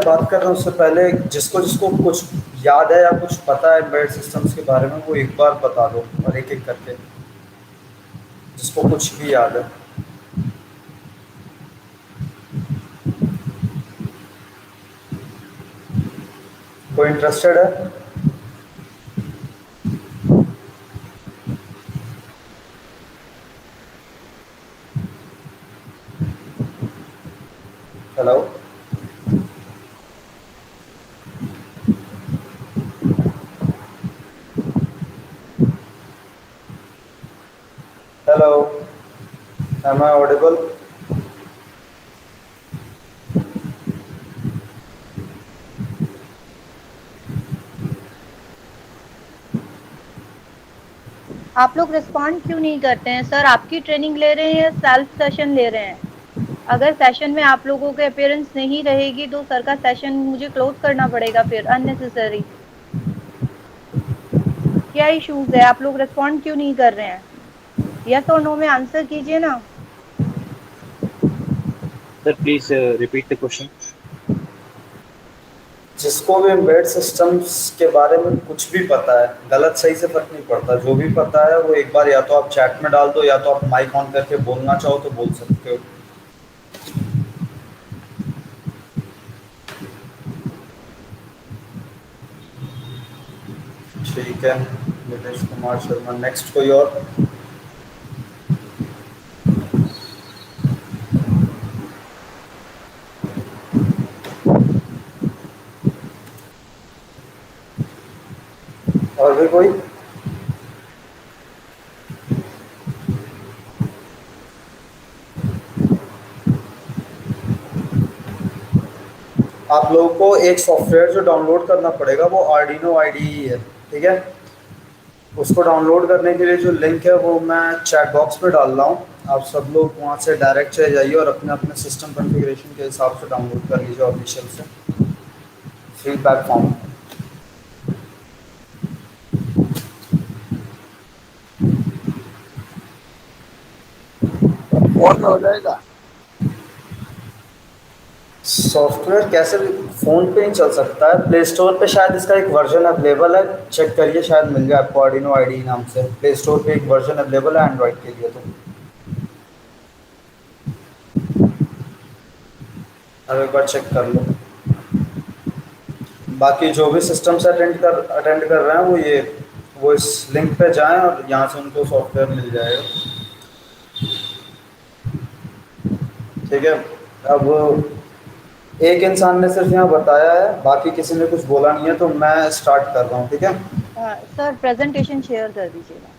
बात कर रहा हूँ उससे पहले जिसको जिसको कुछ याद है या कुछ पता है एम्बेडेड सिस्टम्स के बारे में वो एक बार बता दो और एक एक करके जिसको कुछ भी याद है। कोई इंटरेस्टेड है? Hello. Hello. Am I audible? आप लोग रिस्पॉन्ड क्यों नहीं करते हैं सर? आपकी ट्रेनिंग ले रहे हैं या सेल्फ सेशन ले रहे हैं? अगर सेशन में आप लोगों के अपीयरेंस नहीं रहेगी तो सर का सेशन मुझे क्लोज करना पड़ेगा फिर अननेसेसरी। क्या इश्यूज है? आप लोग रिस्पॉन्ड क्यों नहीं कर रहे हैं? यस और नो में आंसर कीजिए ना। Sir, please repeat the question. जिसको भी एम्बेडेड सिस्टम्स के बारे में कुछ भी पता है, गलत सही से फर्क नहीं पड़ता, जो भी पता है वो एक बार या तो आप चैट में डाल दो या तो आप माइक ऑन करके बोलना चाहो तो बोल सकते हो। ठीक है। नितेश कुमार शर्मा, नेक्स्ट कोई और? और भी कोई? आप लोगों को एक सॉफ्टवेयर जो डाउनलोड करना पड़ेगा वो आर्डिनो आईडीई है। ठीक है। उसको डाउनलोड करने के लिए जो लिंक है वो मैं चैट बॉक्स में डाल रहा हूँ। आप सब लोग वहाँ से डायरेक्ट चले जाइए और अपने अपने सिस्टम कॉन्फ़िगरेशन के हिसाब से डाउनलोड कर लीजिए ऑफिशियल से फीडबैक फॉर्म। फोन में हो जाएगा। सॉफ्टवेयर कैसे भी फ़ोन पे ही चल सकता है। प्ले स्टोर पे शायद इसका एक वर्जन अवेलेबल है, चेक करिए शायद मिल जाए आपको आर्डिनो आईडी नाम से। प्ले स्टोर पे एक वर्जन अवेलेबल है एंड्रॉइड के लिए, तो अब एक बार चेक कर लो। बाकी जो भी सिस्टम से अटेंड कर रहे हैं वो इस लिंक पे जाएं और यहाँ से उनको सॉफ्टवेयर मिल जाएगा। ठीक है। अब एक इंसान ने सिर्फ यहाँ बताया है, बाकी किसी ने कुछ बोला नहीं है, तो मैं स्टार्ट कर रहा हूँ। ठीक है। सर प्रेजेंटेशन शेयर कर दीजिएगा।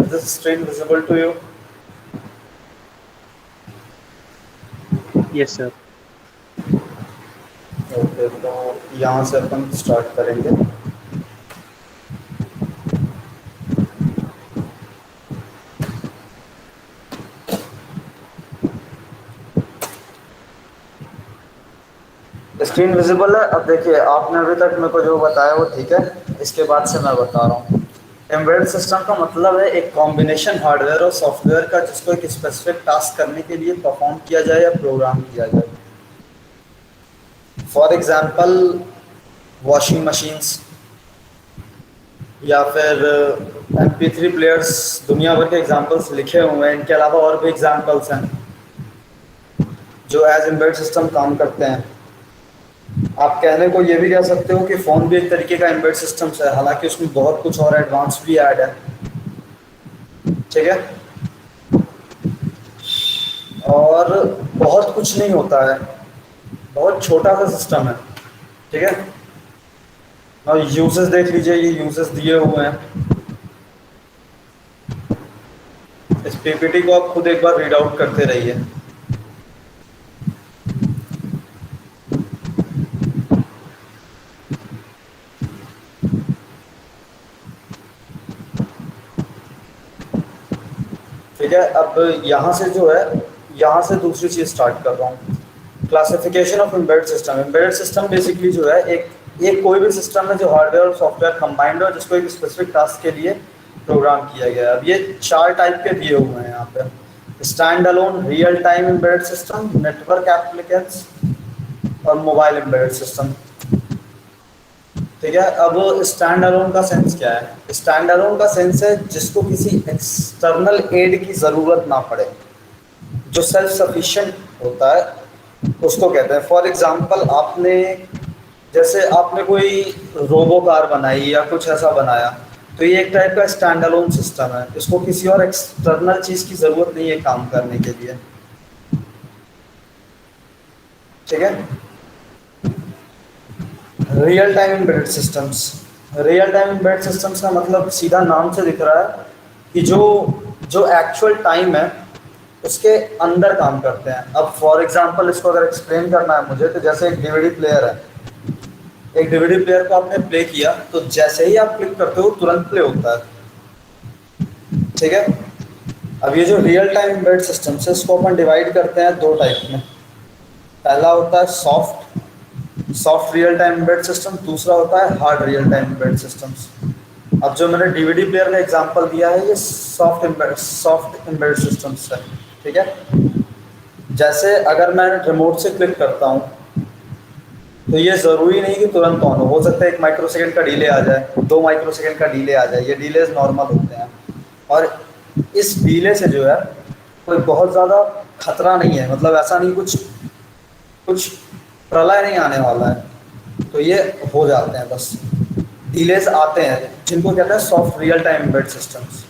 Is this screen visible to you? Yes, sir. Okay, तो यहाँ से अपन स्टार्ट करेंगे। स्क्रीन विजिबल है? अब देखिए, आपने अभी तक मेरे को जो बताया वो ठीक है। इसके बाद से मैं बता रहा हूँ। एम्बेडेड सिस्टम का मतलब है एक कॉम्बिनेशन हार्डवेयर और सॉफ्टवेयर का जिसको एक स्पेसिफिक टास्क करने के लिए परफॉर्म किया जाए या प्रोग्राम किया जाए। फॉर एग्जांपल वॉशिंग मशीन्स या फिर MP3 प्लेयर्स, दुनिया भर के एग्जांपल्स लिखे हुए हैं। इनके अलावा और भी एग्जांपल्स हैं जो एज एम्बेडेड सिस्टम काम करते हैं। आप कहने को ये भी कह सकते हो कि फ़ोन भी एक तरीके का एम्बेडेड सिस्टम है, हालांकि उसमें बहुत कुछ और एडवांस भी ऐड है। ठीक है। और बहुत कुछ नहीं होता है, बहुत छोटा सा सिस्टम है। ठीक है। और यूजेस देख लीजिए, ये यूजेस दिए हुए हैं। पीपीटी को आप खुद एक बार रीड आउट करते रहिए। ठीक है, अब यहाँ से जो है, यहाँ से दूसरी चीज़ स्टार्ट कर रहा हूँ। Classification of embedded system. Embedded system basically जो है एक कोई भी सिस्टम है जो हार्डवेयर और सॉफ्टवेयर कंबाइंड हो, जिसको एक स्पेसिफिक टास्क के लिए प्रोग्राम किया गया है। अब ये 4 टाइप के दिए हुए हैं यहाँ पे: standalone real time embedded system, network appliance और मोबाइल एम्बेडेड सिस्टम। ठीक है, अब स्टैंड अलोन का सेंस क्या है? स्टैंड अलोन का सेंस है जिसको किसी एक्सटर्नल एड की ज़रूरत ना पड़े, जो सेल्फ सफिशिएंट होता है, उसको कहते हैं। फॉर एग्जांपल, आपने कोई रोबो कार बनाई या कुछ ऐसा बनाया, तो ये एक टाइप का स्टैंड अलोन सिस्टम है। इसको किसी और एक्सटर्नल चीज़ की ज़रूरत नहीं है काम करने के लिए। ठीक है। Real time embedded systems. Real time embedded systems का मतलब सीधा नाम से दिख रहा है कि जो एक्चुअल टाइम है उसके अंदर काम करते हैं। अब फॉर एग्जांपल इसको अगर एक्सप्लेन करना है मुझे, तो जैसे एक डीवीडी प्लेयर है, एक डीवीडी प्लेयर को आपने प्ले किया, तो जैसे ही आप क्लिक करते हो तुरंत प्ले होता है। ठीक है। अब ये जो रियल टाइम एम्बेडेड सिस्टम्स है, इसको अपन डिवाइड करते हैं 2 टाइप में। पहला होता है soft real time embedded system, दूसरा होता है hard real time embedded systems. अब जो मैंने डीवीडी प्लेयर का एग्जांपल दिया है, ये सॉफ्ट एम्बेडेड सिस्टम्स है। ठीक है। जैसे अगर मैं रिमोट से क्लिक करता हूँ, तो ये ज़रूरी नहीं कि तुरंत ऑन हो सकता है 1 माइक्रोसेकंड का डिले आ जाए, 2 माइक्रोसेकंड का डिले आ जाए। ये डिलेज नॉर्मल होते हैं, और इस डिले से जो है कोई बहुत ज़्यादा खतरा नहीं है। मतलब ऐसा नहीं कुछ प्रलय नहीं आने वाला है, तो ये हो जाते हैं, बस डिलेज आते हैं, जिनको कहते हैं soft real time embedded systems.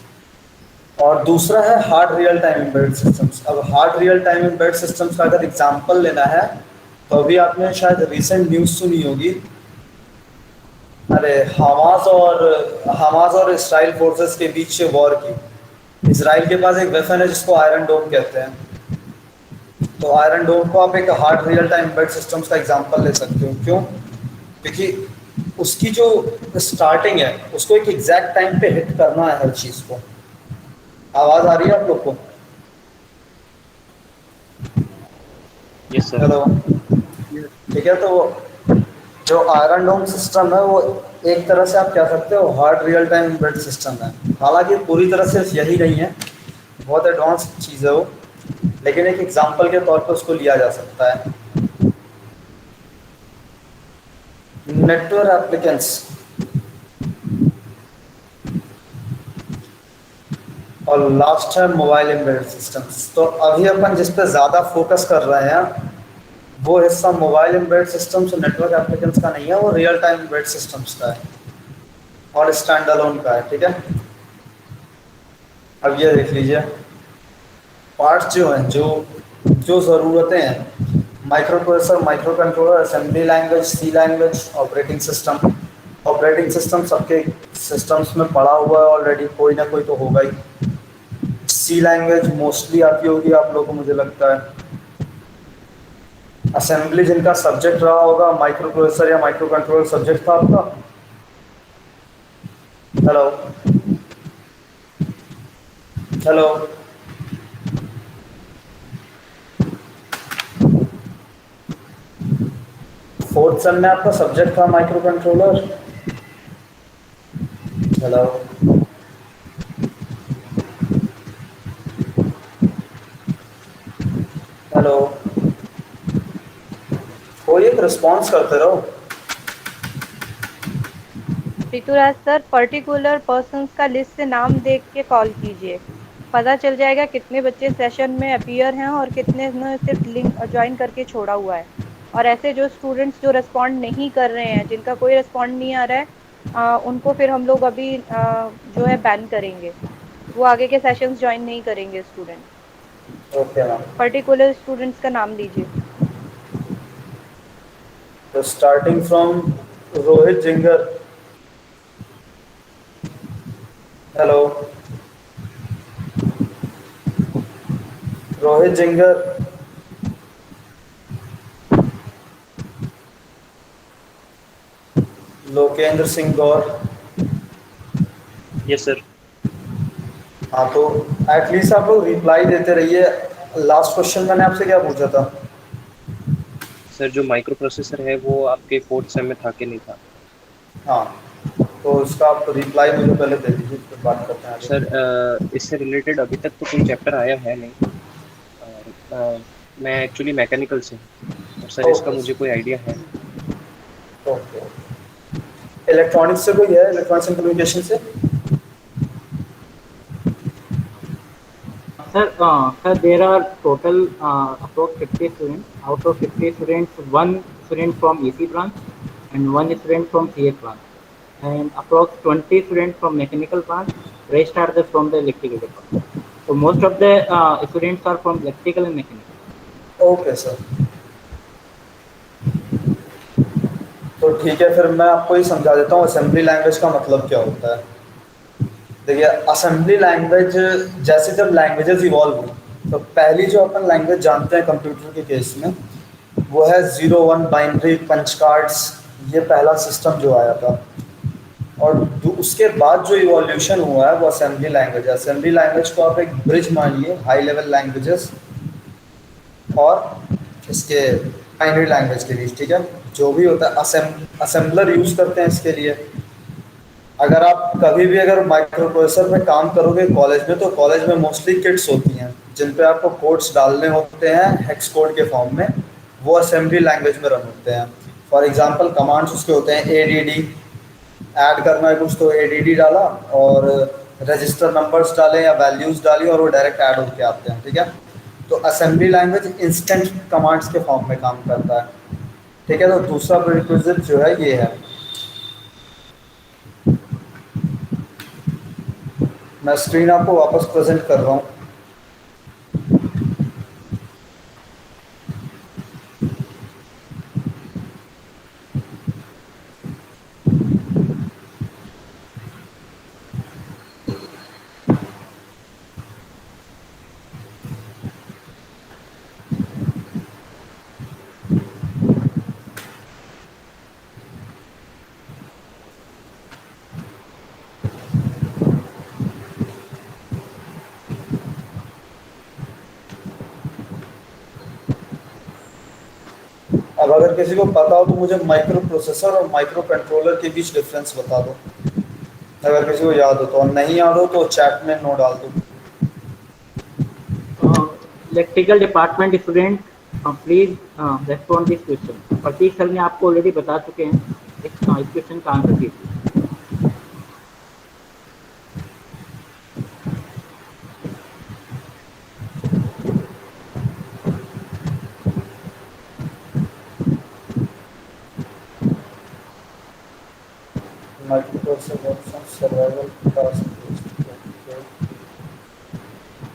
और दूसरा है hard real time embedded systems. अब hard real time embedded systems का अगर एग्जांपल लेना है, तो अभी आपने शायद रिसेंट न्यूज़ सुनी होगी। अरे हमास और इसराइल फोर्सेस के बीच वॉर की। इसराइल के पास एक वेपन है जिसको आयरन डोम कहते हैं। तो आयरन डोम को आप एक hard real time embedded systems का एग्जांपल ले सकते हो। क्यों? क्योंकि उसकी जो स्टार्टिंग है, उसको एक एग्जैक्ट टाइम पे हिट करना है हर चीज़ को। आवाज़ आ रही है आप लोग को? Yes, sir. हेलो। ठीक है, तो जो आयरन डोम सिस्टम है, वो एक तरह से आप कह सकते हो hard real time embedded system है। हालांकि पूरी तरह से यही नहीं है, बहुत एडवांस चीज़ है वो, लेकिन एक एग्जांपल के तौर पर उसको लिया जा सकता है। नेटवर्क एप्लीकेंस और लास्ट है मोबाइल एम्बेडेड सिस्टम्स। तो अभी अपन जिस पे ज़्यादा फोकस कर रहे हैं, वो हिस्सा मोबाइल एम्बेडेड सिस्टम्स और नेटवर्क एप्लीकेंस का नहीं है, वो रियल टाइम एम्बेडेड सिस्टम्स का है और स्टैंड अलोन का है। ठीक है। अब ये देख लीजिए, पार्ट्स जो हैं, जो ज़रूरतें हैं: microprocessor, microcontroller, assembly language, C language, operating system. Operating system सबके सिस्टम्स में पड़ा हुआ है ऑलरेडी, कोई ना कोई तो होगा ही। सी लैंग्वेज मोस्टली आती होगी आप लोगों को, मुझे लगता है। असेंबली जिनका सब्जेक्ट रहा होगा, माइक्रो प्रोसेसर या माइक्रो कंट्रोलर सब्जेक्ट था आपका। Hello hello. 4th सेम में आपका सब्जेक्ट था माइक्रो कंट्रोलर। हेलो। हेलो। कोई एक रिस्पॉन्स करते रहो। ऋतुराज सर, पर्टिकुलर पर्सन्स का लिस्ट से नाम देख के कॉल कीजिए, पता चल जाएगा कितने बच्चे सेशन में अपीयर हैं और कितने ने सिर्फ लिंक ज्वाइन करके छोड़ा हुआ है। और ऐसे जो स्टूडेंट्स जो रिस्पॉन्ड नहीं कर रहे हैं, जिनका कोई रिस्पॉन्ड नहीं आ रहा है, उनको फिर हम लोग अभी जो है बैन करेंगे, वो आगे के सेशंस ज्वाइन नहीं करेंगे student. Okay ma'am. Particular students का नाम लीजिए। तो starting from Rohit ginger. Hello. Rohit ginger, Lokendra Singh Gaur. Yes sir. हाँ तो एटलीस्ट आप लोग रिप्लाई देते रहिए। लास्ट क्वेश्चन मैंने आपसे क्या पूछा था? सर जो माइक्रो प्रोसेसर है वो आपके फोर्थ सेम में था कि नहीं था? हाँ, तो इसका आप रिप्लाई मुझे पहले दे दीजिए, फिर बात करते हैं सर आगे। इससे रिलेटेड अभी तक तो कोई चैप्टर आया है नहीं। और मैं एक्चुअली मैकेनिकल से हूँ, और सर इसका ओके मुझे कोई आइडिया है नहीं। ओके। इलेक्ट्रॉनिक्स से कोई है, इलेक्ट्रॉनिक्स एंड कम्युनिकेशन से? Sir, there are total approx 50 students. Out of 50 students, one student from EC branch and one student from CA branch, and approx 20 students from mechanical branch. Rest are from the electrical department. So most of the students are from electrical and mechanical. Okay sir, तो ठीक है, फिर मैं आपको ये समझा देता हूँ असेंबली लैंग्वेज का मतलब क्या होता है। देखिए, असेंबली लैंग्वेज, जैसे जब लैंग्वेजेस इवॉल्व हुई तो पहली जो अपन लैंग्वेज जानते हैं कंप्यूटर के केस में, वो है 01 बाइनरी पंच कार्ड्स। ये पहला सिस्टम जो आया था। और उसके बाद जो इवोल्यूशन हुआ है वो असेंबली लैंग्वेज है। असेंबली लैंग्वेज को आप एक ब्रिज मानिए हाई लेवल लैंग्वेजेस और इसके बाइनरी लैंग्वेज के बीच, ठीक है। जो भी होता है असेंबलर यूज़ करते हैं इसके लिए। अगर आप कभी भी अगर माइक्रो प्रोसेसर में काम करोगे कॉलेज में, तो कॉलेज में मोस्टली किट्स होती हैं जिन पे आपको कोड्स डालने होते हैं हेक्स कोड के फॉर्म में। वो असेंबली लैंग्वेज में रन होते हैं। फॉर एग्जांपल कमांड्स उसके होते हैं एडीडी, ऐड करना है कुछ तो एडीडी डाला, और रजिस्टर नंबर्स डालें या वैल्यूज़ डाली और वो डायरेक्ट ऐड होके आते हैं, ठीक है। तो असेंबली लैंग्वेज इंस्टेंट कमांड्स के फॉर्म में काम करता है, ठीक है। तो दूसरा प्रीरिक्विजिट जो है ये है। मैं स्क्रीन आपको वापस प्रेजेंट कर रहा हूँ। अब अगर किसी को पता हो तो मुझे माइक्रो प्रोसेसर और माइक्रो कंट्रोलर के बीच डिफरेंस बता दो, अगर किसी को याद हो तो। और नहीं याद हो तो चैट में नो डाल दो। Electrical department student, please respond this question. Prateek sir ने आपको ऑलरेडी बता चुके हैं, इस क्वेश्चन का आंसर दीजिए। Micro processor survival task.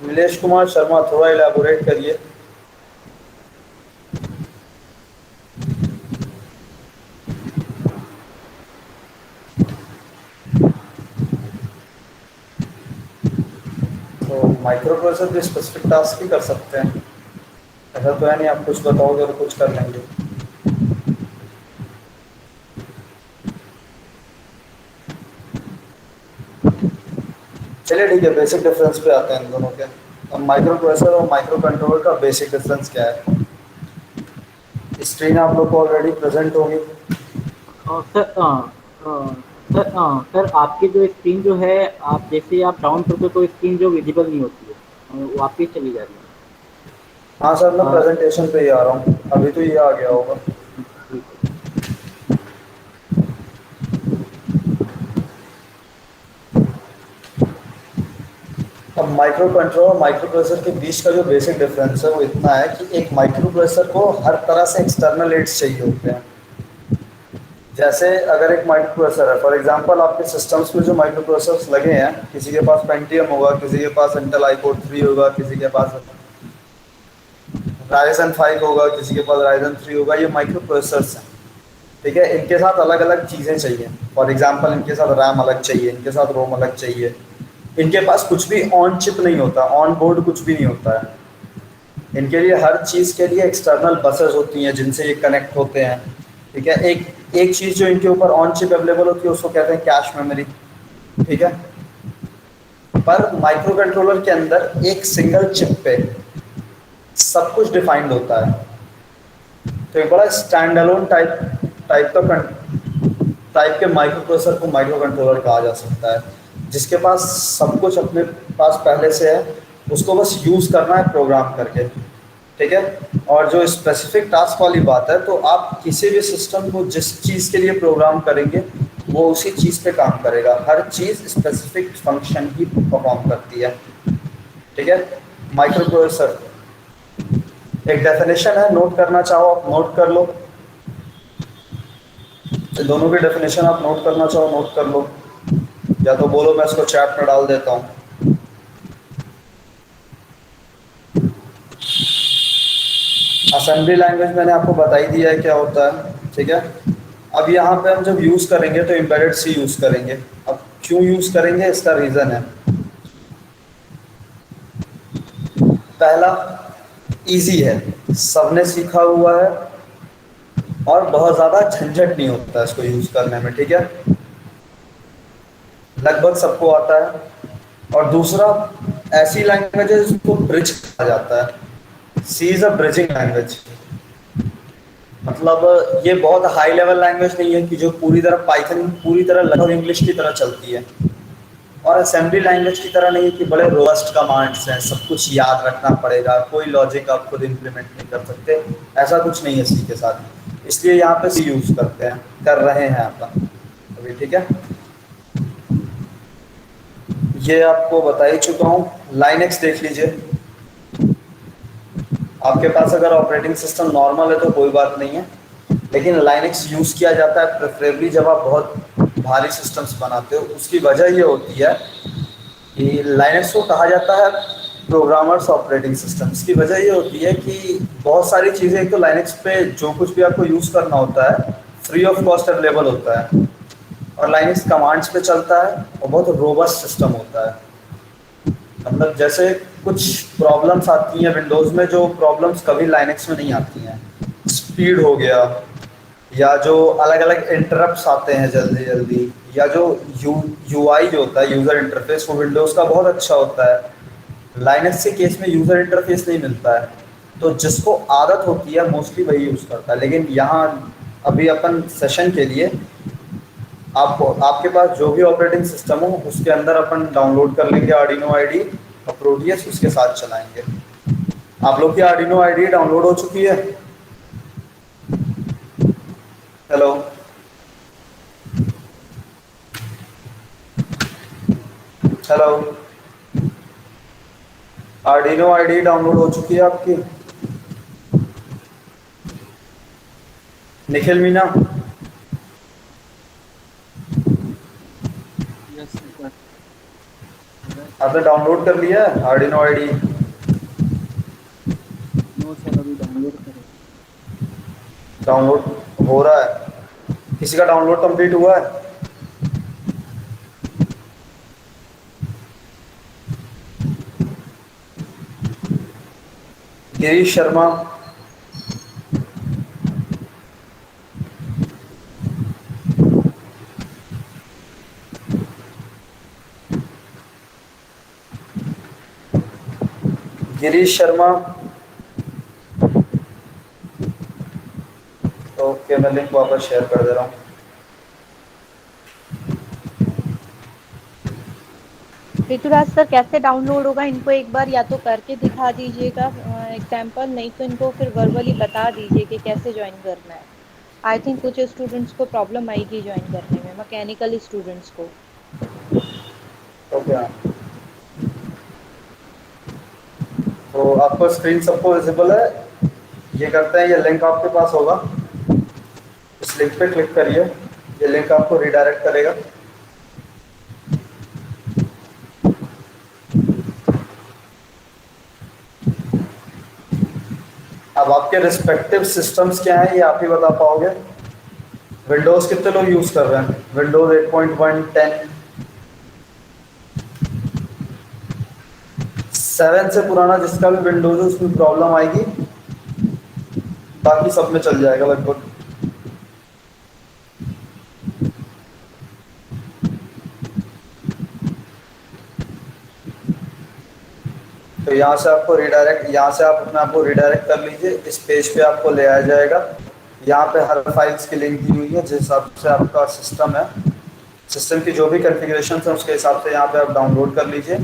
Nilesh Kumar Sharma, थोड़ा इलेबोरेट करिए। तो माइक्रो प्रोसेसर भी स्पेसिफिक टास्क ही कर सकते हैं, ऐसा तो है नहीं आप कुछ बताओगे और कुछ कर लेंगे। चलिए ठीक है, बेसिक डिफरेंस पे आते हैं इन दोनों के। अब माइक्रो प्रोसेसर और माइक्रो कंट्रोलर का बेसिक डिफरेंस क्या है? स्क्रीन आप लोग को ऑलरेडी प्रेजेंट होगी। सर आपकी जो स्क्रीन जो है, आप जैसे आप डाउन करते हो तो स्क्रीन जो विजिबल नहीं होती है, वापस चली जा रही है। हाँ सर, मैं प्रेजेंटेशन पे ही आ रहा हूँ, अभी तो ये आ गया होगा। अब माइक्रो कंट्रोलर और माइक्रो प्रोसेसर के बीच का जो बेसिक डिफरेंस है वो इतना है कि एक माइक्रो प्रोसेसर को हर तरह से एक्सटर्नल एड्स चाहिए होते हैं। जैसे अगर एक माइक्रो प्रोसेसर है, फॉर एग्जांपल आपके सिस्टम्स में जो माइक्रो प्रोसेसर्स लगे हैं, किसी के पास पेंटियम होगा, किसी के पास इंटेल आई कोर 3 होगा, किसी के पास राइजन 5 होगा, किसी के पास राइजन 3 होगा। ये माइक्रो प्रोसेसर्स हैं, ठीक है। इनके साथ अलग अलग चीज़ें चाहिए। फॉर एग्जांपल इनके साथ रैम अलग चाहिए, इनके साथ रोम अलग चाहिए। इनके पास कुछ भी ऑन चिप नहीं होता, ऑन बोर्ड कुछ भी नहीं होता है। इनके लिए हर चीज़ के लिए एक्सटर्नल बसेस होती हैं जिनसे ये कनेक्ट होते हैं, ठीक है। एक एक चीज़ जो इनके ऊपर ऑन चिप अवेलेबल होती है उसको कहते हैं कैश मेमोरी, ठीक है। पर माइक्रो कंट्रोलर के अंदर एक सिंगल चिप पे सब कुछ डिफाइंड होता है। तो एक बड़ा स्टैंड अलोन टाइप के माइक्रो प्रोसेसर को माइक्रो कंट्रोलर कहा जा सकता है, जिसके पास सब कुछ अपने पास पहले से है, उसको बस यूज़ करना है प्रोग्राम करके, ठीक है। और जो स्पेसिफिक टास्क वाली बात है, तो आप किसी भी सिस्टम को जिस चीज़ के लिए प्रोग्राम करेंगे वो उसी चीज़ पे काम करेगा, हर चीज़ स्पेसिफिक फंक्शन ही परफॉर्म करती है, ठीक है। माइक्रो प्रोसेसर एक डेफिनेशन है, नोट करना चाहो आप नोट कर लो, दोनों की डेफिनेशन आप नोट करना चाहो नोट कर लो, या तो बोलो मैं इसको चैट में डाल देता हूँ। असेंबली लैंग्वेज मैंने आपको बता ही दिया है क्या होता है, ठीक है। अब यहाँ पे हम जब यूज़ करेंगे तो एम्बेडेड सी यूज़ करेंगे। अब क्यों यूज़ करेंगे, इसका रीज़न है। पहला, इजी है, सबने सीखा हुआ है और बहुत ज़्यादा झंझट नहीं होता है इसको यूज़ करने में, ठीक है, लगभग सबको आता है। और दूसरा, ऐसी लैंग्वेज है जिसको ब्रिज कहा जाता है, सी इज़ अ ब्रिजिंग लैंग्वेज। मतलब ये बहुत हाई लेवल लैंग्वेज नहीं है कि जो पूरी तरह पाइथन पूरी तरह लगभग इंग्लिश की तरह चलती है, और असेंबली लैंग्वेज की तरह नहीं है कि बड़े रोबस्ट कमांड्स हैं, सब कुछ याद रखना पड़ेगा, कोई लॉजिक आप खुद इम्प्लीमेंट नहीं कर सकते, ऐसा कुछ नहीं है सी के साथ। इसलिए यहाँ पे सी यूज़ करते हैं, कर रहे हैं अपन अभी, ठीक है। ये आपको बता ही चुका हूँ। लाइनक्स देख लीजिए, आपके पास अगर ऑपरेटिंग सिस्टम नॉर्मल है तो कोई बात नहीं है, लेकिन लाइनक्स यूज़ किया जाता है प्रेफरेबली जब आप बहुत भारी सिस्टम्स बनाते हो। उसकी वजह ये होती है कि लाइनक्स को कहा जाता है प्रोग्रामर्स ऑपरेटिंग सिस्टम। इसकी वजह ये होती है कि बहुत सारी चीज़ें, एक तो लाइनक्स पे जो कुछ भी आपको यूज़ करना होता है फ्री ऑफ कॉस्ट अवेलेबल होता है, और लाइनक्स कमांड्स पे चलता है और बहुत रोबस्ट सिस्टम होता है। मतलब जैसे कुछ प्रॉब्लम्स आती हैं विंडोज़ में जो प्रॉब्लम्स कभी लाइनक्स में नहीं आती हैं, स्पीड हो गया, या जो अलग अलग इंटरप्ट्स आते हैं जल्दी जल्दी, या जो यूआई जो होता है यूज़र इंटरफेस, वो विंडोज़ का बहुत अच्छा होता है। लाइनक्स के केस में यूज़र इंटरफेस नहीं मिलता है, तो जिसको आदत होती है मोस्टली वही यूज़ करता है। लेकिन यहाँ अभी अपन सेशन के लिए आपको आपके पास जो भी ऑपरेटिंग सिस्टम हो उसके अंदर अपन डाउनलोड कर लेंगे आर्डिनो आईडी और प्रोटियस, उसके साथ चलाएंगे। आप लोग की आर्डिनो आईडी डाउनलोड हो चुकी है? Hello, hello, Arduino ID download हो चुकी है आपकी? निखिल मीना, आपने डाउनलोड कर लिया है आर्डिनो आईडी? नो सर, अभी डाउनलोड करें। डाउनलोड हो रहा है? किसी का डाउनलोड कंप्लीट हुआ है? गिरीश शर्मा, गिरीश शर्मा, ओके, मैं लिंक वापस शेयर कर दे रहा हूँ। ऋतुराज सर कैसे डाउनलोड होगा, इनको एक बार या तो करके दिखा दीजिएगा एग्जाम्पल, नहीं तो इनको फिर वर्बली बता दीजिए कि कैसे ज्वाइन करना है। आई थिंक कुछ स्टूडेंट्स को प्रॉब्लम आएगी ज्वाइन करने में, मैकेनिकल स्टूडेंट्स को। ओके, तो आपको स्क्रीन सबको विजिबल है? ये करते हैं, ये लिंक आपके पास होगा, इस लिंक पे क्लिक करिए, ये लिंक आपको रिडायरेक्ट करेगा। अब आपके रिस्पेक्टिव सिस्टम्स क्या हैं ये आप ही बता पाओगे। विंडोज़ कितने लोग यूज़ कर रहे हैं? विंडोज़ 8.1, 10, 7 से पुराना जिसका भी विंडोज है उसमें प्रॉब्लम आएगी, बाकी सब में चल जाएगा लगभग। तो यहाँ से आपको रिडायरेक्ट, यहाँ से आप अपने आप को रिडायरेक्ट कर लीजिए, इस पेज पे आपको ले आया जाएगा। यहाँ पे हर फाइल्स की लिंक दी हुई है, जिस हिसाब से आपका सिस्टम है, सिस्टम की जो भी कॉन्फ़िगरेशन है उसके हिसाब से यहाँ पे आप डाउनलोड कर लीजिए।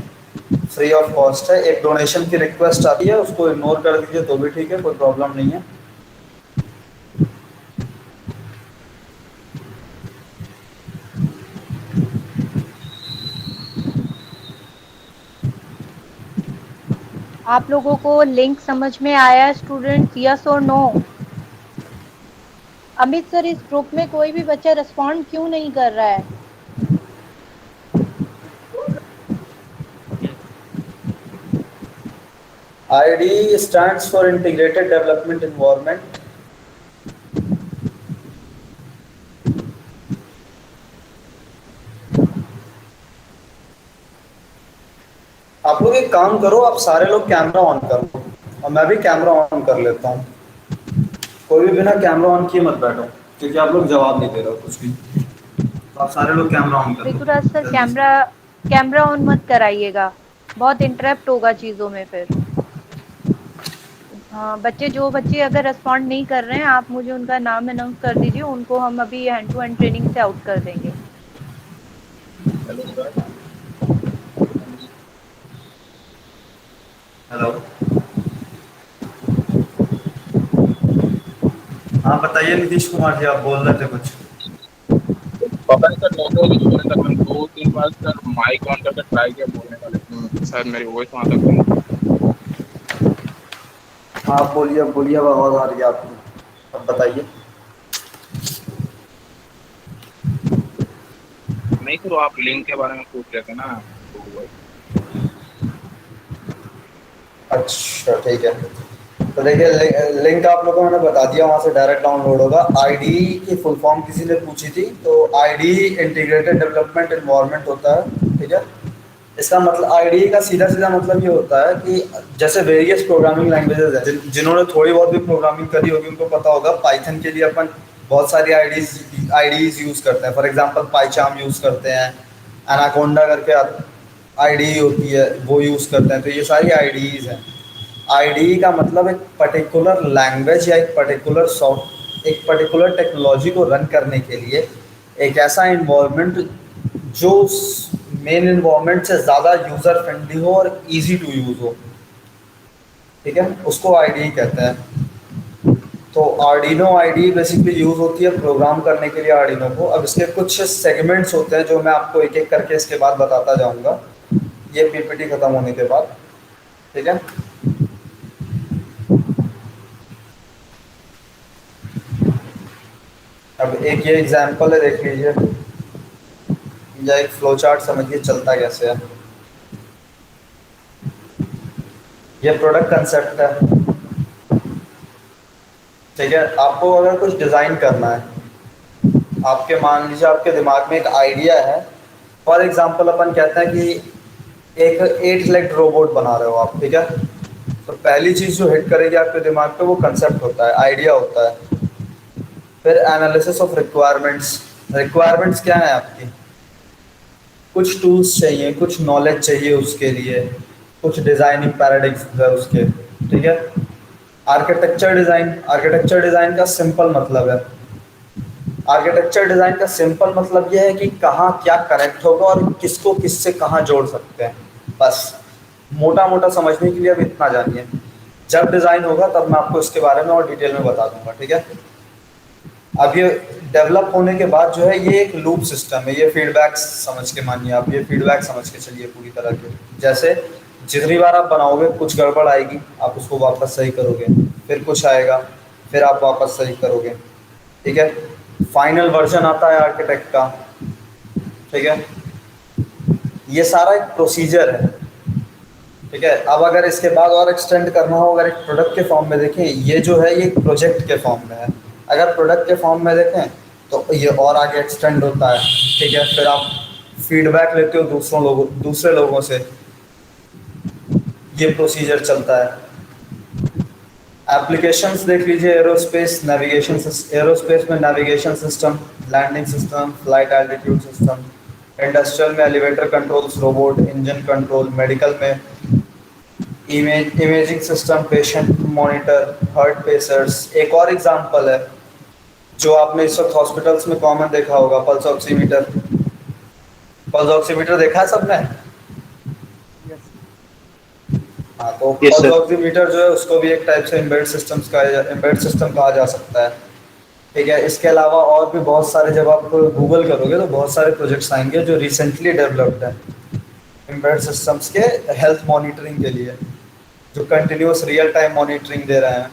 फ्री ऑफ कॉस्ट है। एक डोनेशन की रिक्वेस्ट आती है, उसको इग्नोर कर दीजिए तो भी ठीक है, कोई प्रॉब्लम नहीं है। आप लोगों को लिंक समझ में आया स्टूडेंट्स, यस और नो? अमित सर, इस ग्रुप में कोई भी बच्चा रिस्पॉन्ड क्यों नहीं कर रहा है? ID stands for Integrated Development Environment। आप लोग एक काम करो, आप सारे लोग कैमरा ऑन करो और मैं भी कैमरा ऑन कर लेता हूँ। कोई भी बिना कैमरा ऑन किए मत बैठो, क्योंकि आप लोग जवाब नहीं दे रहे हो कुछ भी। तो आप सारे लोग कैमरा ऑन कर लो। ऋतुराज सर, कैमरा ऑन मत कराइएगा, बहुत इंटरप्ट होगा चीजों में फिर। हाँ, जो बच्चे अगर रिस्पॉन्ड नहीं कर रहे हैं, आप मुझे उनका नाम अनाउंस कर दीजिए, उनको हम अभी हैंड टू हैंड ट्रेनिंग से आउट कर देंगे। हेलो, हाँ बताइए नीतीश कुमार जी, आप बोल रहे थे कुछ। पता नहीं सर, नेटवर्क इशू है सर। मैंने 2-3 बार सर माइक ऑन करके ट्राई किया बोलने का, लेकिन शायद मेरी वॉइस वहाँ तक नहीं। आप बोलिए, अब बोलिए, अब आवाज़ आ रही है आपकी, अब बताइए। नहीं सर, वो आप लिंक के बारे में पूछ रहे थे ना, तो अच्छा ठीक है, तो देखिए लिंक आप लोगों को मैंने बता दिया, वहाँ से डायरेक्ट डाउनलोड होगा। आईडी की फुल फॉर्म किसी ने पूछी थी, तो आईडी इंटीग्रेटेड डेवलपमेंट एनवायरनमेंट होता है, ठीक है। इसका मतलब आईडी का सीधा सीधा मतलब ये होता है कि जैसे वेरियस प्रोग्रामिंग लैंग्वेजेस हैं, जिन्होंने थोड़ी बहुत भी प्रोग्रामिंग करी होगी उनको पता होगा, पाइथन के लिए अपन बहुत सारी आईडीज यूज़ करते हैं। फॉर एग्जांपल पाइचार्म यूज़ करते हैं, एनाकोंडा करके आईडी होती है वो यूज़ करते हैं। तो ये सारी आईडीज हैं। आईडी का मतलब एक पर्टिकुलर लैंग्वेज या एक पर्टिकुलर टेक्नोलॉजी को रन करने के लिए एक ऐसा इन्वायरमेंट जो मेन इन्वायरमेंट से ज़्यादा यूज़र फ्रेंडली हो और इजी टू यूज़ हो, ठीक है, उसको आईडी कहते हैं। तो आर्डिनो आईडी बेसिकली यूज़ होती है प्रोग्राम करने के लिए आर्डिनो को। अब इसके कुछ सेगमेंट्स होते हैं जो मैं आपको एक एक करके इसके बाद बताता जाऊंगा, ये पीपीटी ख़त्म होने के बाद, ठीक है। अब एक ये एग्जांपल है, देख लीजिए, या एक फ्लो चार्ट समझिए चलता कैसे है। ये प्रोडक्ट कंसेप्ट है, ठीक है। आपको अगर कुछ डिज़ाइन करना है, आपके मान लीजिए आपके दिमाग में एक आइडिया है। फॉर एग्जांपल अपन कहते हैं कि एक 8 लेग रोबोट बना रहे हो आप, ठीक है। तो पहली चीज़ जो हिट करेगी आपके दिमाग पे वो कंसेप्ट होता है, आइडिया होता है। फिर एनालिसिस ऑफ रिक्वायरमेंट्स क्या है आपकी, कुछ टूल्स चाहिए, कुछ नॉलेज चाहिए उसके लिए, कुछ डिज़ाइनिंग पैराडिग्म्स है उसके, ठीक है। आर्किटेक्चर डिज़ाइन का सिंपल मतलब है, आर्किटेक्चर डिज़ाइन का सिंपल मतलब यह है कि कहाँ क्या करेक्ट होगा और किसको किससे कहाँ जोड़ सकते हैं। बस मोटा मोटा समझने के लिए अब इतना जानिए, जब डिज़ाइन होगा तब मैं आपको इसके बारे में और डिटेल में बता दूंगा, ठीक है। अब ये डेवलप होने के बाद जो है ये एक लूप सिस्टम है, ये फीडबैक समझ के मानिए आप, ये फीडबैक समझ के चलिए पूरी तरह के। जैसे जितनी बार आप बनाओगे कुछ गड़बड़ आएगी, आप उसको वापस सही करोगे, फिर कुछ आएगा, फिर आप वापस सही करोगे, ठीक है। फाइनल वर्जन आता है आर्किटेक्ट का, ठीक है। ये सारा एक प्रोसीजर है, ठीक है। अब अगर इसके बाद और एक्सटेंड करना हो, अगर एक प्रोडक्ट के फॉर्म में देखें, ये जो है ये प्रोजेक्ट के फॉर्म में है। अगर प्रोडक्ट के फॉर्म में देखें तो ये और आगे एक्सटेंड होता है, ठीक है। फिर आप फीडबैक लेते हो दूसरे लोगों से, ये प्रोसीजर चलता है। एप्लीकेशंस देख लीजिए, एरोस्पेस में navigation system, landing system, flight altitude system, industrial में elevator controls, robot, engine control, medical में imaging system, patient monitor, heart pacers. एक और एग्जांपल है जो आपने इस वक्त हॉस्पिटल्स में कॉमन देखा होगा, पल्स ऑक्सीमीटर। पल्स ऑक्सीमीटर देखा है सबने? यस हाँ, तो Yes, पल्स sir. ऑक्सीमीटर जो है उसको भी एक टाइप से एम्बेड सिस्टम कहा जा सकता है। ठीक है, इसके अलावा और भी बहुत सारे, जब आप गूगल करोगे तो बहुत सारे प्रोजेक्ट्स आएंगे जो रिसेंटली डेवलप्ड है एम्बेड सिस्टम्स के हेल्थ मॉनिटरिंग के लिए, जो कंटिन्यूस रियल टाइम मॉनिटरिंग दे रहे हैं।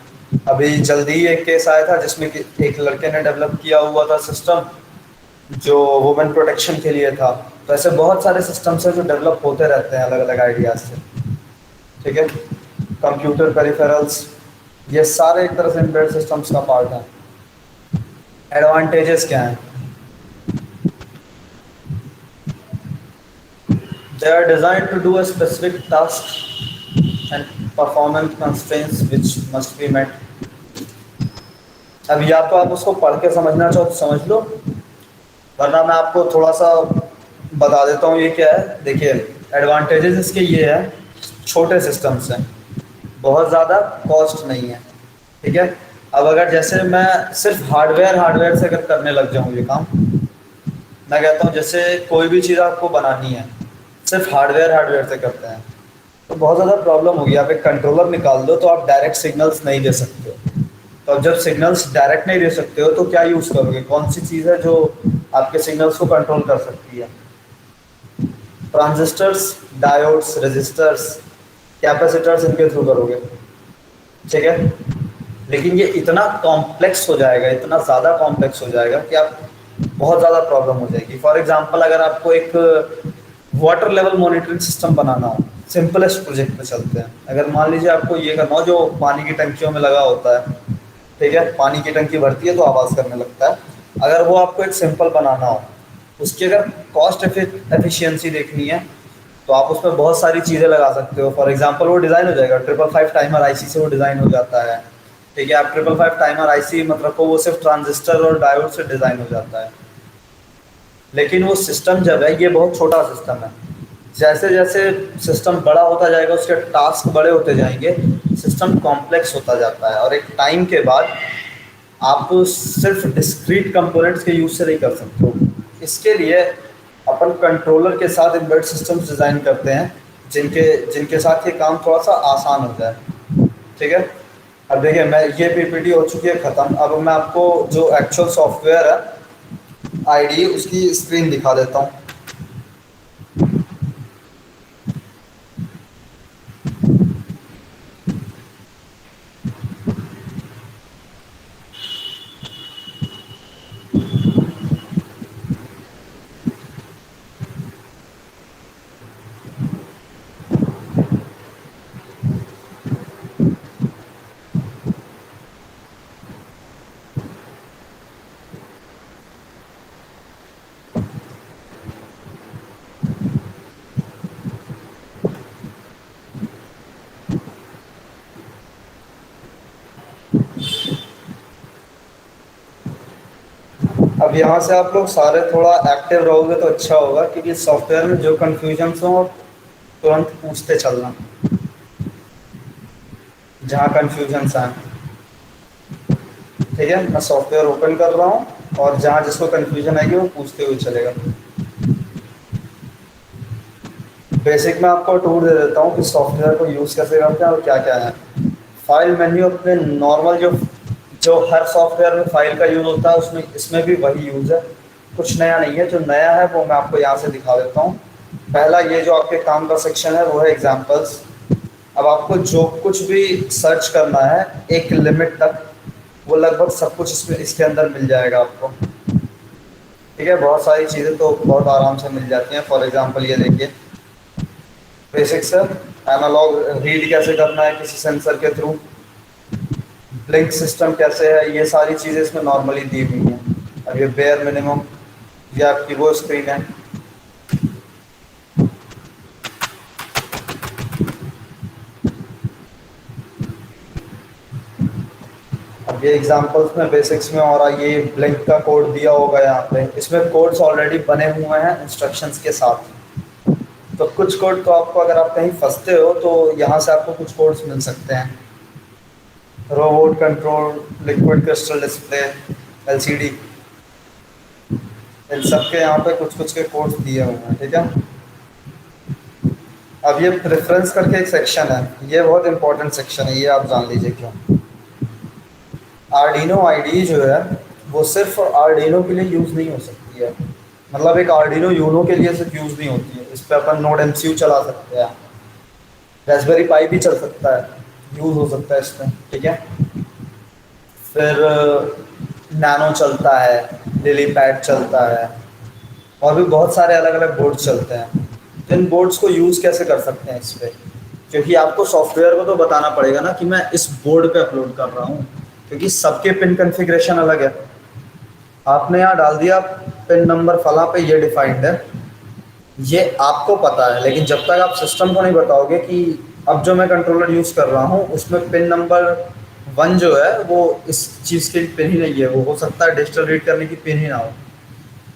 अभी जल्दी ही एक केस आया था जिसमें कि एक लड़के ने डेवलप किया हुआ था सिस्टम जो वुमेन प्रोटेक्शन के लिए था। तो ऐसे बहुत सारे सिस्टम्स हैं जो डेवलप होते रहते हैं अलग अलग आइडियाज से। ठीक है, कंप्यूटर पेरिफेरल्स, ये सारे एक तरह से एम्बेडेड सिस्टम्स का पार्ट है। एडवांटेजेस क्या हैं? They are designed to do a specific task and performance constraints which must be met. अब या तो आप उसको पढ़ के समझना चाहो तो समझ लो, वरना मैं आपको थोड़ा सा बता देता हूँ ये क्या है। देखिए, एडवांटेजेस इसके ये है, छोटे सिस्टम्स हैं, बहुत ज़्यादा कॉस्ट नहीं है। ठीक है, अब अगर जैसे मैं सिर्फ हार्डवेयर से अगर करने लग जाऊँ ये काम, मैं कहता हूँ जैसे कोई भी चीज़ आपको बनानी है सिर्फ हार्डवेयर से करते हैं तो बहुत ज़्यादा प्रॉब्लम होगी। आप एक कंट्रोलर निकाल दो तो आप डायरेक्ट सिग्नल्स नहीं दे सकते हो। तो अब जब सिग्नल्स डायरेक्ट नहीं दे सकते हो तो क्या यूज़ करोगे? कौन सी चीज़ है जो आपके सिग्नल्स को कंट्रोल कर सकती है? ट्रांजिस्टर्स, डायोड्स, रेजिस्टर्स, कैपेसिटर्स, इनके थ्रू करोगे। ठीक है, लेकिन ये इतना कॉम्प्लेक्स हो जाएगा, इतना ज़्यादा कॉम्प्लेक्स हो जाएगा कि आप बहुत ज़्यादा प्रॉब्लम हो जाएगी। फॉर एग्जांपल, अगर आपको एक वाटर लेवल मॉनिटरिंग सिस्टम बनाना हो, सिंपलेस्ट प्रोजेक्ट पे चलते हैं। अगर मान लीजिए आपको ये करना हो जो पानी की टंकियों में लगा होता है, ठीक है, पानी की टंकी भरती है तो आवाज़ करने लगता है। अगर वो आपको एक सिंपल बनाना हो, उसकी अगर कॉस्ट एफिशिएंसी देखनी है तो आप उसमें बहुत सारी चीज़ें लगा सकते हो। फॉर एग्जांपल, वो डिज़ाइन हो जाएगा 555 टाइमर आईसी से, वो डिज़ाइन हो जाता है। ठीक है, आप 555 टाइमर आईसी मत रखो, वो सिर्फ ट्रांजिस्टर और डायोड से डिज़ाइन हो जाता है। लेकिन वो सिस्टम जब है, ये बहुत छोटा सिस्टम है, जैसे जैसे सिस्टम बड़ा होता जाएगा उसके टास्क बड़े होते जाएंगे, सिस्टम कॉम्प्लेक्स होता जाता है और एक टाइम के बाद आप सिर्फ डिस्क्रीट कंपोनेंट्स के यूज़ से नहीं कर सकते हो। इसके लिए अपन कंट्रोलर के साथ एम्बेडेड सिस्टम्स डिज़ाइन करते हैं जिनके साथ ये काम थोड़ा सा आसान हो जाए। ठीक है, अब देखिए, मैं ये पीपीटी हो चुकी है ख़त्म। अब मैं आपको जो एक्चुअल सॉफ्टवेयर है आईडी, उसकी स्क्रीन दिखा देता हूँ। अब यहाँ से आप लोग सारे थोड़ा एक्टिव रहोगे तो अच्छा होगा, क्योंकि सॉफ्टवेयर में जो कन्फ्यूजन्स हो तुरंत पूछते चलना जहाँ कन्फ्यूजन्स आए। ठीक है, मैं सॉफ्टवेयर ओपन कर रहा हूँ और जहाँ जिसको कन्फ्यूजन आएगी वो पूछते हुए चलेगा। बेसिक में आपको टूर दे देता हूँ कि सॉफ्टवेयर को यूज़ कैसे करते हैं और क्या क्या है। फाइल मेन्यू अपने नॉर्मल जो हर सॉफ्टवेयर में फाइल का यूज़ होता है उसमें इसमें भी वही यूज़ है, कुछ नया नहीं है। जो नया है वो मैं आपको यहाँ से दिखा देता हूँ। पहला ये जो आपके काम का सेक्शन है वो है एग्जाम्पल्स। अब आपको जो कुछ भी सर्च करना है एक लिमिट तक, वो लगभग सब कुछ इसके अंदर मिल जाएगा आपको। ठीक है, बहुत सारी चीज़ें तो बहुत आराम से मिल जाती हैं। फॉर एग्जांपल ये देखिए, बेसिक्स है, एनालॉग रीड कैसे करना है किसी सेंसर के थ्रू, ब्लिंक सिस्टम कैसे है, ये सारी चीज़ें इसमें नॉर्मली दी हुई हैं। अब ये बेयर मिनिमम, ये आपकी वो स्क्रीन है। अब ये एग्जांपल्स में बेसिक्स में और ये ब्लिंक का कोड दिया होगा यहाँ पे, इसमें कोड्स ऑलरेडी बने हुए हैं इंस्ट्रक्शंस के साथ। तो कुछ कोड तो आपको अगर आप कहीं फंसते हो तो यहाँ से आपको कुछ कोड्स मिल सकते हैं। Robot control, liquid crystal display, LCD, इन सब के यहाँ पे कुछ कुछ के कोड्स दिए हुए हैं, ठीक है। अब ये प्रेफरेंस करके एक सेक्शन है, ये बहुत इंपॉर्टेंट सेक्शन है, ये आप जान लीजिए क्यों। आर्डिनो आईडी जो है वो सिर्फ आर्डिनो के लिए यूज़ नहीं हो सकती है, मतलब एक आर्डिनो यूनो के लिए सिर्फ यूज़ नहीं होती है। इस पर अपन नोड एमसीयू चला सकते हैं, रास्पबेरी पाई भी चल सकता है, यूज़ हो सकता है इसमें, ठीक है। फिर नैनो चलता है, लिली पैड चलता है, और भी बहुत सारे अलग अलग बोर्ड्स चलते हैं। इन बोर्ड्स को यूज़ कैसे कर सकते हैं इस पर, क्योंकि आपको सॉफ्टवेयर को तो बताना पड़ेगा ना कि मैं इस बोर्ड पे अपलोड कर रहा हूँ, क्योंकि सबके पिन कॉन्फ़िगरेशन अलग है। आपने यहाँ डाल दिया पिन नंबर फला पे, ये डिफाइंड है, ये आपको पता है, लेकिन जब तक आप सिस्टम को नहीं बताओगे कि अब जो मैं कंट्रोलर यूज़ कर रहा हूँ उसमें पिन नंबर 1 जो है वो इस चीज़ की पिन ही नहीं है, वो हो सकता है डिजिटल रीड करने की पिन ही ना हो।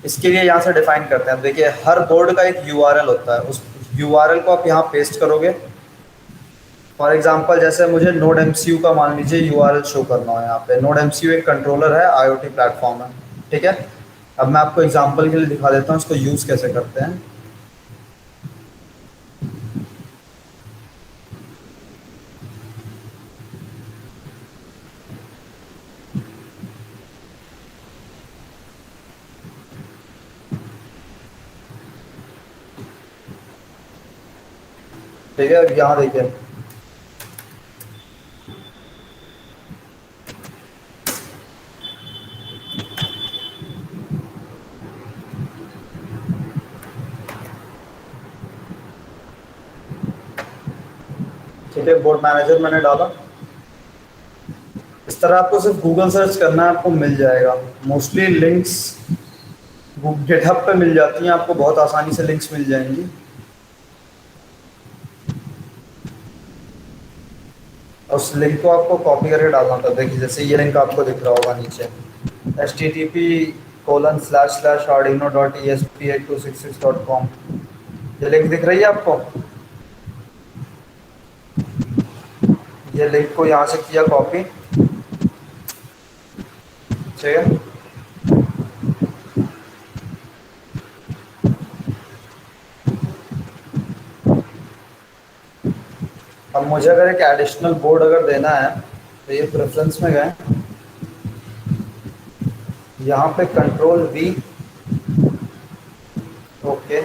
इसके लिए यहाँ से डिफाइन करते हैं। देखिए हर बोर्ड का एक यूआरएल होता है, उस यूआरएल को आप यहाँ पेस्ट करोगे। फॉर एग्जांपल जैसे मुझे नोड एमसीयू का मान लीजिए यूआरएल शो करना है, यहाँ पे नोड एमसीयू एक कंट्रोलर है, आईओटी प्लेटफॉर्म है, ठीक है। अब मैं आपको एग्जांपल के लिए दिखा देता हूँ इसको यूज़ कैसे करते हैं। ठीक है, अब यहाँ देखिए ठीक है, बोर्ड मैनेजर मैंने डाला। इस तरह आपको सिर्फ गूगल सर्च करना है, आपको मिल जाएगा। मोस्टली लिंक्स गिटहब पे मिल जाती हैं, आपको बहुत आसानी से लिंक्स मिल जाएंगी। और उस लिंक को आपको कॉपी करके डालना था। देखिए जैसे ये लिंक आपको दिख रहा होगा नीचे, http://arduino.esp8266.com, ये लिंक दिख रही है आपको। ये लिंक को यहाँ से किया कॉपी, ठीक है। अब मुझे अगर एक एडिशनल बोर्ड अगर देना है तो ये प्रेफरेंस में गए, यहाँ पे कंट्रोल वी, ओके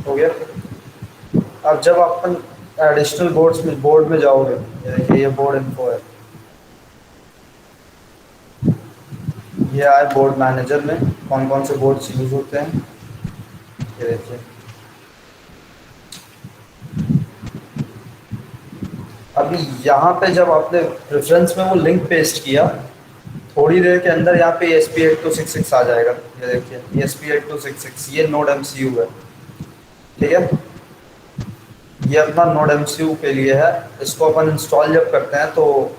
हो गया। अब जब अपन एडिशनल बोर्ड में जाओगे, ये बोर्ड इन्फो है, ये आए बोर्ड मैनेजर में कौन कौन से बोर्ड्स यूज होते हैं, ये देखिए। अभी यहाँ पे जब आपने प्रेफरेंस में वो लिंक पेस्ट किया, थोड़ी देर के अंदर यहाँ पे ESP8266 आ जाएगा। ये देखिए ESP8266, ये नोड एमसीयू है, ठीक है। ये अपना नोड एमसीयू के लिए है। इसको अपन इंस्टॉल जब करते हैं तो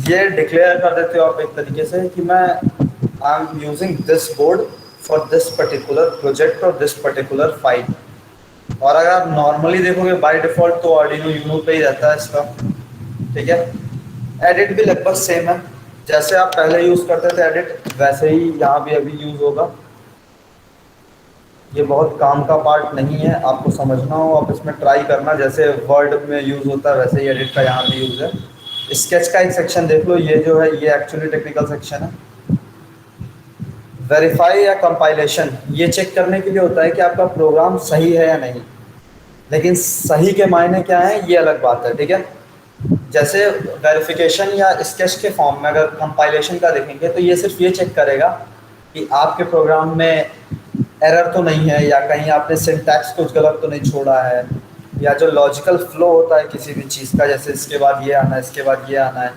ये डिक्लेयर कर देते हो आप एक तरीके से कि मैं I am using this board for this particular project और दिस पर्टिकुलर फाइल। और अगर आप नॉर्मली देखोगे बाय डिफ़ॉल्ट तो आर्डिनो यूनो पे ही रहता है इसका, ठीक है। एडिट भी लगभग सेम है, जैसे आप पहले यूज़ करते थे एडिट, वैसे ही यहाँ भी अभी यूज़ होगा। ये बहुत काम का पार्ट नहीं है, आपको समझना हो आप इसमें ट्राई करना। जैसे वर्ड में यूज़ होता है वैसे ही एडिट का यहाँ भी यूज़ है। स्केच का एक सेक्शन देख लो, ये जो है ये एक्चुअली टेक्निकल सेक्शन है। वेरीफाई या कंपाइलेशन, ये चेक करने के लिए होता है कि आपका प्रोग्राम सही है या नहीं, लेकिन सही के मायने क्या है ये अलग बात है, ठीक है। जैसे वेरिफिकेशन या स्केच के फॉर्म में अगर कंपाइलेशन का देखेंगे तो ये सिर्फ ये चेक करेगा कि आपके प्रोग्राम में एरर तो नहीं है, या कहीं आपने सिंटैक्स कुछ गलत तो नहीं छोड़ा है, या जो लॉजिकल फ्लो होता है किसी भी चीज़ का, जैसे इसके बाद ये आना है इसके बाद ये आना है,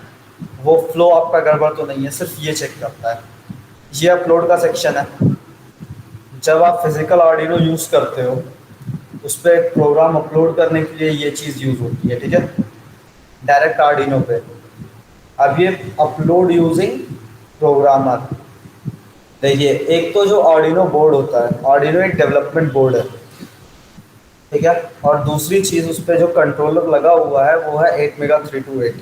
वो फ्लो आपका गड़बड़ तो नहीं है, सिर्फ ये चेक करता है। ये अपलोड का सेक्शन है। जब आप फिजिकल आर्डिनो यूज़ करते हो उस पर एक प्रोग्राम अपलोड करने के लिए ये चीज़ यूज़ होती है, ठीक है, डायरेक्ट आर्डिनो पे। अब ये अपलोड यूजिंग प्रोग्रामर, देखिए एक तो जो आर्डिनो बोर्ड होता है, आर्डिनो एक डेवलपमेंट बोर्ड है, ठीक है, और दूसरी चीज उस पर जो कंट्रोलर लगा हुआ है वो है 8MEGA328।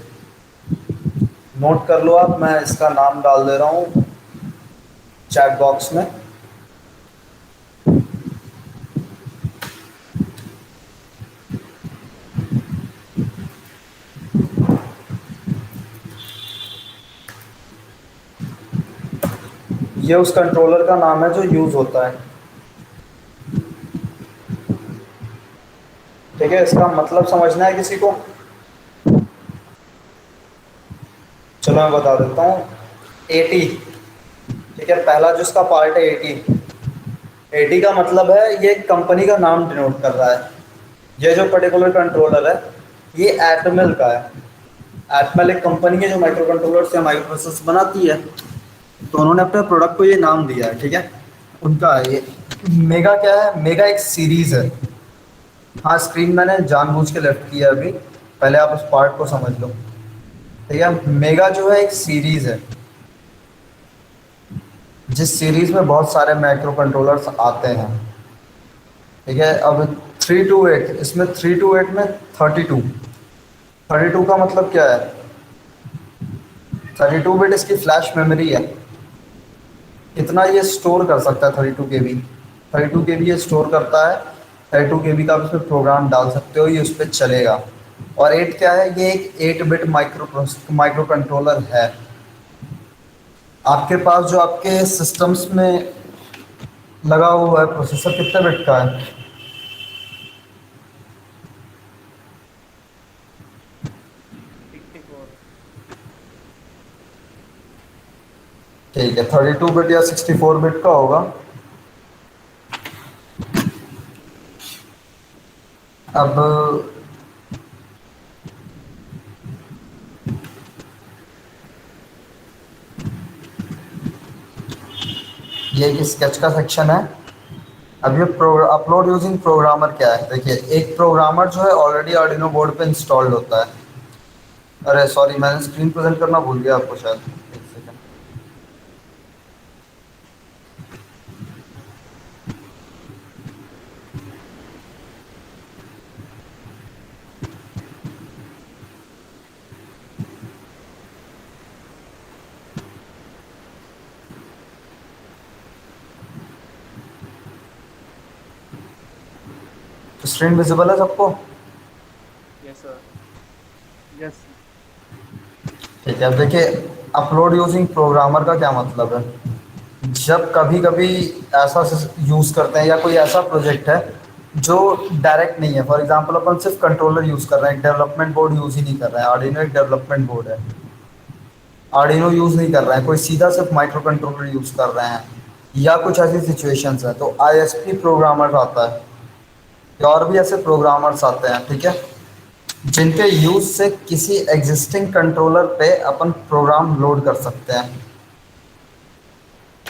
नोट कर लो आप, मैं इसका नाम डाल दे रहा हूँ चैट बॉक्स में। ये उस कंट्रोलर का नाम है जो यूज होता है, ठीक है। इसका मतलब समझना है किसी को? चलो मैं बता देता हूँ। 80, ठीक है, पहला जो इसका पार्ट है 80, 80 का मतलब है ये कंपनी का नाम डिनोट कर रहा है। ये जो पर्टिकुलर कंट्रोलर है ये एटमेल का है। एटमेल एक कंपनी है जो माइक्रो कंट्रोलर्स या माइक्रो प्रोसेसर बनाती है, तो उन्होंने अपने प्रोडक्ट को ये नाम दिया है, ठीक है, उनका है ये। मेगा क्या है? मेगा एक सीरीज है। हाँ, स्क्रीन मैंने जानबूझ के लेफ्ट किया अभी, पहले आप उस पार्ट को समझ लो, ठीक है। मेगा जो है एक सीरीज है, जिस सीरीज में बहुत सारे माइक्रो कंट्रोलर्स आते हैं, ठीक है। अब 328, इसमें 328 में 32, 32 का मतलब क्या है? 32 बिट इसकी फ्लैश मेमोरी है। कितना ये स्टोर कर सकता है? 32 KB, 32 KB ये स्टोर करता है। 32 KB का आप इसमें प्रोग्राम डाल सकते हो, ये उस पर चलेगा। और 8 क्या है? ये एक 8 बिट माइक्रो कंट्रोलर है। आपके पास जो आपके सिस्टम्स में लगा हुआ है प्रोसेसर कितने बिट का है? 64। ठीक है, 32 बिट या 64 बिट का होगा। अब ये एक स्केच का सेक्शन है। अब ये अपलोड यूजिंग प्रोग्रामर क्या है? देखिए, एक प्रोग्रामर जो है ऑलरेडी आर्डिनो बोर्ड पे इंस्टॉल्ड होता है। अरे सॉरी, मैंने स्क्रीन प्रेजेंट करना भूल गया आपको शायद, एक सेकंड। स्क्रीन विजिबल है सबको? Yes sir. यस। ठीक है, अब देखिए अपलोड यूजिंग प्रोग्रामर का क्या मतलब है। जब कभी कभी ऐसा यूज़ करते हैं या कोई ऐसा प्रोजेक्ट है जो डायरेक्ट नहीं है, फॉर एग्जांपल अपन सिर्फ कंट्रोलर यूज़ कर रहे हैं, डेवलपमेंट बोर्ड यूज़ ही नहीं कर रहे हैं, आर्डिनो एक डेवलपमेंट बोर्ड है, आर्डिनो यूज़ नहीं कर रहे हैं, कोई सीधा सिर्फ माइक्रो कंट्रोलर यूज़ कर रहे हैं, या कुछ ऐसी सिचुएशंस हैं, तो आईएसपी प्रोग्रामर आता है, या और भी ऐसे प्रोग्रामर्स आते हैं, ठीक है, जिनके यूज से किसी एग्जिस्टिंग कंट्रोलर पे अपन प्रोग्राम लोड कर सकते हैं,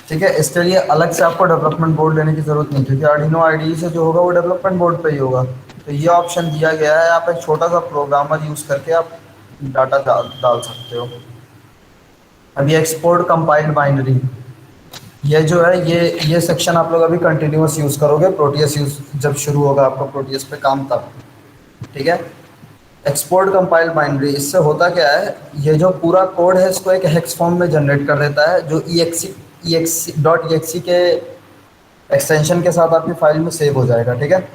ठीक है। इसके लिए अलग से आपको डेवलपमेंट बोर्ड लेने की जरूरत नहीं, क्योंकि आर्डिनो आईडीई से जो होगा वो डेवलपमेंट बोर्ड पे ही होगा। तो ये ऑप्शन दिया गया है, आप एक छोटा सा प्रोग्रामर यूज करके आप डाटा डाल सकते हो। अब ये एक्सपोर्ट कंपाइल्ड बाइनरी, ये जो है ये सेक्शन आप लोग अभी कंटिन्यूअस यूज करोगे, प्रोटियस यूज जब शुरू होगा आपका प्रोटियस पे काम तब, ठीक है। एक्सपोर्ट कंपाइल बाइनरी, इससे होता क्या है, ये जो पूरा कोड है इसको एक हेक्स फॉर्म में जनरेट कर देता है, जो exe के एक्सटेंशन के साथ आपकी फाइल में सेव हो जाएगा, ठीक है।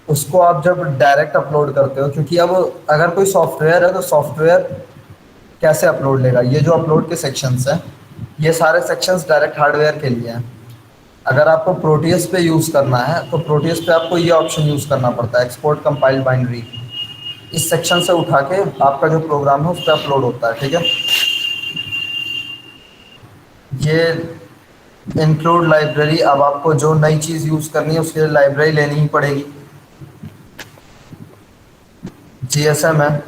उसको आप जब डायरेक्ट अपलोड करते हो, क्योंकि अब अगर कोई सॉफ्टवेयर है तो सॉफ्टवेयर कैसे अपलोड लेगा, ये जो अपलोड के सेक्शंस हैं ये सारे सेक्शंस डायरेक्ट हार्डवेयर के लिए हैं। अगर आपको प्रोटियस पे यूज़ करना है तो प्रोटियस पे आपको ये ऑप्शन यूज़ करना पड़ता है, एक्सपोर्ट कंपाइल बाइनरी। इस सेक्शन से उठा के आपका जो प्रोग्राम है उस पर अपलोड होता है, ठीक है। ये इंक्लूड लाइब्रेरी, अब आपको जो नई चीज़ यूज़ करनी है उसके लिए लाइब्रेरी लेनी ही पड़ेगी। जीएसएम है,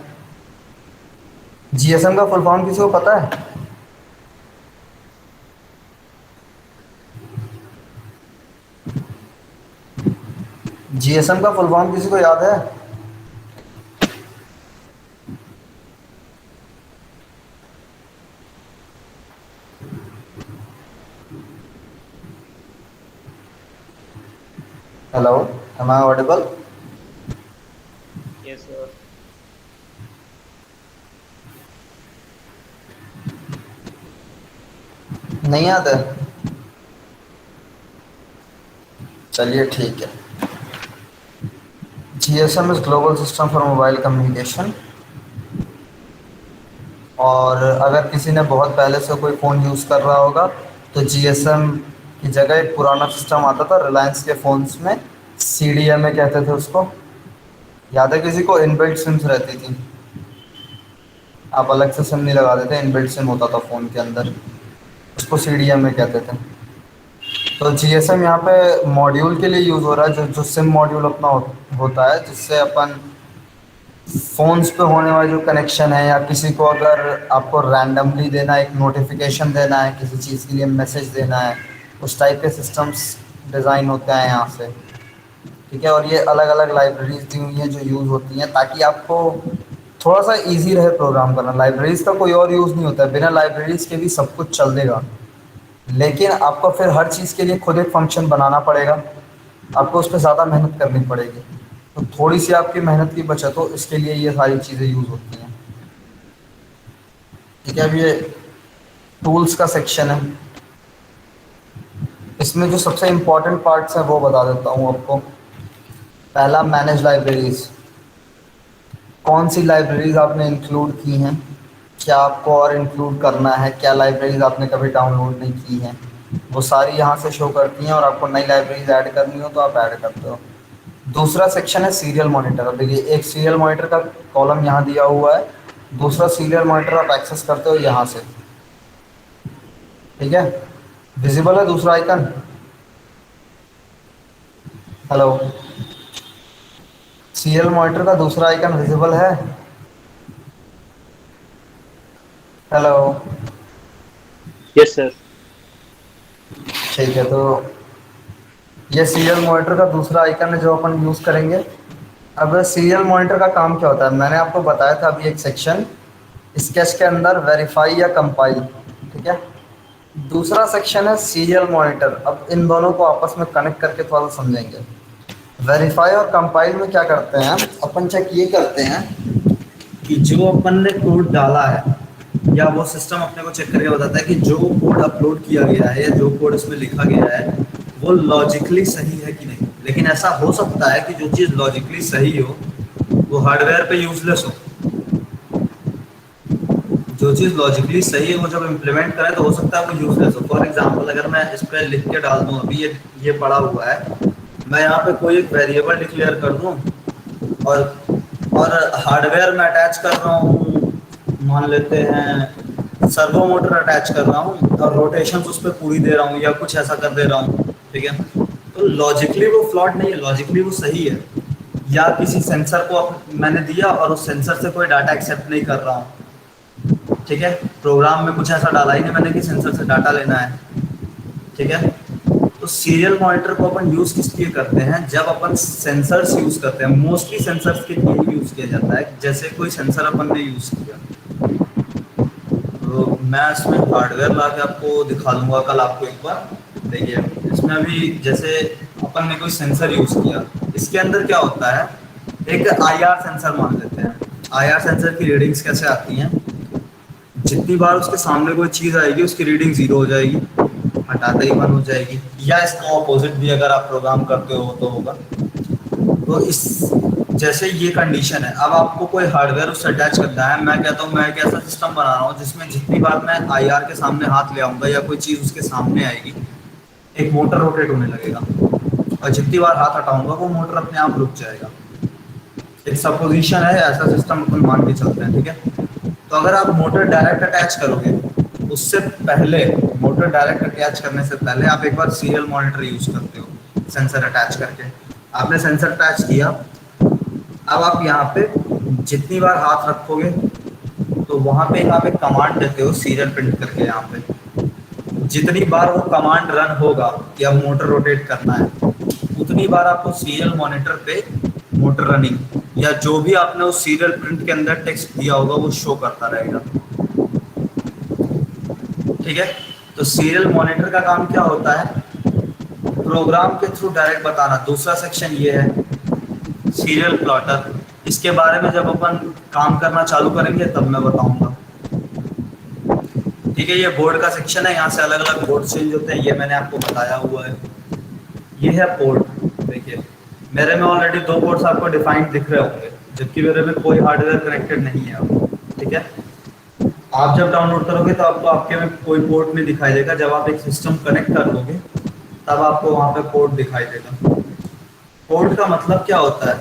जीएसएम का फुल फॉर्म किसी को पता है? जीएसएम का फुल फॉर्म किसी को याद है? Hello, am I audible? Yes, sir. नहीं आता है? चलिए ठीक है। GSM is global system for mobile communication. और अगर किसी ने बहुत पहले से कोई फ़ोन यूज़ कर रहा होगा तो GSM की जगह एक पुराना सिस्टम आता था रिलायंस के फ़ोन्स में, CDMA कहते थे उसको। याद है किसी को? इनबिल्ट सिम्स रहती थी, आप अलग से सिम नहीं लगाते थे, इनबिल्ट सिम होता था फ़ोन के अंदर, उसको CDMA कहते थे। तो GSM यहाँ पे मॉड्यूल के लिए यूज़ हो रहा है, जो जो सिम मॉड्यूल अपना होता है, जिससे अपन फ़ोन्स पे होने वाले जो कनेक्शन है, या किसी को अगर आपको रैंडमली देना है, एक नोटिफिकेशन देना है, किसी चीज़ के लिए मैसेज देना है, उस टाइप के सिस्टम्स डिज़ाइन होते हैं यहाँ से। ठीक है, और ये अलग अलग लाइब्रेरीज दी हुई हैं जो यूज़ होती हैं ताकि आपको थोड़ा सा इजी रहे प्रोग्राम करना। लाइब्रेरीज का कोई और यूज़ नहीं होता है, बिना लाइब्रेरीज के भी सब कुछ चल देगा, लेकिन आपको फिर हर चीज़ के लिए खुद एक फंक्शन बनाना पड़ेगा, आपको उस पर ज़्यादा मेहनत करनी पड़ेगी। तो थोड़ी सी आपकी मेहनत की बचत हो, इसके लिए ये सारी चीज़ें यूज़ होती हैं। ठीक है, अब ये टूल्स का सेक्शन है, इसमें जो सबसे इम्पोर्टेंट पार्ट्स हैं वो बता देता हूँ आपको। पहला, मैनेज लाइब्रेरीज। कौन सी लाइब्रेरीज आपने इंक्लूड की हैं, क्या आपको और इंक्लूड करना है, क्या लाइब्रेरीज आपने कभी डाउनलोड नहीं की हैं, वो सारी यहाँ से शो करती हैं, और आपको नई लाइब्रेरीज ऐड करनी हो तो आप ऐड करते हो। दूसरा सेक्शन है सीरियल मॉनिटर। अब देखिए, एक सीरियल मॉनिटर का कॉलम यहाँ दिया हुआ है, दूसरा सीरियल मॉनिटर आप एक्सेस करते हो यहाँ से। ठीक है, विजिबल है दूसरा आइकन? हेलो, सीरियल मॉनिटर का दूसरा आइकन विजिबल है? Hello, Yes, sir. ठीक है, तो ये सीरियल मॉनिटर का दूसरा आइकन है जो अपन यूज़ करेंगे। अब सीरियल मॉनिटर का काम क्या होता है, मैंने आपको बताया था अभी एक सेक्शन स्केच के अंदर, वेरीफाई या कंपाइल। ठीक है, दूसरा सेक्शन है सीरियल मॉनिटर। अब इन दोनों को आपस में कनेक्ट करके थोड़ा सा समझेंगे। वेरीफाई और कंपाइल में क्या करते हैं, अपन चेक ये करते हैं कि जो अपन ने कोड डाला है, या वो सिस्टम अपने को चेक करके बताता है कि जो कोड अपलोड किया गया है या जो कोड इसमें लिखा गया है वो लॉजिकली सही है कि नहीं। लेकिन ऐसा हो सकता है कि जो चीज़ लॉजिकली सही हो वो हार्डवेयर पे यूजलेस हो। जो चीज़ लॉजिकली सही है वो जब इम्प्लीमेंट करें तो हो सकता है वो यूजलेस हो। फॉर एग्जांपल, अगर मैं इस पर लिख के डाल दूँ, अभी ये पड़ा हुआ है, मैं यहाँ पे कोई एक वेरिएबल डिक्लेयर कर दूँ और हार्डवेयर में अटैच कर रहा हूँ, मान लेते हैं सर्वो मोटर अटैच कर रहा हूँ और रोटेशन उस पर पूरी दे रहा हूँ या कुछ ऐसा कर दे रहा हूँ। ठीक है, तो लॉजिकली वो फ्लॉट नहीं है, लॉजिकली वो सही है। या किसी सेंसर को मैंने दिया और उस सेंसर से कोई डाटा एक्सेप्ट नहीं कर रहा हूँ। ठीक है, प्रोग्राम में कुछ ऐसा डाला ही नहीं मैंने कि सेंसर से डाटा लेना है। ठीक है, तो सीरियल मॉनिटर को अपन यूज़ किस लिए करते हैं, जब अपन सेंसर्स यूज़ करते हैं, मोस्टली सेंसर्स के लिए यूज़ किया जाता है। जैसे कोई सेंसर अपन ने यूज़ किया, तो मैं इसमें हार्डवेयर ला के आपको दिखा दूंगा कल आपको एक बार। देखिए, इसमें अभी जैसे अपन ने कोई सेंसर यूज़ किया, इसके अंदर क्या होता है, एक IR सेंसर मान लेते हैं। IR सेंसर की रीडिंग्स कैसे आती हैं, जितनी बार उसके सामने कोई चीज़ आएगी उसकी रीडिंग 0 हो जाएगी, हटाते ही 1 हो जाएगी, या इसका ऑपोजिट भी अगर आप प्रोग्राम करते हो तो होगा। तो इस जैसे ये कंडीशन है। अब आपको कोई हार्डवेयर उससे अटैच करना है, मैं कहता हूँ मैं एक ऐसा सिस्टम बना रहा हूँ जिसमें जितनी बार मैं IR के सामने हाथ ले आऊँगा या कोई चीज़ उसके सामने आएगी, एक मोटर रोटेट होने लगेगा, और जितनी बार हाथ हटाऊंगा वो मोटर अपने आप रुक जाएगा। एक सपोजिशन है, ऐसा सिस्टम अपन मान के चलते हैं। ठीक है, तो अगर आप मोटर डायरेक्ट अटैच करोगे, उससे पहले, मोटर डायरेक्ट अटैच करने से पहले आप एक बार सीरियल मॉनिटर यूज़ करते हो सेंसर अटैच करके। आपने सेंसर अटैच किया, अब आप यहाँ पे जितनी बार हाथ रखोगे तो वहाँ पे आप एक कमांड देते हो सीरियल प्रिंट करके। यहाँ पे जितनी बार वो कमांड रन होगा कि अब मोटर रोटेट करना है, उतनी बार आपको सीरियल मॉनिटर पे मोटर रनिंग या जो भी आपने उस सीरियल प्रिंट के अंदर टेक्स्ट दिया होगा वो शो करता रहेगा। ठीक है, तो सीरियल मॉनिटर का काम क्या होता है, प्रोग्राम के थ्रू डायरेक्ट बताना। दूसरा सेक्शन ये है सीरियल प्लॉटर, इसके बारे में जब अपन काम करना चालू करेंगे तब मैं बताऊंगा। ठीक है, ये बोर्ड का सेक्शन है, यहाँ से अलग अलग बोर्ड चेंज होते हैं, ये मैंने आपको बताया हुआ है। ये है पोर्ट, देखिए मेरे में ऑलरेडी 2 पोर्ट्स आपको डिफाइंड दिख रहे होंगे, जबकि मेरे में कोई हार्डवेयर कनेक्टेड नहीं है अब। ठीक है, आप जब डाउनलोड करोगे तो आपको आपके में कोई पोर्ट नहीं दिखाई देगा, जब आप एक सिस्टम कनेक्ट कर लोगे तब आपको वहाँ पे पोर्ट दिखाई देगा। पोर्ट का मतलब क्या होता है?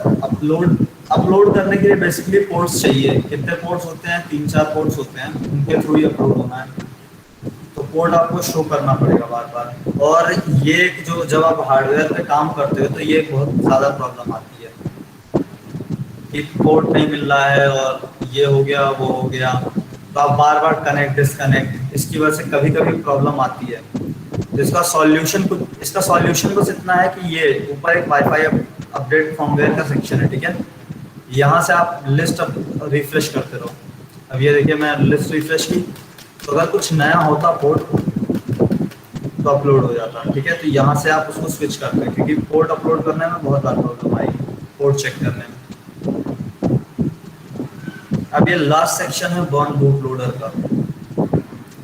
अपलोड करने के लिए बेसिकली पोर्ट्स चाहिए। कितने पोर्ट्स होते हैं? 3-4 पोर्ट्स होते हैं, उनके थ्रू ही अपलोड होना है, तो पोर्ट आपको शो करना पड़ेगा बार बार। और ये जो जब आप हार्डवेयर पे काम करते हो तो ये बहुत ज़्यादा प्रॉब्लम आती है कि पोर्ट नहीं मिल रहा है और ये हो गया वो हो गया, तो आप बार बार कनेक्ट डिस्कनेक्ट, इसकी वजह से कभी कभी प्रॉब्लम आती है। तो इसका सॉल्यूशन कुछ इतना है कि ये ऊपर एक वाईफाई अपडेट फॉर्मवेयर का सेक्शन है। ठीक है, यहाँ से आप लिस्ट रिफ्रेश करते रहो। अब ये देखिए मैं लिस्ट रिफ्रेश की, तो अगर कुछ नया होता पोर्ट तो अपलोड हो जाता। ठीक है, तो यहाँ से आप उसको स्विच करते हैं, क्योंकि पोर्ट अपलोड करने में बहुत बार प्रॉब्लम आएगी पोर्ट चेक करने में। अब ये लास्ट सेक्शन है बर्न बूट लोडर का।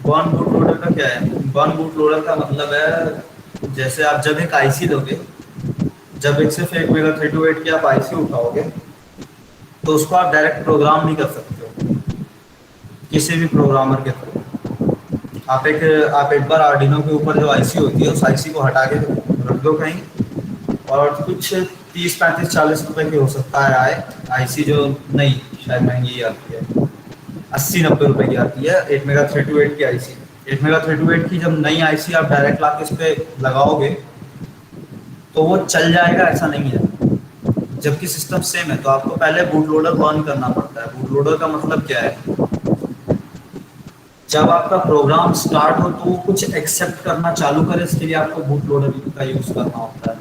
बर्न बूट लोडर का क्या है? बर्न बूट लोडर का मतलब है, जैसे आप जब एक आईसी लोगे, जब एक सिर्फ एक मेगा328 की आप आईसी उठाओगे तो उसको आप डायरेक्ट प्रोग्राम नहीं कर सकते हो किसी भी प्रोग्रामर के थ्रू। आप एक बार आर्डिनो के ऊपर जो आईसी होती है उस आईसी को हटा के रख दो कहीं, और कुछ 30-35-40 रुपए की हो सकता है आईसी, जो नहीं शायद महंगी आती है, 80-90 रुपए की आती है 8 मेगा328 की आईसी। 8 मेगा328 की जब नई आईसी आप डायरेक्ट ला के इस पे लगाओगे तो वो चल जाएगा, ऐसा नहीं है, जबकि सिस्टम सेम है। तो आपको पहले बूट लोडर बर्न करना पड़ता है। बूट लोडर का मतलब क्या है? जब आपका प्रोग्राम स्टार्ट हो तो वो कुछ एक्सेप्ट करना चालू करे, इसके लिए आपको बूट लोडर का यूज करना होता है।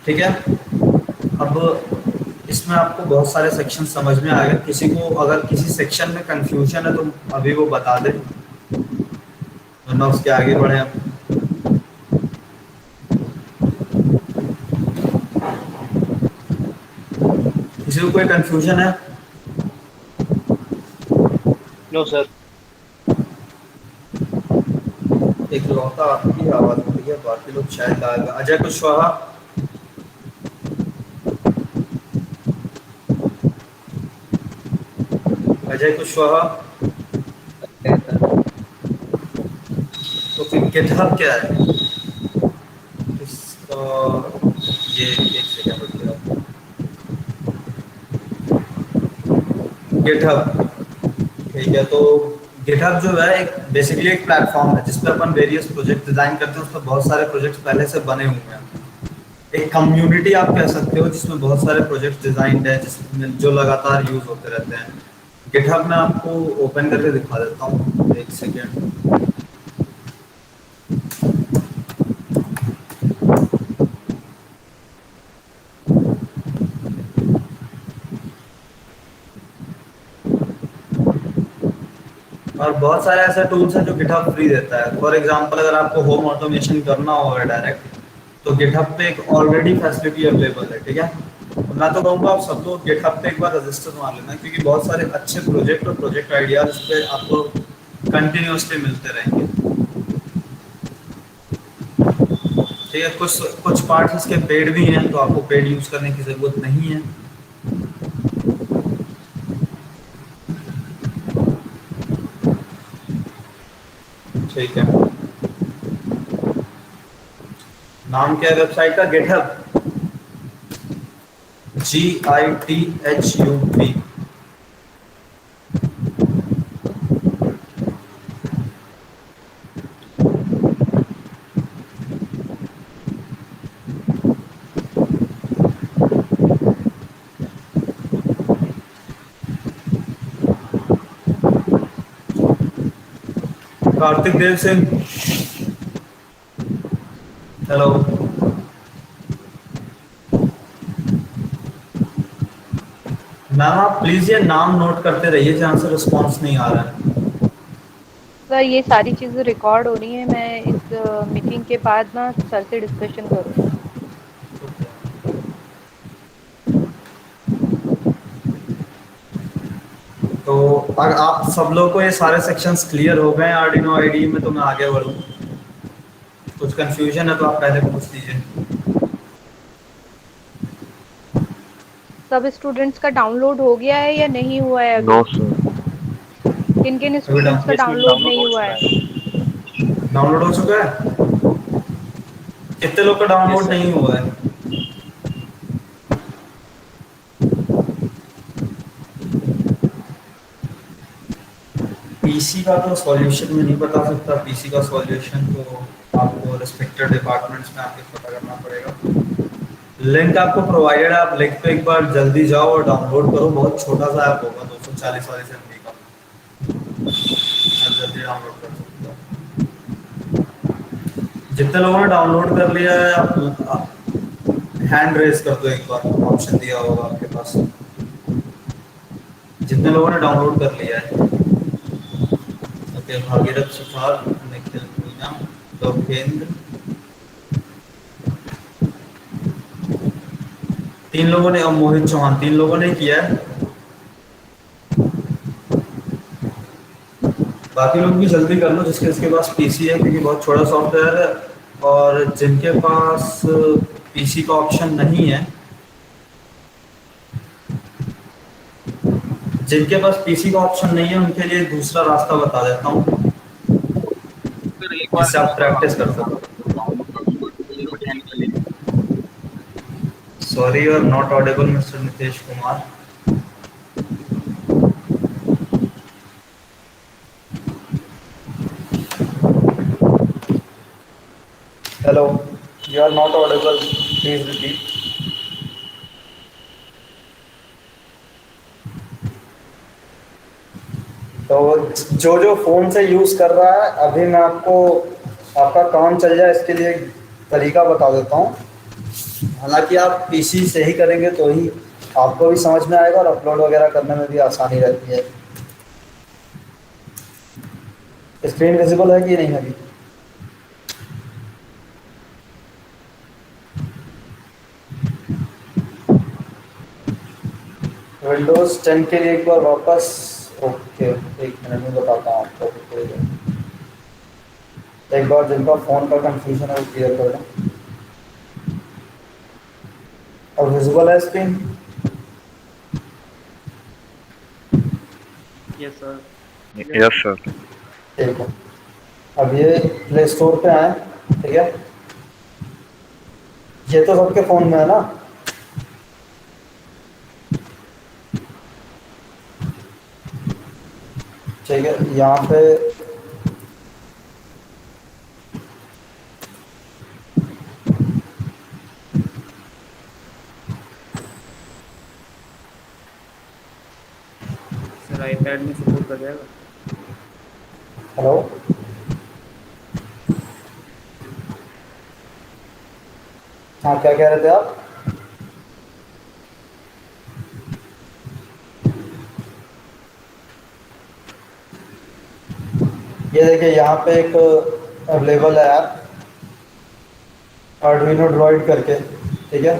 ठीक है, अब इसमें आपको बहुत सारे सेक्शन समझ में आ गए। किसी को अगर किसी सेक्शन में कंफ्यूजन है तो अभी वो बता दे, वरना उसके आगे बढ़े हम। किसी को कोई कंफ्यूजन है? No sir. एक लौता आपकी आवाज हो रही है, बाकी लोग शायद आएगा। अजय कुशवाहा, अजय कुशवाहा। तो फिर गिटहब क्या है? इसका ये एक सेकंड रुकिए। गिटहब, ठीक है, तो गिटहब जो है एक बेसिकली एक प्लेटफॉर्म है जिसपे अपन वेरियस प्रोजेक्ट डिजाइन करते हैं। उस पर बहुत सारे प्रोजेक्ट्स पहले से बने हुए हैं। एक कम्युनिटी आप कह सकते हो जिसमें बहुत सारे प्रोजेक्ट डिजाइंड है, जिसमें जो लगातार यूज होते रहते हैं। गिटहब मैं आपको ओपन करके दिखा देता हूँ, एक सेकेंड। और बहुत सारे ऐसे टूल्स हैं जो गिटहब फ्री देता है। फॉर एग्जांपल अगर आपको होम ऑटोमेशन करना होगा डायरेक्ट, तो गिटहब पे एक ऑलरेडी फैसिलिटी अवेलेबल है। ठीक है, मैं तो कहूँगा आप सब लोग गिटहब पे एक बार रजिस्टर मार लेना, क्योंकि बहुत सारे अच्छे प्रोजेक्ट और प्रोजेक्ट आइडियाज इस पे आपको कंटिन्यूसली मिलते रहेंगे। ठीक है, कुछ पार्ट्स इसके पेड भी हैं, तो आपको पेड यूज करने की जरूरत नहीं है। ठीक है, नाम क्या है वेबसाइट का? GitHub, GITHUB। Kartik Dev Singh, hello. Ma'am आप प्लीज ये नाम नोट करते रहिए जहाँ से रिस्पांस नहीं आ रहा है। सर ये सारी चीज़ें रिकॉर्ड हो रही हैं, मैं इस मीटिंग के बाद ना सर से डिस्कशन करूँगी। तो अगर आप सब लोग को ये सारे सेक्शंस क्लियर हो गए आर्डिनो आईडी में, तो मैं आगे बढ़ूँ। कुछ कंफ्यूजन है तो आप पहले पूछ लीजिए। सब स्टूडेंट्स का डाउनलोड हो गया है या नहीं हुआ है अभी? No sir. किन किन स्टूडेंट्स का डाउनलोड नहीं हुआ है? डाउनलोड हो चुका है? कितने लोग का डाउनलोड नहीं हुआ है? पीसी का तो सॉल्यूशन में नहीं बता सकता। पीसी का सॉल्यूशन तो आपको रिस्पेक्टेड डिपार्टमेंट्स में आके पता करना पड़ेगा। लिंक आपको प्रोवाइडेड है, आप लिंक पे एक बार जल्दी जाओ और डाउनलोड करो। बहुत छोटा सा ऐप होगा, 240 वाली एमबी का, आप जल्दी डाउनलोड कर सकते हो। जितने लोगों ने डाउनलोड कर लिया है, आप हैंड रेज कर दो एक बार, ऑप्शन दिया होगा आपके पास। जितने लोगों ने डाउनलोड कर लिया है। ओके, भागीरथ सुथार, निखिल मीना, लोकेंद्र, 3 लोगों ने, और मोहित चौहान, 3 लोगों ने किया है। बाकी लोग भी जल्दी कर लो जिसके इसके पास पीसी है, क्योंकि बहुत छोटा सॉफ्टवेयर है। और जिनके पास पीसी का ऑप्शन नहीं है, जिनके पास पीसी का ऑप्शन नहीं है, उनके लिए दूसरा रास्ता बता देता हूँ, सर एक बार जिससे आप प्रैक्टिस कर सको। Sorry, you are not audible mister Nitesh Kumar. Hello, you are not audible, please repeat. तो जो जो फोन से यूज कर रहा है, अभी मैं आपको आपका काम चल जाए इसके लिए एक तरीका बता देता हूँ। हालांकि आप पीसी से ही करेंगे तो ही आपको भी समझ में आएगा और अपलोड वगैरह करने में भी आसानी रहती है। स्क्रीन विजिबल है कि नहीं अभी? विंडोज 10 के लिए एक बार वापस, ओके, एक मिनट में बताता हूँ आपको। एक बार जिनका फोन का कंफ्यूजन है वो क्लियर कर दें। और विजिबल है screen? Yes sir. Yes sir. ठीक है, अब ये प्ले स्टोर पे आए, ठीक है? ये तो सबके फोन में है ना? ठीक है, यहाँ पे सर आईपैड में सपोर्ट कर जाएगा? हेलो, हाँ, क्या कह रहे थे आप? ये देखिए, यहाँ पे एक अवेलेबल है ऐप, आर्डुइनो ड्रॉइड करके, ठीक है?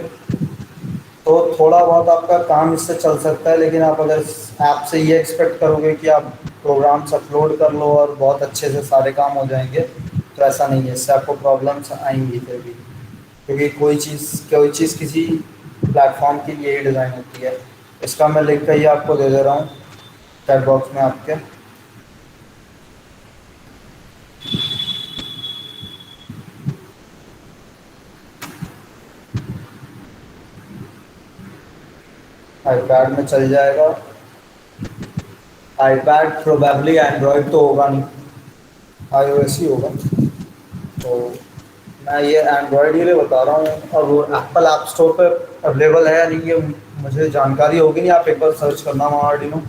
तो थोड़ा बहुत आपका काम इससे चल सकता है, लेकिन आप अगर इस ऐप से ये एक्सपेक्ट करोगे कि आप प्रोग्राम्स अपलोड कर लो और बहुत अच्छे से सारे काम हो जाएंगे, तो ऐसा नहीं है। इससे आपको प्रॉब्लम्स आएंगी फिर भी, क्योंकि कोई चीज़ किसी प्लेटफॉर्म के लिए ही डिज़ाइन होती है। इसका मैं लिंक ही आपको दे दे रहा हूँ चैट बॉक्स में आपके। आईपैड में चल जाएगा। आईपैड प्रोबेबली, एंड्रॉयड तो होगा नहीं, iOS ही होगा। तो मैं ये एंड्रॉयड के लिए बता रहा हूँ। और वो एप्पल ऐप स्टोर पे अवेलेबल है या नहीं, ये मुझे जानकारी होगी नहीं। आप एक बार सर्च करना वहाँ आर्डिनो।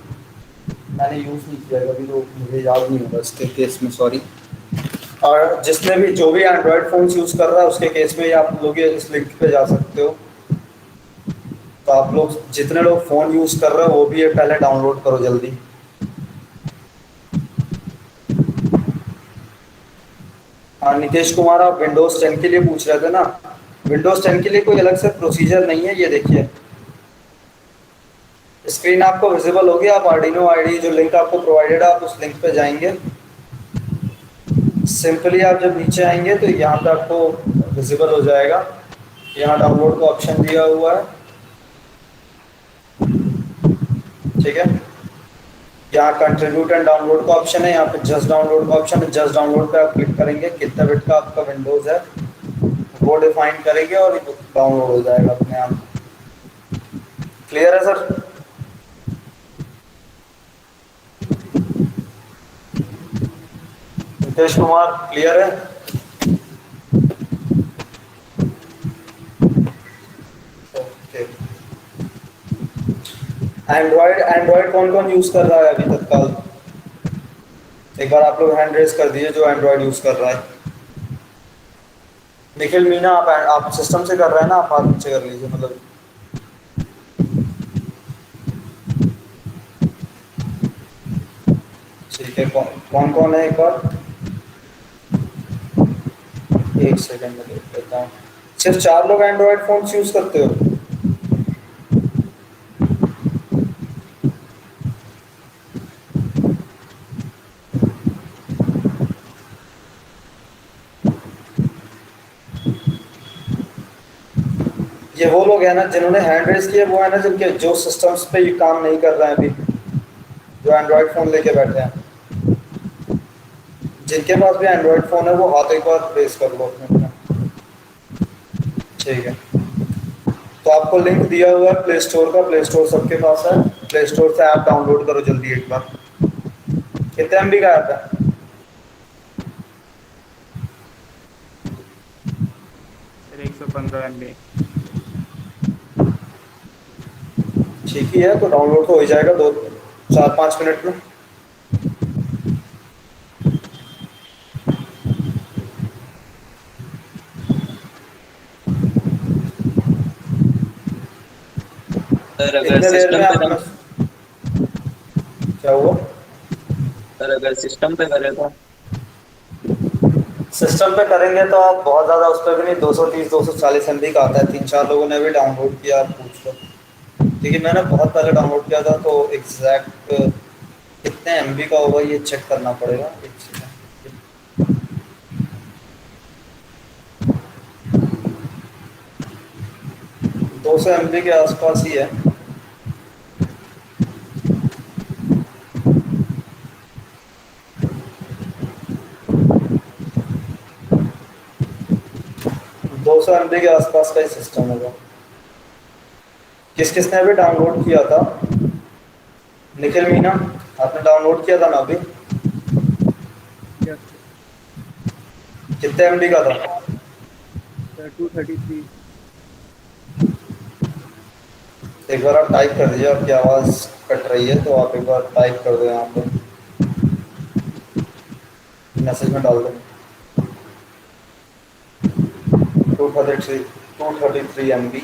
मैंने यूज़ नहीं किया कभी, तो मुझे याद नहीं होगा इसके केस में, सॉरी। और जिसने भी जो भी एंड्रॉयड फ़ोन्स यूज़ कर रहा है उसके केस में आप लोग ये इस लिंक पे जा सकते हो। तो आप लोग जितने लोग फ़ोन यूज़ कर रहे हो वो भी ये पहले डाउनलोड करो जल्दी। हाँ नितेश कुमार, आप विंडोज 10 के लिए पूछ रहे थे ना। विंडोज 10 के लिए कोई अलग से प्रोसीजर नहीं है, ये देखिए स्क्रीन आपको विजिबल होगी। आप आर्डिनो आईडी जो लिंक आपको प्रोवाइडेड है, आप उस लिंक पे जाएंगे। सिंपली आप जब नीचे आएंगे तो यहाँ पे आपको विजिबल हो जाएगा। यहाँ डाउनलोड का ऑप्शन दिया हुआ है, ठीक है। यहाँ कंट्रीब्यूट एंड डाउनलोड का ऑप्शन है, यहाँ पे जस्ट डाउनलोड का ऑप्शन है। जस्ट डाउनलोड पे आप क्लिक करेंगे, कितना बिट का आपका विंडोज है वो डिफाइन करेंगे और डाउनलोड हो जाएगा अपने आप। क्लियर है सर? नितेश कुमार क्लियर है? ओके। एंड्रॉयड एंड्रॉयड कौन कौन यूज कर रहा है अभी तत्काल? एक बार आप लोग हैंड रेज कर दीजिए जो एंड्रॉयड यूज कर रहा है। निखिल मीना, आप सिस्टम से कर रहे हैं ना, आप हाथ नीचे कर लीजिए, मतलब ठीक है। कौन कौन है एक बार? एक सेकंड में देख लेता हूँ। सिर्फ 4 लोग एंड्रॉयड फोन यूज करते हो? ये वो लोग हैं ना जिन्होंने हैंड रेज किया, वो है ना जिनके जो सिस्टम्स पे ये काम नहीं कर रहे हैं अभी, जो एंड्रॉयड फोन लेके बैठे हैं। जिनके पास भी एंड्रॉयड फोन है वो हाथ एक बार रेज कर लो अपने, ठीक है। तो आपको लिंक दिया हुआ है प्ले स्टोर का, प्ले स्टोर सबके पास है। प्ले स्टोर से ऐप डाउनलोड करो जल्दी एक बार। कितने MB का ऐप है? Sir 115 MB। ठीक ही है, तो डाउनलोड तो हो ही जाएगा 2-4-5 मिनट में। सर अगर इतने देर सिस्टम में पे आपने क्या हुआ? सर अगर सिस्टम पे करें तो सिस्टम पे करेंगे तो आप बहुत ज़्यादा उस पर भी नहीं, 230-240 MB का आता है। 3-4 लोगों ने भी डाउनलोड किया, आप पूछ लो। क्योंकि मैंने बहुत पहले डाउनलोड किया था, तो एग्जैक्ट कितने MB का होगा ये चेक करना पड़ेगा। एक सेकंड, 200 MB के आसपास ही है। दो सौ MB के आसपास का ही सिस्टम होगा। किस किसने अभी डाउनलोड किया था? निखिल मीना, आपने डाउनलोड किया था ना अभी? कितने MB का था? सर 233। एक बार आप टाइप कर दीजिए, आपकी आवाज़ कट रही है तो आप एक बार टाइप कर दो, यहाँ पे मैसेज में डाल दो। 233 MB।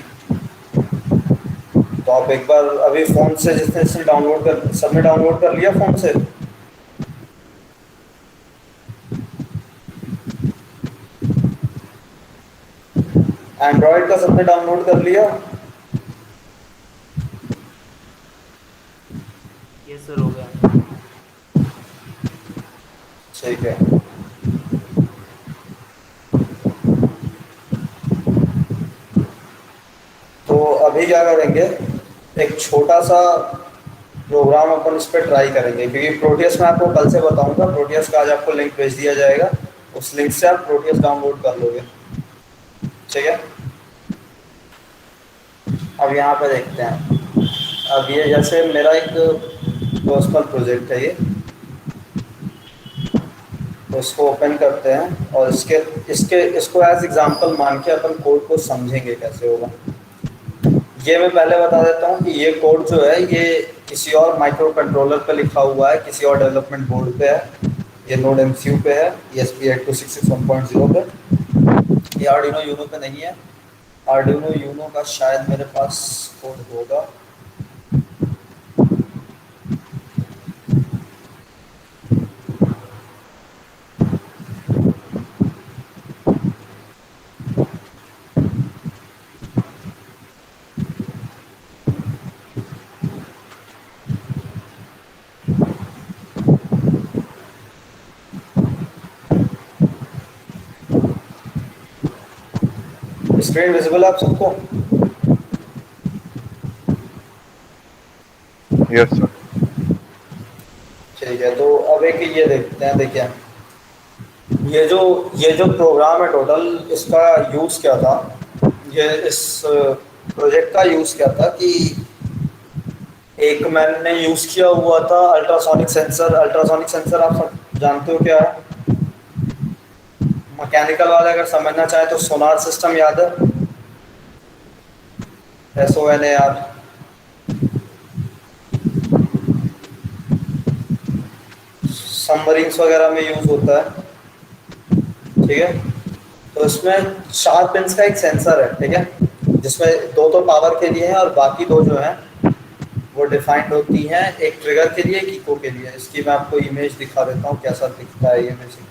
तो आप एक बार अभी फ़ोन से जिसने डाउनलोड कर, सबने डाउनलोड कर लिया फ़ोन से? एंड्रॉयड का सबने डाउनलोड कर लिया? यस सर, हो गया। ठीक है। तो अभी क्या करेंगे, एक छोटा सा प्रोग्राम अपन इस पर ट्राई करेंगे, क्योंकि प्रोटियस मैं आपको कल से बताऊंगा। प्रोटियस का आज आपको लिंक भेज दिया जाएगा, उस लिंक से आप प्रोटियस डाउनलोड कर लोगे, ठीक है। अब यहाँ पे देखते हैं। अब ये जैसे मेरा एक पर्सनल प्रोजेक्ट है ये, तो इसको ओपन करते हैं और इसको एज एग्जांपल मान के अपन कोड को समझेंगे कैसे होगा। ये मैं पहले बता देता हूँ कि ये कोड जो है ये किसी और माइक्रो कंट्रोलर पे लिखा हुआ है, किसी और डेवलपमेंट बोर्ड पे है। ये नोड MCU पे है, ESP8266 1.0 पे। ये आर्डिनो यूनो पे नहीं है। आर्डिनो यूनो का शायद मेरे पास कोड होगा। स्क्रीन विजिबल है आप सबको? Yes sir. ठीक है, तो अब एक ये देखते हैं। देखिए ये जो प्रोग्राम है टोटल, इसका यूज़ क्या था, ये इस प्रोजेक्ट का यूज़ क्या था कि एक मैंने यूज़ किया हुआ था अल्ट्रासोनिक सेंसर। अल्ट्रासोनिक सेंसर आप सब जानते हो क्या है? मैकेनिकल वाले अगर समझना चाहे तो सोनार सिस्टम याद है, SONAR। सबमरीन्स वगैरह में यूज़ होता है, ठीक है। तो इसमें 4 पिन्स का एक सेंसर है, ठीक है, जिसमें दो तो पावर के लिए हैं और बाकी दो जो हैं वो डिफाइंड होती हैं, एक ट्रिगर के लिए, एक इको के लिए। इसकी मैं आपको इमेज दिखा देता हूँ कैसा दिखता है ये बेसिकली।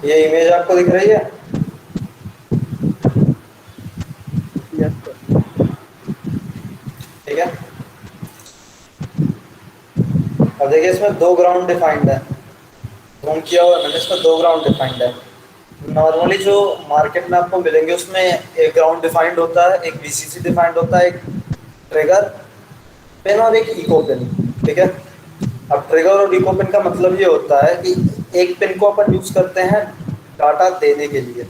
ये इमेज आपको दिख रही है? Yes sir. ठीक है, अब देखिए इसमें 2 ग्राउंड डिफाइंड है। ज़ूम किया हुआ है मैंने, इसमें 2 ग्राउंड डिफाइंड है। नॉर्मली जो मार्केट में आपको मिलेंगे उसमें एक ग्राउंड डिफाइंड होता है, एक VCC डिफाइंड होता है, एक ट्रिगर पिन और एक इको पिन, ठीक है। अब ट्रिगर और इको पिन का मतलब ये होता है कि एक पिन को अपन यूज़ करते हैं डाटा देने के लिए।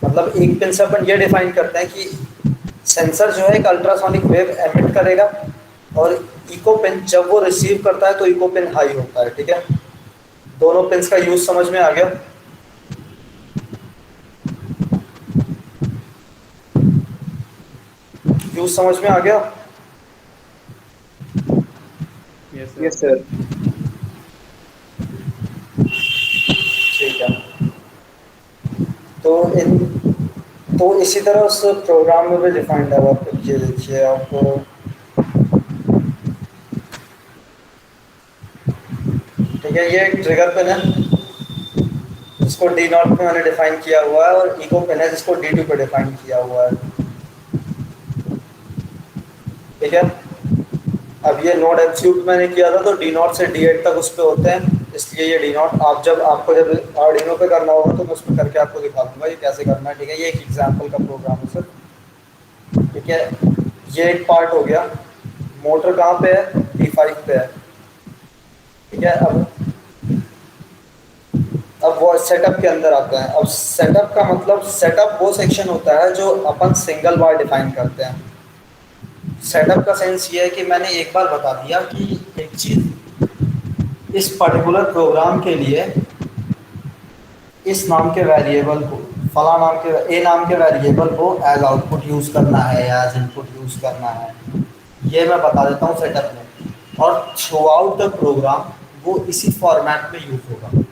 मतलब एक पिन से अपन ये डिफाइन करते हैं कि सेंसर जो है एक अल्ट्रासोनिक वेव एमिट करेगा, और इको पिन जब वो रिसीव करता है तो इको पिन हाई होता है, ठीक है। दोनों पिन्स का यूज समझ में आ गया? यूज समझ में आ गया? Yes sir. ठीक है, तो इसी तरह उस प्रोग्राम में भी डिफाइंड है। आप ये देखिए, आपको ठीक है, ये एक ट्रिगर पिन है जिसको D0 पे मैंने डिफाइन किया हुआ है, और इको पिन है जिसको D2 पे डिफाइन किया हुआ है, ठीक है। अब ये नोड एग्जीक्यूट मैंने किया था तो D0 से D8 तक उस पे होते हैं, इसलिए ये D0 आपको जब आर्डिनो पे करना होगा तो मैं उसमें करके आपको दिखा दूंगा ये कैसे करना है, ठीक है। ये एक एग्जांपल का प्रोग्राम है सर, ठीक है। ये एक पार्ट हो गया। मोटर कहाँ पे है? D5 पे है, ठीक है। अब वो सेटअप के अंदर आता है। अब सेटअप का मतलब, सेटअप वो सेक्शन होता है जो अपन सिंगल बार डिफाइन करते हैं। सेटअप का सेंस ये है कि मैंने एक बार बता दिया कि एक चीज इस पर्टिकुलर प्रोग्राम के लिए इस नाम के वेरिएबल को, फला नाम के ए नाम के वेरिएबल को एज आउटपुट यूज करना है या एज इनपुट यूज करना है, ये मैं बता देता हूँ सेटअप में। और थ्रू आउट द प्रोग्राम वो इसी फॉर्मेट में यूज होगा,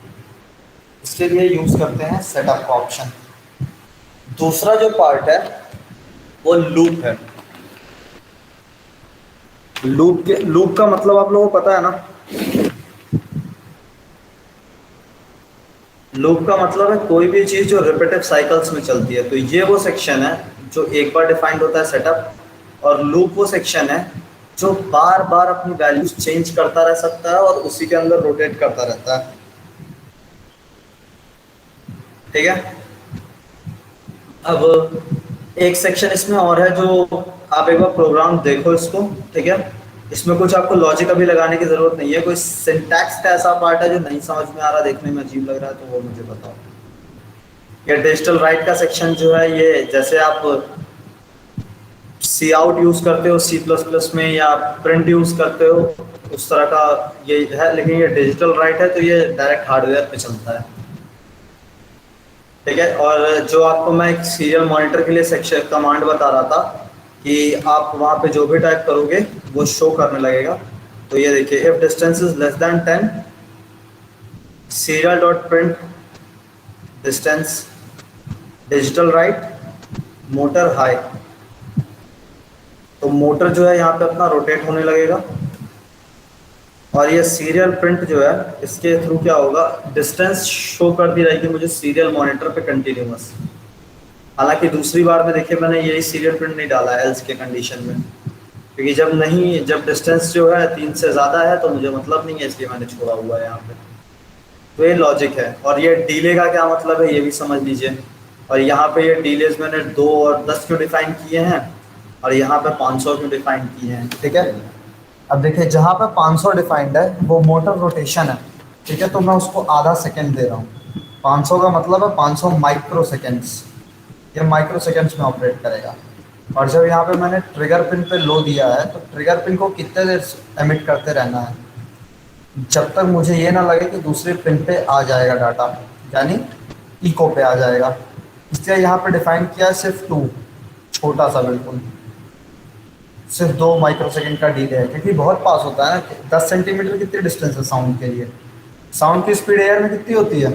इसके लिए यूज करते हैं सेटअप का ऑप्शन। दूसरा जो पार्ट है वो लूप है। लूप का मतलब आप लोगों को पता है ना? लूप का मतलब है कोई भी चीज जो रिपीटिव साइकिल्स में चलती है। तो ये वो सेक्शन है जो एक बार डिफाइंड होता है सेटअप, और लूप वो सेक्शन है जो बार बार अपनी वैल्यूज चेंज करता रह सकता है और उसी के अंदर रोटेट करता रहता है, ठीक है। अब एक सेक्शन इसमें और है जो आप एक बार प्रोग्राम देखो इसको, ठीक है। इसमें कुछ आपको लॉजिक अभी लगाने की जरूरत नहीं है। कोई सिंटैक्स का ऐसा पार्ट है जो नहीं समझ में आ रहा, देखने में अजीब लग रहा है, तो वो मुझे बताओ। ये डिजिटल राइट का सेक्शन जो है, ये जैसे आप सी आउट यूज करते हो C++ में या प्रिंट यूज करते हो उस तरह का ये है, लेकिन ये डिजिटल राइट है तो ये डायरेक्ट हार्डवेयर पे चलता है, ठीक है। और जो आपको मैं एक सीरियल मॉनिटर के लिए सेक्शन कमांड बता रहा था, कि आप वहाँ पे जो भी टाइप करोगे वो शो करने लगेगा। तो ये देखिए, if distance is less than 10, serial dot print distance digital write motor high। तो मोटर जो है यहाँ पे अपना रोटेट होने लगेगा, और ये सीरियल प्रिंट जो है इसके थ्रू क्या होगा, डिस्टेंस शो करती रहेगी मुझे सीरियल मॉनिटर पे कंटिन्यूअस। हालांकि दूसरी बार में देखिए मैंने यही सीरियल प्रिंट नहीं डाला है एल्स के कंडीशन में, क्योंकि जब डिस्टेंस जो है 3 से ज़्यादा है तो मुझे मतलब नहीं है, इसलिए मैंने छोड़ा हुआ है यहाँ पे। तो ये लॉजिक है। और ये डीले का क्या मतलब है ये भी समझ लीजिए। और यहाँ पे ये डीलेज मैंने 2 और 10 क्यों डिफाइन किए हैं, और यहाँ पे 500 क्यों डिफाइन किए हैं, ठीक है। अब देखिए, जहाँ पे 500 डिफाइंड है वो मोटर रोटेशन है, ठीक है, तो मैं उसको आधा सेकेंड दे रहा हूँ। 500 का मतलब है 500 माइक्रो सेकेंड्स, ये माइक्रो सेकेंड्स में ऑपरेट करेगा। और जब यहाँ पे मैंने ट्रिगर पिन पे लो दिया है, तो ट्रिगर पिन को कितने देर एमिट करते रहना है, जब तक मुझे ये ना लगे कि दूसरे पिन पे आ जाएगा डाटा, यानी इको पे आ जाएगा। इसलिए यहाँ पे डिफाइन किया है सिर्फ 2, छोटा सा बिल्कुल, सिर्फ 2 माइक्रो सेकेंड का डीले है, क्योंकि बहुत पास होता है ना। 10 सेंटीमीटर कितनी डिस्टेंस है साउंड के लिए, साउंड की स्पीड एयर में कितनी होती है,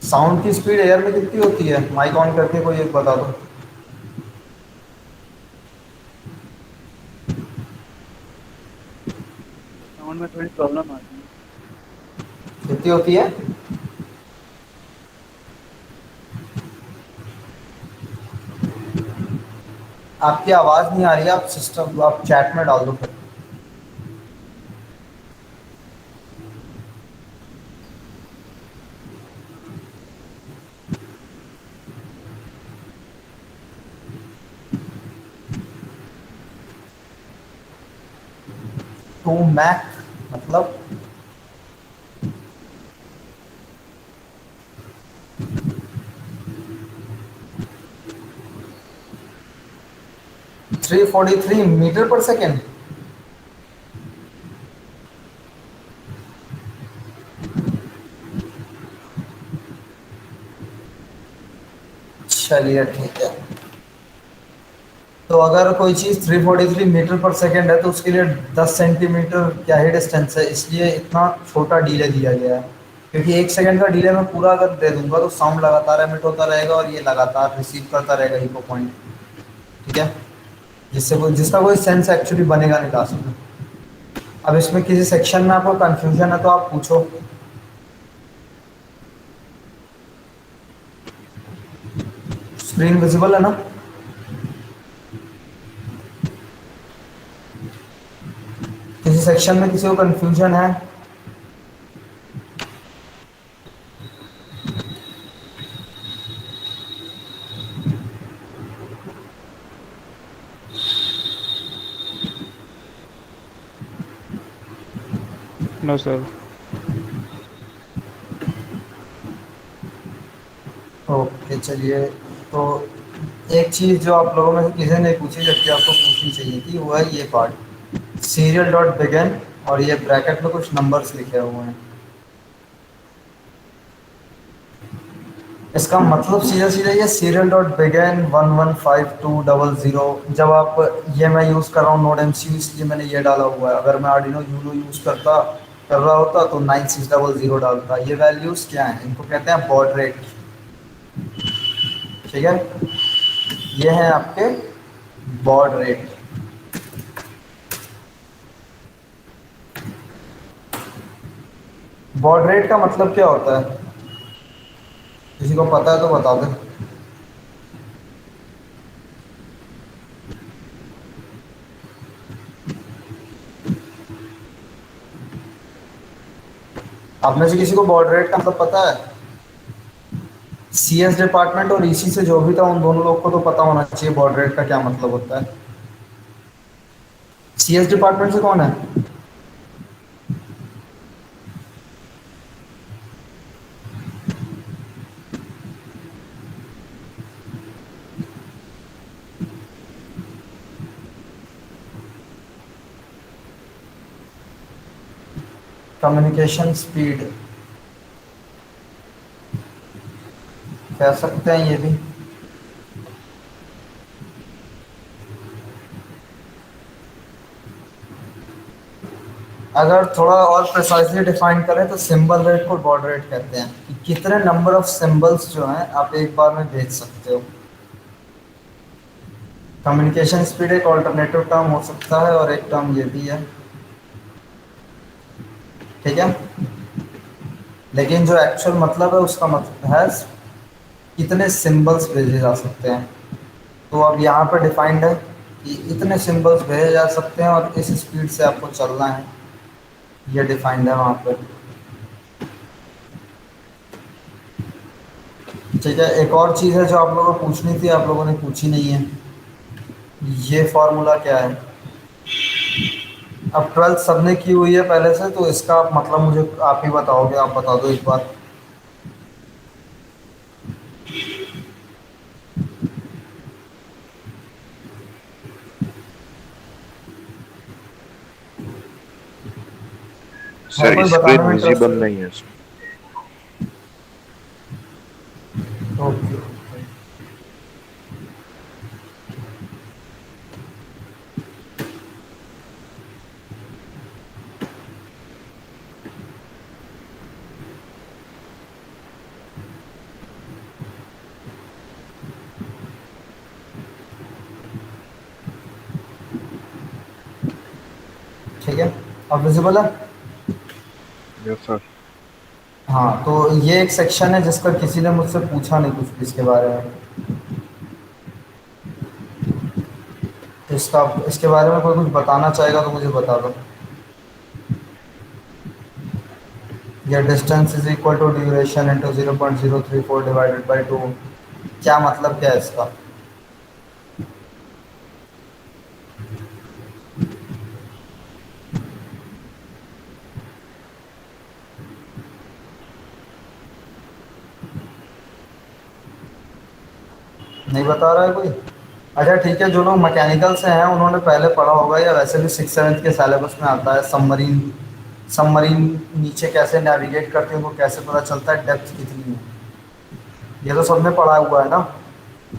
साउंड की स्पीड एयर में कितनी होती है, माइक ऑन करके कोई एक बता दो। साउंड में थोड़ी प्रॉब्लम आती है। कितनी होती है, आपकी आवाज़ नहीं आ रही है, आप सिस्टम आप चैट में डाल दो फिर। टू मैक मतलब थ्री 43 मीटर पर सेकेंड। चलिए ठीक है। तो अगर कोई चीज़ 343 मीटर पर सेकेंड है तो उसके लिए 10 सेंटीमीटर क्या ही डिस्टेंस है, इसलिए इतना छोटा डीले दिया गया है। क्योंकि 1 सेकेंड का डीले मैं पूरा अगर दे दूंगा तो साउंड लगातार एमिट होता रहेगा और ये लगातार रिसीव करता रहेगा इको पॉइंट, ठीक है, जिसका कोई सेंस एक्चुअली बनेगा नहीं लास्ट में। अब इसमें किसी सेक्शन में आपको कंफ्यूजन है तो आप पूछो। स्क्रीन विजिबल है ना? किसी सेक्शन में किसी को कंफ्यूजन है? No sir. ओके चलिए। तो एक चीज़ जो आप लोगों में से किसी ने पूछी जबकि आपको पूछनी चाहिए थी वो है ये पार्ट, सीरियल डॉट बिगिन, और ये ब्रैकेट में कुछ नंबर्स लिखे हुए हैं। इसका मतलब सीधा सीधा ये सीरियल डॉट बिगिन 115200। जब आप, ये मैं यूज़ कर रहा हूँ नोड एमसीयू इसलिए मैंने ये डाला हुआ है। अगर मैं आर्डिनो यूनो यूज़ कर रहा होता तो 9600 डालता। ये वैल्यूज़ क्या हैं, इनको कहते हैं बॉड रेट, ठीक है। ये हैं आपके बॉड रेट। बॉड रेट का मतलब क्या होता है, किसी को पता है तो बता दे। आप में से किसी को बॉड रेट का मतलब पता है? सीएस डिपार्टमेंट और ईसी से जो भी था उन दोनों लोग को तो पता होना चाहिए बॉड रेट का क्या मतलब होता है। सीएस डिपार्टमेंट से कौन है? कम्युनिकेशन स्पीड, कह सकते हैं ये भी। अगर थोड़ा और प्रिसाइजली डिफाइन करें तो सिंबल रेट को बॉड रेट कहते हैं, कि कितने नंबर ऑफ सिंबल्स जो हैं आप एक बार में भेज सकते हो। कम्युनिकेशन स्पीड एक ऑल्टरनेटिव टर्म हो सकता है, और एक टर्म ये भी है, ठीक है। लेकिन जो एक्चुअल मतलब है उसका मतलब है कितने सिंबल्स भेजे जा सकते हैं। तो अब यहाँ पर डिफाइंड है कि इतने सिंबल्स भेजे जा सकते हैं और इस स्पीड से आपको चलना है, ये डिफाइंड है वहाँ पर, ठीक है। एक और चीज़ है जो आप लोगों को पूछनी थी, आप लोगों ने पूछी नहीं है, ये फॉर्मूला क्या है। अब 12th सबने की हुई है पहले से, तो इसका मतलब मुझे आप ही बताओगे, आप बता दो एक बार। है सर कोई स्क्रीन बताने में विजिबल इंटरेस्टेड? नहीं है सर। ओके, ठीक है। अब विजिबल है? Yes sir. हाँ, तो ये एक सेक्शन है जिसका किसी ने मुझसे पूछा नहीं कुछ भी इसके बारे में। तो इसके बारे में कोई कुछ बताना चाहेगा तो मुझे बता दो। या distance is equal to duration into 0.034 divided by 2, क्या मतलब क्या है इसका? नहीं बता रहा है कोई? अच्छा ठीक है, जो लोग मैकेनिकल से हैं उन्होंने पहले पढ़ा होगा, या वैसे भी 6th 7th के सिलेबस में आता है, सबमरीन। सबमरीन नीचे कैसे नेविगेट करती है, उनको कैसे पता चलता है डेप्थ कितनी है, ये तो सबने पढ़ा हुआ है ना।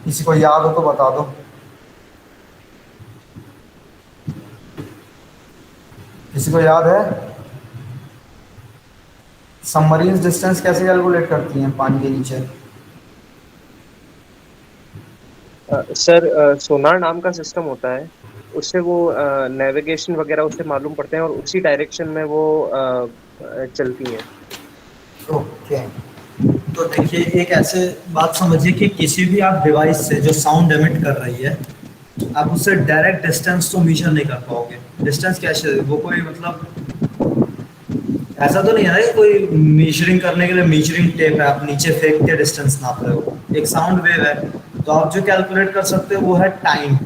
किसी को याद हो तो बता दो। किसी को याद है सबमरीन डिस्टेंस कैसे कैलकुलेट करती हैं पानी के नीचे? सर सोनार नाम का सिस्टम होता है, उससे वो नेविगेशन वगैरह उससे मालूम पड़ते हैं और उसी डायरेक्शन में वो चलती हैं। ओके, तो देखिए एक ऐसे बात समझिए कि किसी भी आप डिवाइस से जो साउंड एमिट कर रही है, आप उससे डायरेक्ट डिस्टेंस तो मेजर नहीं कर पाओगे। डिस्टेंस कैसे, वो कोई मतलब ऐसा तो नहीं है ना कि कोई मेजरिंग करने के लिए मेजरिंग टेप है आप नीचे फेंक के डिस्टेंस नाप रहे हो। एक साउंड वेव है, तो आप जो कैलकुलेट कर सकते हो वो है टाइम,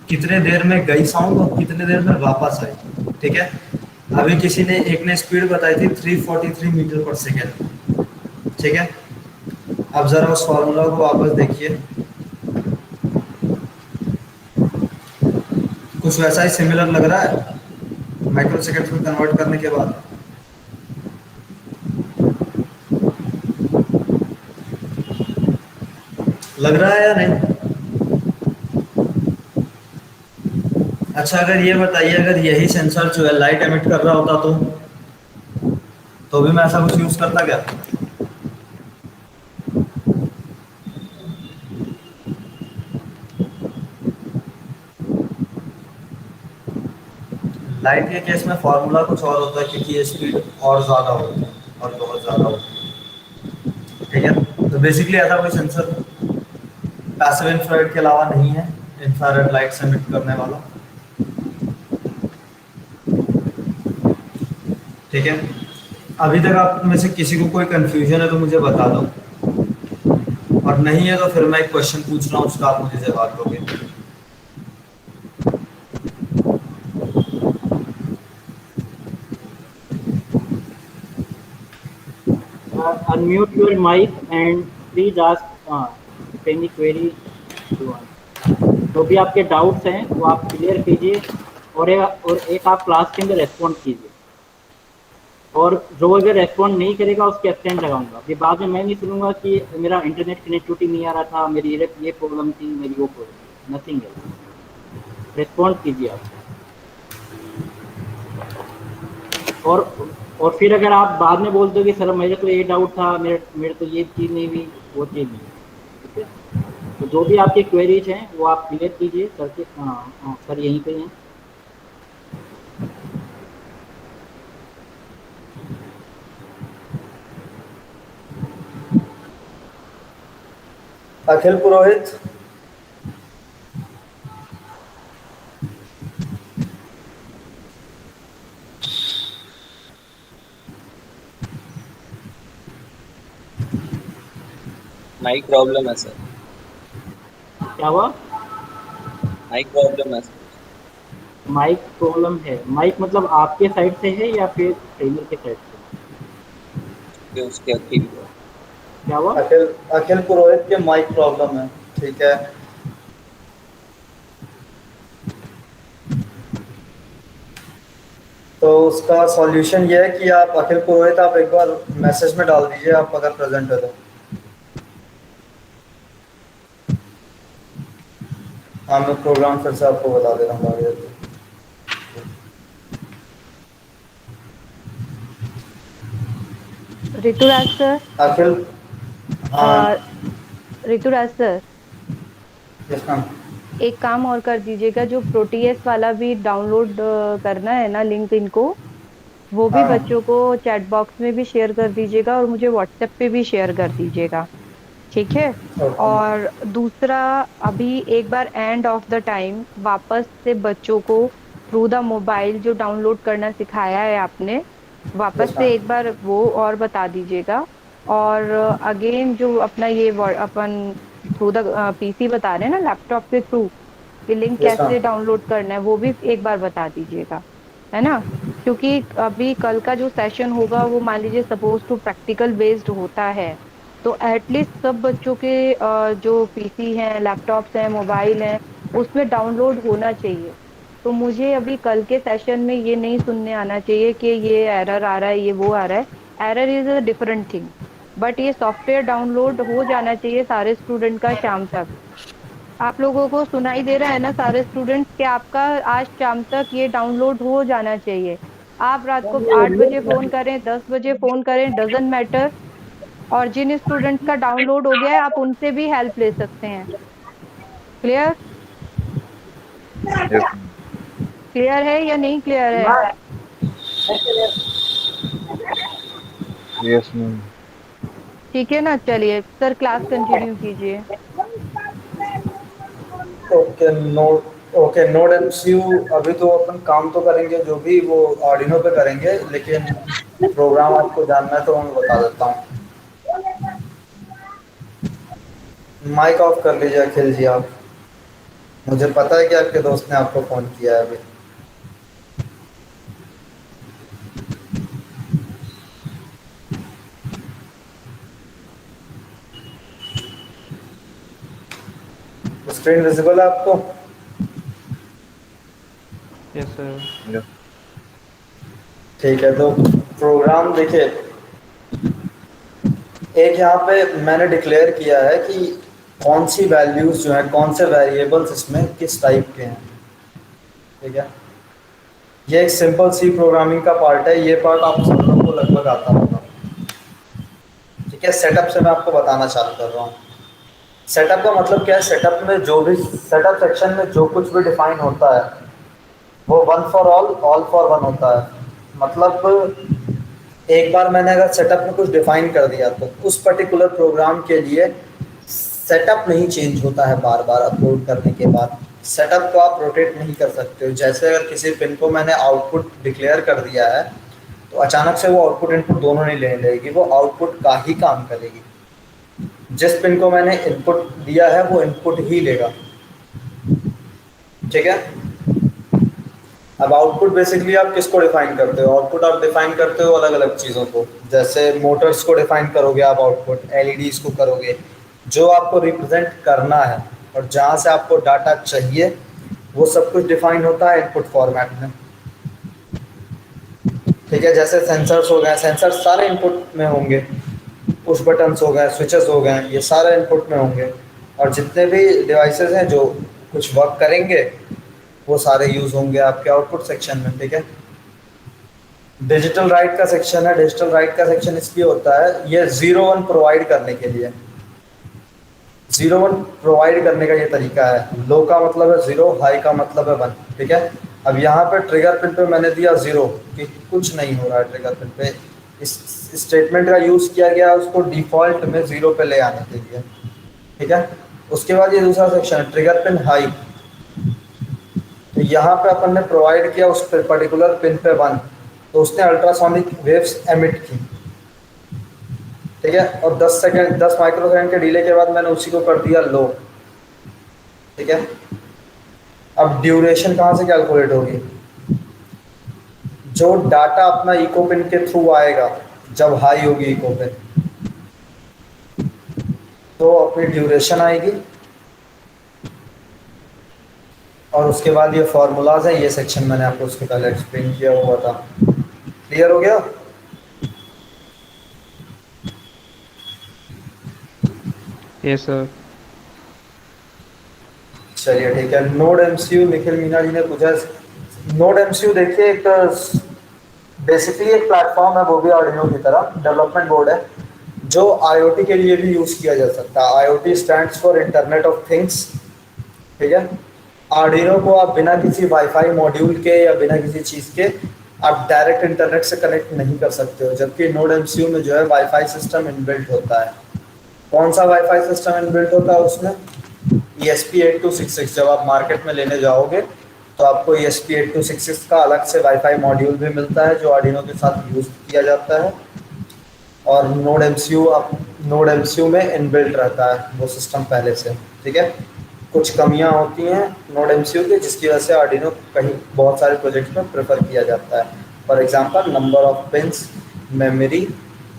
कितने देर में गई साउंड और कितने देर में वापस आई, ठीक है। अभी किसी ने एक ने स्पीड बताई थी 343 मीटर पर सेकेंड, ठीक है। अब जरा उस फॉर्मूला को वापस देखिए, कुछ वैसा ही सिमिलर लग रहा है माइक्रो सेकेंड्स में कन्वर्ट करने के बाद। लग रहा है या नहीं? अच्छा, अगर ये बताइए, अगर यही सेंसर जो है लाइट एमिट कर रहा होता तो भी मैं ऐसा कुछ यूज करता क्या? लाइट के केस में फॉर्मूला कुछ और होता है, क्योंकि ये स्पीड और ज़्यादा होती है और बहुत ज़्यादा होती है, ठीक है। तो बेसिकली ऐसा कोई सेंसर पैसिव इंफ्रारेड के अलावा नहीं है, इंफ्रारेड लाइट से एमिट करने वाला, ठीक है। अभी तक आप में से किसी को कोई कंफ्यूजन है तो मुझे बता दो, और नहीं है तो फिर मैं एक क्वेश्चन पूछ रहा हूँ, उसका आप मुझे जवाब दोगे। Unmute your mic and please ask any query you want. जो भी आपके डाउट्स हैं वो आप क्लियर कीजिए, और एक आप क्लास के अंदर रेस्पॉन्ड कीजिए। और जो अगर रेस्पॉन्ड नहीं करेगा उसके एब्सेंट लगाऊंगा। फिर बाद में मैं नहीं सुनूंगा कि मेरा इंटरनेट कनेक्टिविटी नहीं आ रहा था, मेरी ये प्रॉब्लम थी, मेरी वो प्रॉब्लम थी, नथिंग एल्स। रिस्पॉन्ड कीजिए आप। और और फिर अगर आप बाद में बोलते हो कि सर मेरे तो ये डाउट था, मेरे मेरे तो ये चीज़ नहीं हुई, वो चीज़ नहीं हुई, ठीक है। तो जो भी आपकी क्वेरीज हैं वो आप क्लियर कीजिए सर के। हाँ सर यहीं पे हैं। अखिल पुरोहित, माइक प्रॉब्लम है सर। क्या हुआ? माइक प्रॉब्लम है सर। माइक प्रॉब्लम है? माइक मतलब आपके साइड से है या फिर ट्रेनर के साइड से? कि उसके अखिल को। क्या हुआ? अखिल अखिल पुरोहित के माइक प्रॉब्लम है, ठीक है। तो उसका सॉल्यूशन ये है कि आप अखिल पुरोहित आप एक बार मैसेज में डाल दीजिए, आप अगर प्रेजेंट है तो। हाँ, मैं प्रोग्राम फिर से आपको बता दे रहा हूँ आगे जाके। ऋतुराज सर, अखिल, हाँ, ऋतुराज सर, यस मैम। एक काम और कर दीजिएगा, जो प्रोटीएस वाला भी डाउनलोड करना है ना लिंक इनको, वो भी हाँ, बच्चों को चैट बॉक्स में भी शेयर कर दीजिएगा और मुझे व्हाट्सएप पे भी शेयर कर दीजिएगा, ठीक है। ओके, और दूसरा, अभी एक बार एंड ऑफ द टाइम वापस से बच्चों को थ्रू द मोबाइल जो डाउनलोड करना सिखाया है आपने, वापस यस से मैम, एक बार वो और बता दीजिएगा। और अगेन जो अपना ये अपन थ्रू द पीसी बता रहे हैं ना, लैपटॉप के थ्रू ये लिंक यस मैम। कैसे डाउनलोड करना है वो भी एक बार बता दीजिएगा, है ना। क्योंकि अभी कल का जो सेशन होगा वो मान लीजिए सपोज टू प्रैक्टिकल बेस्ड होता है, तो एटलीस्ट सब बच्चों के जो पीसी हैं, लैपटॉप्स हैं, मोबाइल हैं, उसमें डाउनलोड होना चाहिए। तो मुझे अभी कल के सेशन में ये नहीं सुनने आना चाहिए कि ये एरर आ रहा है, ये वो आ रहा है। Error is a different thing, but ये सॉफ्टवेयर डाउनलोड हो जाना चाहिए सारे स्टूडेंट का शाम तक। आप लोगों को सुनाई दे रहा है ना सारे स्टूडेंट्स, कि आपका आज शाम तक ये डाउनलोड हो जाना चाहिए। आप रात को 8 बजे फोन करें, 10 बजे फोन करें, डजेंट मैटर। और जिन स्टूडेंट्स का डाउनलोड हो गया है आप उनसे भी हेल्प ले सकते हैं। क्लियर? Yes, ma'am. क्लियर है या नहीं क्लियर है? Yes, ma'am. ठीक है ना, चलिए सर क्लास कंटिन्यू कीजिए। Okay, note, okay, node MCU. अभी तो अपन काम तो करेंगे, जो भी वो आर्डिनो पे करेंगे, लेकिन प्रोग्राम आपको जानना है तो मैं बता देता हूँ। माइक ऑफ कर लीजिए अखिल जी आप। मुझे पता है कि आपके दोस्त ने आपको फ़ोन किया है अभी। स्क्रीन विजिबल है आपको? Yes sir. Yes. ठीक है, तो प्रोग्राम देखिए, एक यहाँ पे मैंने डिक्लेयर किया है कि कौन सी वैल्यूज़ जो हैं, कौन से वेरिएबल्स इसमें किस टाइप के हैं, ठीक है। ये एक सिंपल सी प्रोग्रामिंग का पार्ट है, ये पार्ट आप सब लोगों को लगभग आता होगा, ठीक है। सेटअप से मैं आपको बताना चालू कर रहा हूँ। सेटअप का मतलब क्या है? सेटअप में जो भी, सेटअप सेक्शन में जो कुछ भी डिफाइन होता है वो one for all for one होता है। मतलब एक बार मैंने अगर सेटअप में कुछ डिफाइन कर दिया तो उस पर्टिकुलर प्रोग्राम के लिए सेटअप नहीं चेंज होता है बार बार अपलोड करने के बाद। सेटअप को आप रोटेट नहीं कर सकते हो। जैसे अगर किसी पिन को मैंने आउटपुट डिक्लेयर कर दिया है तो अचानक से वो आउटपुट इनपुट दोनों नहीं लेने लगेगी, वो आउटपुट का ही काम करेगी। जिस पिन को मैंने इनपुट दिया है वो इनपुट ही लेगा, ठीक है। अब आउटपुट बेसिकली आप किसको डिफाइन करते हो? आउटपुट आप डिफाइन करते हो अलग अलग चीज़ों को। जैसे मोटर्स को डिफाइन करोगे आप, आउटपुट एलईडीज को करोगे, जो आपको रिप्रेजेंट करना है और जहाँ से आपको डाटा चाहिए वो सब कुछ डिफाइन होता है इनपुट फॉर्मेट में। ठीक है, जैसे सेंसर्स हो गए, सेंसर सारे इनपुट में होंगे, पुश बटन्स हो गए, स्विचेस हो गए, ये सारे इनपुट में होंगे, और जितने भी डिवाइसेस हैं जो कुछ वर्क करेंगे वो सारे यूज होंगे आपके आउटपुट सेक्शन में। ठीक है, डिजिटल राइट का सेक्शन है। डिजिटल राइट का सेक्शन इसलिए होता है, ये 0 1 प्रोवाइड करने के लिए। 0 1 प्रोवाइड करने का ये तरीका है। लो का मतलब है 0, हाई का मतलब है 1। ठीक है, अब यहाँ पे ट्रिगर पिन पे मैंने दिया 0 कि कुछ नहीं हो रहा है। ट्रिगर पिन पे इस स्टेटमेंट का यूज किया गया उसको डिफॉल्ट में 0 पे ले आने के लिए। ठीक है, उसके बाद ये दूसरा सेक्शन है ट्रिगर पिन हाई। तो यहाँ पे अपन ने प्रोवाइड किया उस पर्टिकुलर पिन पे 1, तो उसने अल्ट्रासोनिक वेव्स एमिट की। ठीक है, और 10 माइक्रो सेकंड के डिले के बाद मैंने उसी को कर दिया लो। ठीक है, अब ड्यूरेशन कहाँ से कैलकुलेट होगी? जो डाटा अपना इको पिन के थ्रू आएगा जब हाई होगी इको पिन, तो अपनी ड्यूरेशन आएगी। और उसके बाद ये फॉर्मूलाज हैं, ये सेक्शन मैंने आपको उसके पहले एक्सप्लेन किया हुआ था। क्लियर हो गया? Yes sir. चलिए ठीक है। नोड एमसीयू निखिल मीना जी ने पूछा। नोड एमसीयू देखिए, एक बेसिकली एक प्लेटफॉर्म है, वो भी आर्डिनो की तरह डेवलपमेंट बोर्ड है, जो आईओटी के लिए भी यूज किया जा सकता है। IoT stands for internet of things. ठीक है, आर्डिनो को आप बिना किसी वाईफाई मॉड्यूल के या बिना किसी चीज़ के आप डायरेक्ट इंटरनेट से कनेक्ट नहीं कर सकते हो, जबकि नोड एमसीयू में जो है वाईफाई सिस्टम इनबिल्ट होता है। कौन सा वाईफाई सिस्टम इनबिल्ट होता है उसमें? ESP8266। जब आप मार्केट में लेने जाओगे तो आपको ESP8266 का अलग से वाईफाई मॉड्यूल भी मिलता है, जो आर्डिनो के साथ यूज किया जाता है। और नोड एमसीयू में इनबिल्ट रहता है वो सिस्टम पहले से। ठीक है, कुछ कमियां होती हैं नोड एमसीयू की, जिसकी वजह से आर्डिनो कहीं बहुत सारे प्रोजेक्ट्स में प्रेफर किया जाता है। For example number of pins, memory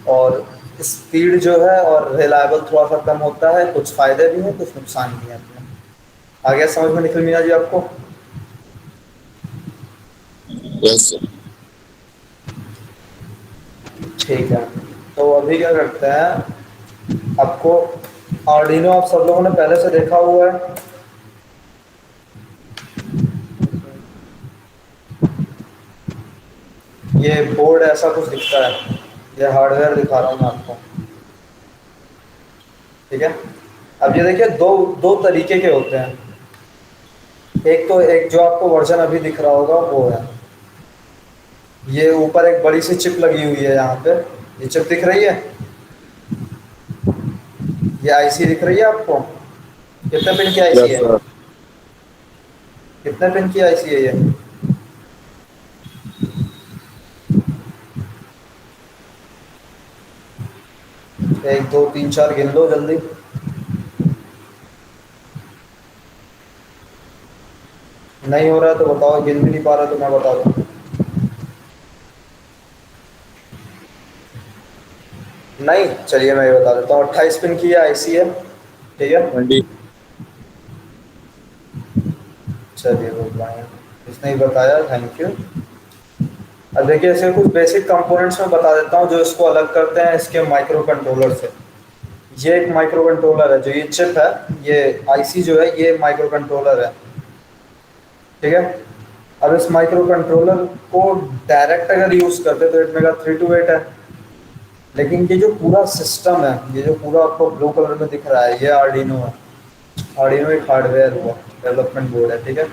और स्पीड जो है, और रिलायबल थोड़ा सा कम होता है। कुछ फायदे भी हैं, कुछ नुकसान भी हैं अपने। आ गया समझ में निखिल मीना जी आपको? Yes sir. ठीक है, तो अभी क्या करते हैं, आपको आर्डिनो आप सब लोगों ने पहले से देखा हुआ है। ये बोर्ड ऐसा कुछ दिखता है, ये हार्डवेयर दिखा रहा हूँ मैं आपको। ठीक है, अब ये देखिए दो तरीके के होते हैं। एक जो आपको वर्जन अभी दिख रहा होगा वो है, ये ऊपर एक बड़ी सी चिप लगी हुई है यहाँ पे। ये चिप दिख रही है, ये आईसी दिख रही है आपको? कितने पिन की आईसी है? कितने पिन की आईसी है ये? एक दो तीन चार गिन लो जल्दी। नहीं हो रहा तो बताओ, गिन भी नहीं पा रहा तो मैं बता दूं। नहीं, चलिए मैं ये बता देता हूँ। 28 पिन की आईसी है। ठीक है, चलिए इसने ही बताया, थैंक यू। अब देखिए, ऐसे कुछ बेसिक कंपोनेंट्स में बता देता हूँ जो इसको अलग करते हैं इसके माइक्रो कंट्रोलर से। ये एक माइक्रो कंट्रोलर है, जो ये चिप है, ये आईसी जो है ये माइक्रो कंट्रोलर है। ठीक है, अब इस माइक्रो कंट्रोलर को डायरेक्ट अगर यूज करते तो 8 मेगा 328 है, लेकिन ये जो पूरा सिस्टम है, ये जो पूरा आपको ब्लू कलर में दिख रहा है, ये आर्डिनो है। आर्डिनो एक हार्डवेयर हुआ, डेवलपमेंट बोर्ड है। ठीक है,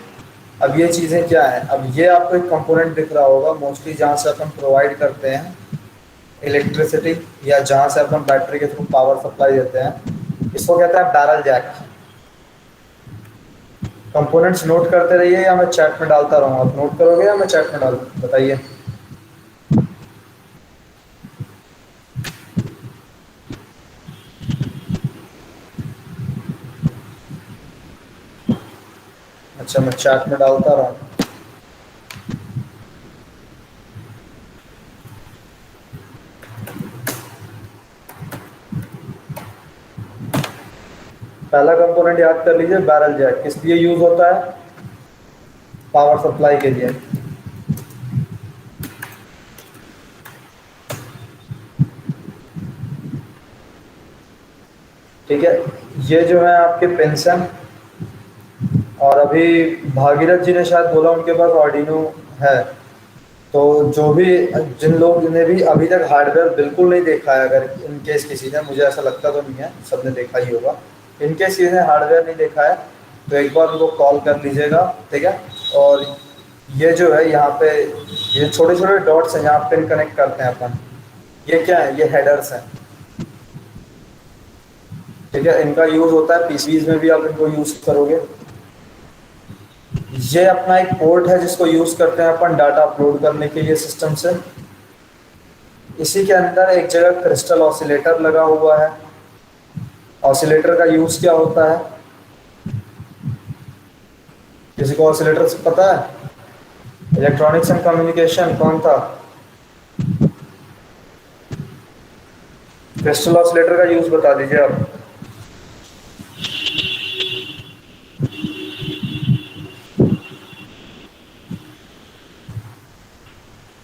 अब ये चीज़ें क्या हैं? अब ये आपको एक कंपोनेंट दिख रहा होगा मोस्टली, जहाँ से अपन प्रोवाइड करते हैं इलेक्ट्रिसिटी, या जहाँ से अपन बैटरी के थ्रू पावर सप्लाई देते हैं। इसको कहते हैं बैरल जैक। कंपोनेंट्स नोट करते रहिए, या मैं चैट में डालता रहूँगा? आप नोट करोगे या मैं चैट में डालूँ, बताइए। अच्छा, मैं चैट में डालता रहा हूँ। पहला कंपोनेंट याद कर लीजिए, बैरल जैक। किस लिए यूज होता है? पावर सप्लाई के लिए। ठीक है, ये जो है आपके पिंस हैं। और अभी भागीरथ जी ने शायद बोला उनके पास आर्डिनो है। तो जो भी जिन लोगों ने भी अभी तक हार्डवेयर बिल्कुल नहीं देखा है, अगर इन केस किसी ने, मुझे ऐसा लगता तो नहीं है, सबने देखा ही होगा, इन केस किसी ने हार्डवेयर नहीं देखा है तो एक बार उनको कॉल कर लीजिएगा, ठीक है। और ये जो है यहाँ पे ये छोटे छोटे डॉट्स हैं, यहाँ पिन कनेक्ट करते हैं अपन, ये क्या है, ये हेडर्स हैं, ठीक है। इनका यूज होता है पीसीज में भी, आप इनको यूज करोगे। ये अपना एक पोर्ट है जिसको यूज करते हैं अपन डाटा अपलोड करने के लिए सिस्टम से। इसी के अंदर एक जगह क्रिस्टल ऑसिलेटर लगा हुआ है। ऑसिलेटर का यूज क्या होता है, किसी को ऑसिलेटर से पता है? इलेक्ट्रॉनिक्स एंड कम्युनिकेशन कौन था? क्रिस्टल ऑसिलेटर का यूज बता दीजिए आप।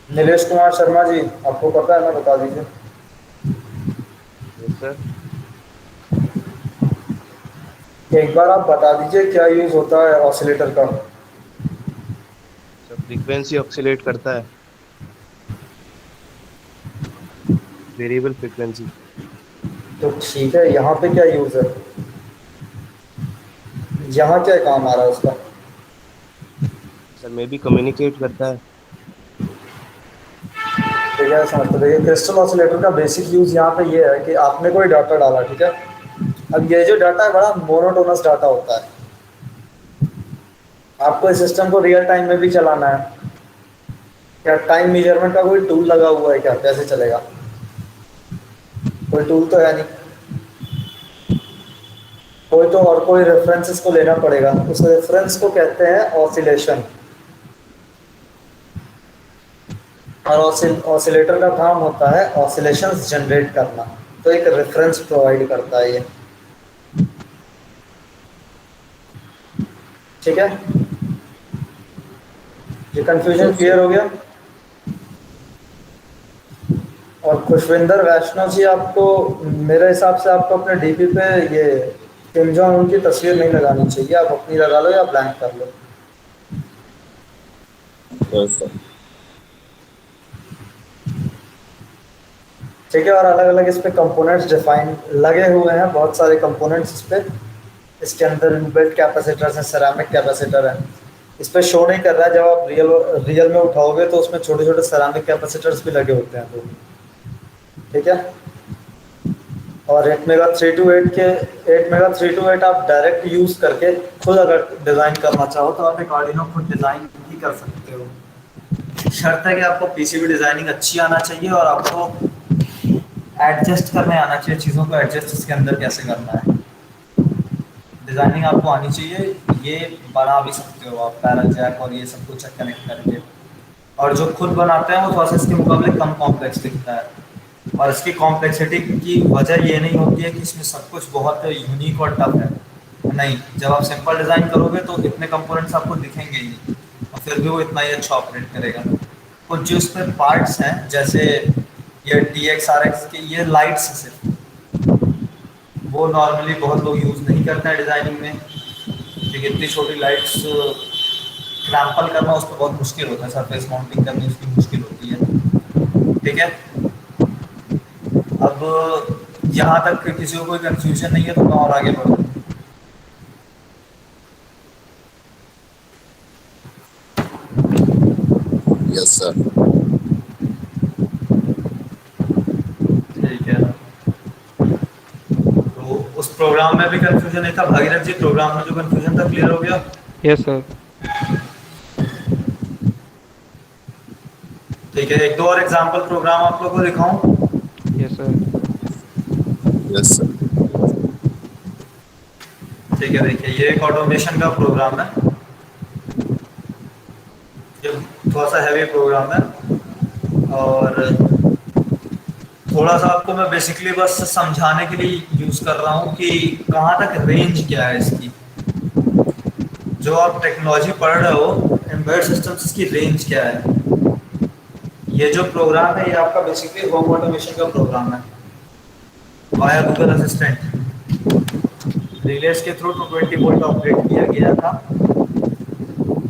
नीलेश कुमार शर्मा जी, आपको पता है ना, बता दीजिए। Yes sir. एक बार आप बता दीजिए क्या यूज होता है ऑसिलेटर का। सर फ्रीक्वेंसी ऑक्सीलेट करता है, वेरिएबल फ्रीक्वेंसी। तो ठीक है, यहाँ पे क्या यूज है, यहाँ क्या काम आ रहा है उसका? सर मे बी कम्युनिकेट करता है। ठीक है, समझते। देखिए, क्रिस्टल ऑसिलेटर का बेसिक यूज यहाँ पे ये है कि आपने कोई डाटा डाला, ठीक है। अब ये जो डाटा है बड़ा मोनोटोनस डाटा होता है। आपको इस सिस्टम को रियल टाइम में भी चलाना है, क्या टाइम मेजरमेंट का कोई टूल लगा हुआ है क्या? कैसे चलेगा? कोई टूल तो है नहीं, कोई तो और कोई रेफरेंसेस को लेना पड़ेगा। उस रेफरेंस को कहते हैं ऑसिलेशन। और ऑसिलेटर का काम होता है ऑसिलेशंस जनरेट करना, तो एक रेफरेंस प्रोवाइड करता है ये, ठीक है। ये कंफ्यूजन क्लियर हो गया? और खुशविंदर वैष्णव जी, आपको मेरे हिसाब से आपको अपने डीपी पे ये किम जोंग उन की तस्वीर नहीं लगानी चाहिए, आप अपनी लगा लो या ब्लैंक कर लो। ठीक है। और अलग अलग इस पे कंपोनेंट्स डिफाइन लगे हुए हैं, बहुत सारे कंपोनेंट्स इस पे। इसके अंदर इनबिल्ट कैपेसिटर्स हैं, सेरामिक कैपेसिटर है। इस पे शो नहीं कर रहा है, जब आप रियल में उठाओगे तो उसमें छोटे छोटे सेरामिक कैपेसिटर्स भी लगे होते हैं, तो ठीक है। और 8 मेगा 328 आप डायरेक्ट यूज करके खुद अगर डिजाइन करना चाहो तो आप एक आर्डिनो खुद डिजाइन भी कर सकते हो। शर्त है कि आपको पीसीबी डिजाइनिंग अच्छी आना चाहिए और आपको एडजस्ट करने आना चाहिए, चीज़ों को एडजस्ट इसके अंदर कैसे करना है। डिजाइनिंग आपको आनी चाहिए, ये बना भी सकते हो आप पैरल जैक और ये सब कुछ कनेक्ट करके। और जो खुद बनाते हैं वो थोड़ा सा इसके मुकाबले कम कॉम्प्लेक्स दिखता है। और इसकी कॉम्प्लेक्सिटी की वजह ये नहीं होती है कि इसमें सब कुछ बहुत यूनिक और टफ है, नहीं। जब आप सिंपल डिज़ाइन करोगे तो इतने कंपोनेंट्स आपको दिखेंगे ही नहीं, और फिर भी वो इतना ही अच्छा ऑपरेट करेगा। कुछ जो इसमें पार्ट्स हैं, जैसे ये TX-RX के ये लाइट्स हैं सिर्फ, वो नॉर्मली बहुत लोग यूज़ नहीं करते हैं डिज़ाइनिंग में, क्योंकि इतनी छोटी लाइट्स क्रैम्पल करना उस पर बहुत मुश्किल होता है, सरफेस माउंटिंग करनी उसकी मुश्किल होती है, ठीक है। अब यहाँ तक किसी को कोई कंफ्यूजन नहीं है तो मैं और आगे बढ़ूँ। Yes sir. ठीक है, तो उस प्रोग्राम में भी कंफ्यूजन नहीं था भागीरथ जी, प्रोग्राम में जो कंफ्यूजन था क्लियर हो गया? Yes sir. ठीक है, एक दो और एग्जांपल प्रोग्राम आप लोगों को दिखाऊं? Yes sir. Yes sir. ठीक है, देखिए ये एक ऑटोमेशन का प्रोग्राम है, ये थोड़ा सा हैवी प्रोग्राम है। और थोड़ा सा आपको मैं बेसिकली बस समझाने के लिए यूज कर रहा हूँ कि कहाँ तक रेंज क्या है इसकी। जो आप टेक्नोलॉजी पढ़ रहे हो एम्बेडेड सिस्टम्स, इसकी रेंज क्या है। ये जो प्रोग्राम है ये आपका बेसिकली होम ऑटोमेशन का प्रोग्राम है वाया गूगल असिस्टेंट। रिलेस के थ्रू 220 वोल्ट ऑपरेट किया गया था।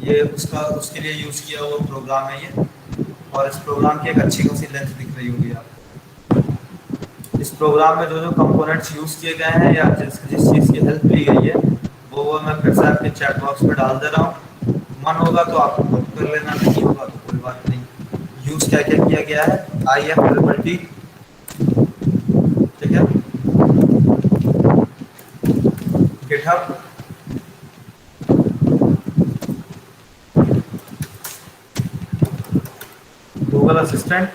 ये उसके लिए यूज़ किया हुआ प्रोग्राम है ये, और इस प्रोग्राम की एक अच्छी खासी लेंथ दिख रही होगी आपको। इस प्रोग्राम में जो जो कंपोनेंट्स यूज़ किए गए हैं या जिस जिस चीज़ की हेल्प ली गई है वो मैं फिर से आपके चैट बॉक्स में डाल दे रहा हूँ। मन होगा तो आप नोट कर लेना, नहीं होगा तो कोई बात नहीं। यूज़ क्या क्या किया गया है, IF ठीक है, गिटहब, गूगल असिस्टेंट,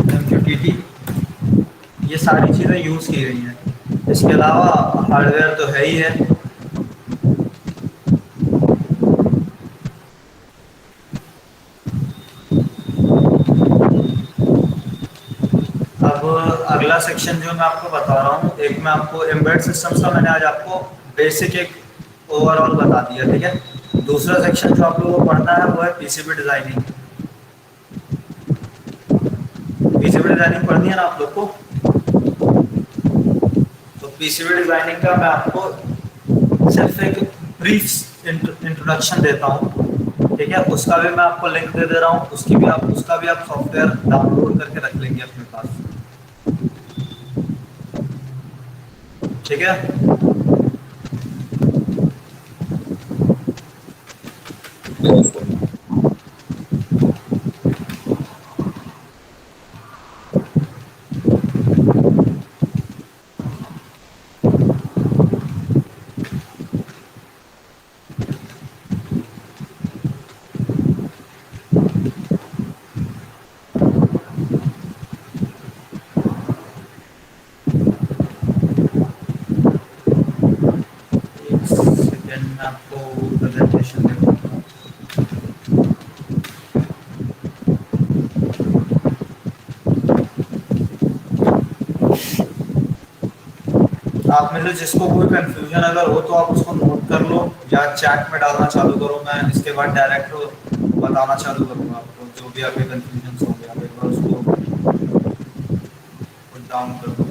MQTT, ये सारी चीज़ें यूज़ की गई हैं। इसके अलावा हार्डवेयर तो है ही है। अब अगला सेक्शन जो मैं आपको बता रहा हूँ, एक मैं आपको एम्बेडेड सिस्टम्स का मैंने आज आपको बेसिक एक ओवरऑल बता दिया, ठीक है। दूसरा सेक्शन जो आप लोगों को पढ़ना है वो है PCB डिज़ाइनिंग। PCB डिज़ाइनिंग पढ़नी है ना आप लोग को, तो PCB डिज़ाइनिंग का मैं आपको सिर्फ एक ब्रीफ इंट्रोडक्शन देता हूँ, ठीक है। उसका भी मैं आपको लिंक दे दे रहा हूँ, उसका भी आप सॉफ्टवेयर डाउनलोड करके रख लेंगे अपने पास, ठीक है। मैं आपको प्रेजेंटेशन देता हूँ। आप में से जिसको कोई कंफ्यूजन अगर हो तो आप उसको नोट कर लो या चैट में डालना चालू करो, मैं इसके बाद डायरेक्ट बताना चालू करूँगा आपको। जो भी आपके कंफ्यूजन होंगे आप एक बार उसको पुट डाउन कर दो।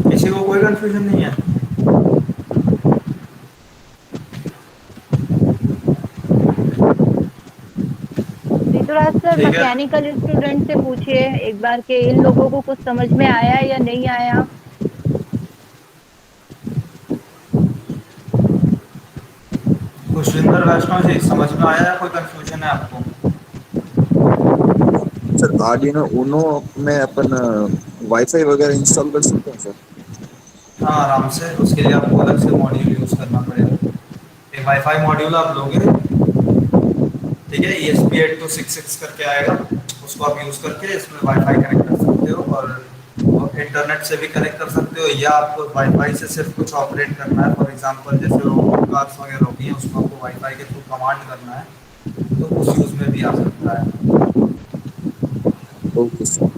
किसी को कोई कंफ्यूजन नहीं है? ऋतुराज सर, मैकेनिकल स्टूडेंट से पूछिए एक बार के इन लोगों को कुछ समझ में आया या नहीं आया। खुशविंदर वैष्णव जी, समझ में आया या कोई कंफ्यूजन है आपको? सर आर्डिनो उनो में अपन वाईफाई वगैरह इंस्टॉल कर सकते हैं सर? हाँ, आराम से। उसके लिए आपको अलग से मॉड्यूल यूज़ करना पड़ेगा। एक वाईफाई मॉड्यूल आप लोगे, ठीक है, ESP8266 करके आएगा, उसको आप यूज़ करके इसमें वाईफाई कनेक्ट कर सकते हो और इंटरनेट से भी कनेक्ट कर सकते हो, या आपको वाईफाई से सिर्फ कुछ ऑपरेट करना है। फॉर एग्जांपल जैसे रोबोट कार्स वगैरह होती हैं, उसको आपको वाईफाई के थ्रू कमांड करना है, तो उस यूज़ में भी आ सकता है। Okay sir.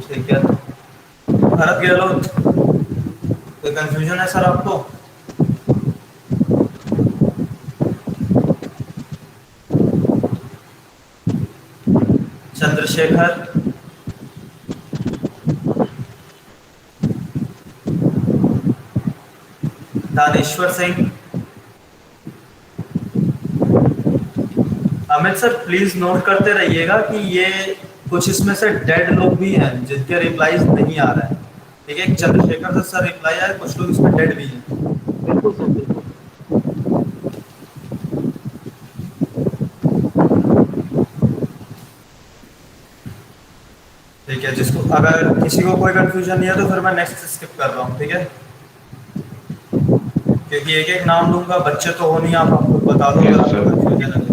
ठीक है, भरत गहलोत, कोई कंफ्यूजन है सर आपको? Chandrashekhar, Daneshwar Singh, Amit sir please note करते रहिएगा कि ये कुछ इसमें से डेड लोग भी हैं जिनके रिप्लाईज नहीं आ रहे हैं, ठीक है। चंद्रशेखर सर रिप्लाई आए, कुछ लोग इसमें डेड भी हैं। बिल्कुल सर, बिल्कुल। ठीक है, जिसको अगर किसी को कोई कंफ्यूजन नहीं है तो फिर मैं नेक्स्ट स्किप कर रहा हूँ, ठीक है। क्योंकि एक एक नाम लूंगा, बच्चे तो हो नहीं, आप आपको बता दो अगर आपको कंफ्यूजन है।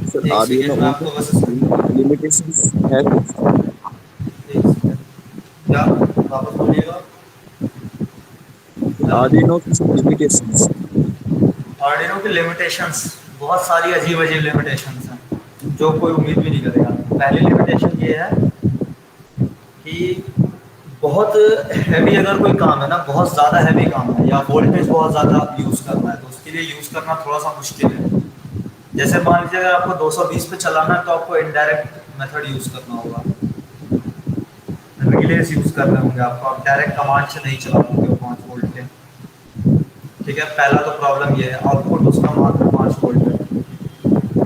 सर आर्डिनो मैं आपको बस लिमिटेशंस है कुछ? एक सेकंड, क्या वापस बोलिएगा। आर्डिनो की लिमिटेशंस। आर्डिनो की लिमिटेशंस बहुत सारी अजीब अजीब लिमिटेशंस हैं जो कोई उम्मीद भी नहीं करेगा। पहली लिमिटेशन ये है कि बहुत हैवी अगर कोई काम है ना, बहुत ज़्यादा हैवी काम है या वोल्टेज बहुत ज़्यादा यूज़ करना है, तो उसके लिए यूज़ करना थोड़ा सा मुश्किल है। जैसे मान लीजिए अगर आपको 220 पे चलाना है तो आपको इनडायरेक्ट मेथड यूज़ करना होगा, रिलेस यूज़ कर रहे होंगे आपको, आप डायरेक्ट कमांड से नहीं चला पाओगे वो 5 वोल्ट के। ठीक है, पहला तो प्रॉब्लम ये है, आउटपुट उसका मात्र 5 वोल्ट है।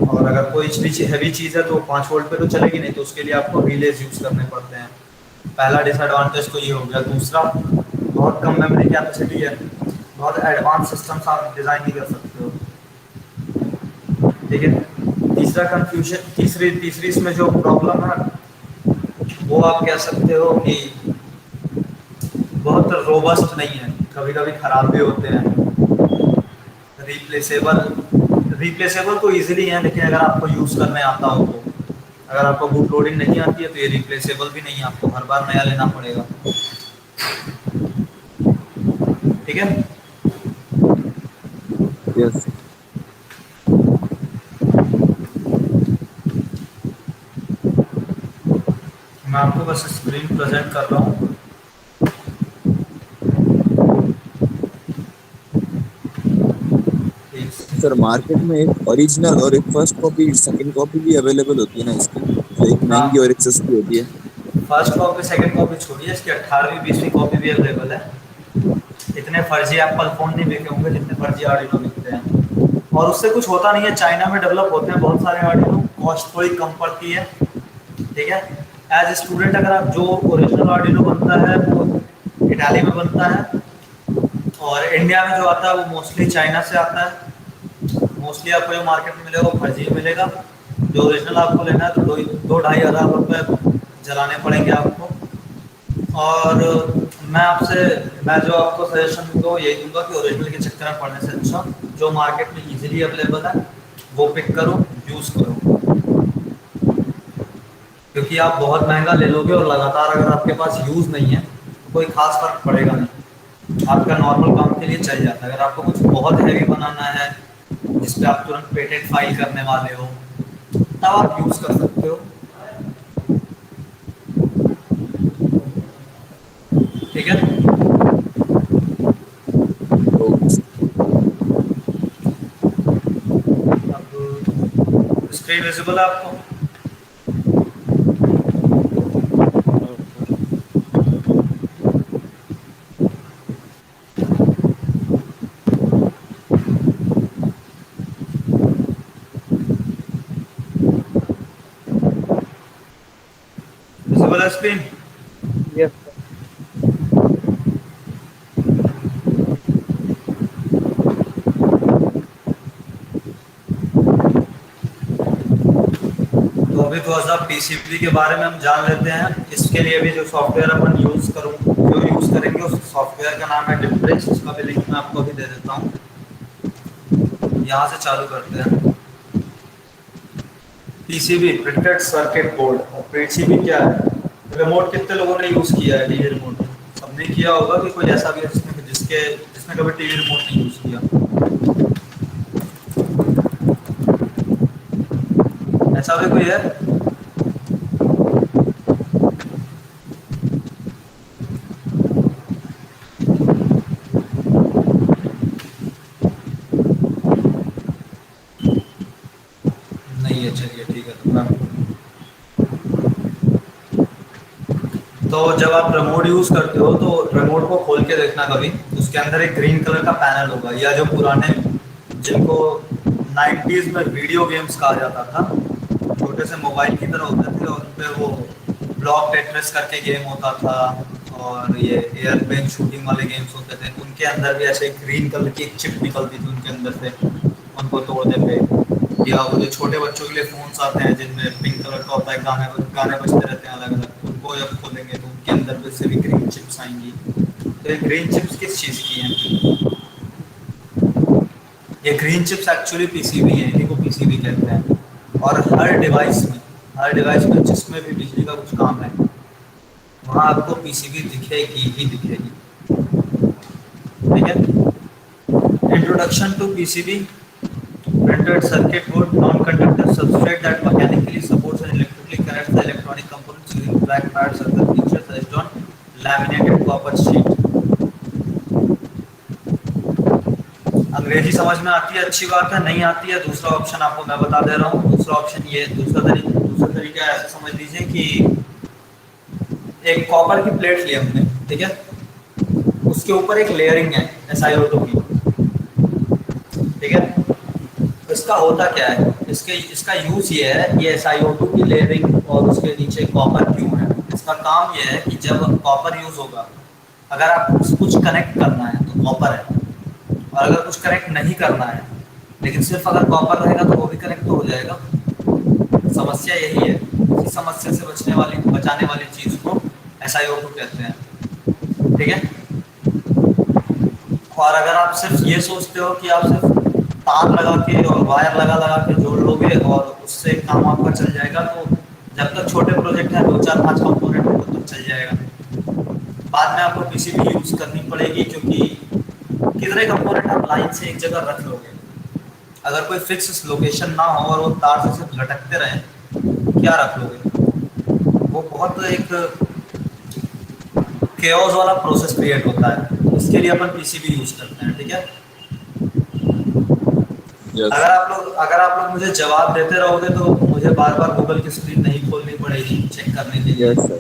और अगर कोई भी हैवी चीज़ है तो 5 वोल्ट पे तो चलेगी नहीं, तो उसके लिए आपको रिलेस यूज़ करने पड़ते हैं। पहला डिसएडवांटेज तो ये हो गया। दूसरा, बहुत कम मेमोरी कैपेसिटी है, बहुत एडवांस सिस्टम्स आप डिज़ाइन नहीं कर सकते हो। ठीक है, तीसरा कंफ्यूजन, तीसरी इसमें जो प्रॉब्लम है वो आप कह सकते हो कि बहुत रोबस्ट नहीं है, कभी कभी ख़राब भी होते हैं। रिप्लेसेबल तो इजीली है, लेकिन अगर आपको यूज़ करने आता हो तो, अगर आपको बूट लोडिंग नहीं आती है तो ये रिप्लेसेबल भी नहीं है, आपको हर बार नया लेना पड़ेगा। ठीक है, यस। मैं आपको बस स्क्रीन प्रेजेंट कर रहा हूँ। सर मार्केट में एक ओरिजिनल और एक फर्स्ट कॉपी सेकंड कॉपी भी अवेलेबल होती है ना इसकी, जो एक हाँ, महंगी और एक सस्ती होती है। फर्स्ट कॉपी सेकंड कॉपी छोड़िए, इसकी 18वीं 20वीं कॉपी भी अवेलेबल है। इतने फर्जी एप्पल फ़ोन नहीं बिके होंगे जितने फर्जी आर्डिनो बिकते हैं, और उससे कुछ होता नहीं है। चाइना में डेवलप होते हैं बहुत सारे आर्डिनो, कॉस्ट थोड़ी कम पड़ती है। ठीक है, एज स्टूडेंट अगर आप, जो ओरिजिनल आर्डिनो बनता है वो इटाली में बनता है, और इंडिया में जो आता है वो मोस्टली चाइना से आता है। मोस्टली आपको जो मार्केट में मिलेगा वो फर्जी मिलेगा। जो ओरिजिनल आपको लेना है तो 2-2,500 रुपये जलाने पड़ेंगे आपको। और मैं जो आपको सजेशन दूंगा वो यही दूंगा कि ओरिजिनल के चक्कर में पड़ने से अच्छा जो मार्केट में इजीली अवेलेबल है वो पिक करो, यूज़ करो। क्योंकि आप बहुत महंगा ले लोगे और लगातार अगर आपके पास यूज़ नहीं है तो कोई खास फर्क पड़ेगा नहीं, आपका नॉर्मल काम के लिए चल जाता है। अगर आपको कुछ बहुत हैवी बनाना है जिस पे आप तुरंत पेटेंट फाइल करने वाले हो, तब आप यूज़ कर सकते हो। ठीक है, अब स्क्रीन विजिबल है आपको? विजिबल है स्क्रीन? यस तो अभी थोड़ा सा पीसीबी के बारे में हम जान लेते हैं। इसके लिए भी जो सॉफ्टवेयर अपन जो यूज़ करेंगे उस सॉफ्टवेयर का नाम है डिम्प्रेस। उसका भी लिंक मैं आपको भी दे देता हूँ। यहाँ से चालू करते हैं। PCB, printed circuit board. और पीसीबी क्या है? रिमोट कितने लोगों ने यूज़ किया है? टीवी रिमोट सबने किया होगा कि कोई ऐसा भी है जिसने कभी टीवी रिमोट नहीं यूज़ किया? ऐसा भी कोई है? नहीं है, चलिए ठीक है। तो जब आप रिमोट यूज़ करते हो तो रिमोट को खोल के देखना कभी, उसके अंदर एक ग्रीन कलर का पैनल होगा, या जो पुराने जिनको 90s में वीडियो गेम्स कहा जाता था, छोटे से मोबाइल की तरह होते थे, और उन पे वो ब्लॉक टेट्रिस करके गेम होता था, और ये एयरप्लेन शूटिंग वाले गेम्स होते थे। उनके अंदर भी ऐसे ग्रीन कलर की एक चिप निकलती थी उनके अंदर से, उनको तोड़ने पे। या वो जो छोटे बच्चों के लिए फ़ोन्स आते हैं जिनमें पिंक कलर का होता है, गाने बजते रहते हैं अलग अलग, उनको जब खोलेंगे तो उनके अंदर से भी ग्रीन चिप्स आएंगी। तो ये ग्रीन चिप्स किस चीज़ की हैं? ये ग्रीन चिप्स एक्चुअली पीसीबी है, इन्हीं को पीसीबी कहते हैं। और हर हर डिवाइस में जिसमें भी बिजली का कुछ काम है वहाँ आपको पीसीबी दिखेगी ही दिखेगी। ठीक है। Introduction to PCB, printed circuit board, non-conductive substrate that mechanically supports and electrically connects the electronic components using black pad circle features based on laminated copper sheet। अंग्रेजी समझ में आती है, अच्छी बात है। नहीं आती है, दूसरा ऑप्शन आपको मैं बता दे रहा हूँ। दूसरा ऑप्शन ये, दूसरा तरीका ऐसे समझ लीजिए कि एक कॉपर की प्लेट ली हमने, ठीक है, उसके ऊपर एक लेयरिंग है SiO2 की, ठीक है। इसका होता क्या है, इसका यूज ये है, ये SiO2 की लेयरिंग और उसके नीचे कॉपर क्यों है। इसका काम ये है कि जब कॉपर यूज होगा, अगर आप कुछ कनेक्ट करना है तो कॉपर है, और अगर कुछ कनेक्ट नहीं करना है लेकिन सिर्फ अगर कॉपर रहेगा तो वो भी कनेक्ट तो हो जाएगा। समस्या यही है। इसी समस्या से बचाने वाली चीज को SiO2 कहते हैं। ठीक है। और अगर आप सिर्फ ये सोचते हो कि आप सिर्फ तार लगा के और वायर लगा के जोड़ लोगे और उससे काम आपका चल जाएगा, तो जब तक छोटे प्रोजेक्ट है 2 4 5 कंपोनेंट है तो चल जाएगा। बाद में आपको पीसीबी यूज करनी पड़ेगी, क्योंकि कितने कंपोनेंट आप लाइन से एक जगह रख लोगे। अगर कोई फिक्स लोकेशन ना हो और वो तार से सिर्फ लटकते रहे, क्या रख लोगे। वो बहुत एक केओस वाला प्रोसेस क्रिएट होता है। इसके लिए अपन पीसीबी यूज करते हैं। ठीक है। Yes. अगर आप लोग मुझे जवाब देते रहोगे तो मुझे बार बार गूगल की स्क्रीन नहीं खोलनी पड़ेगी चेक करने के लिए। Yes, sir.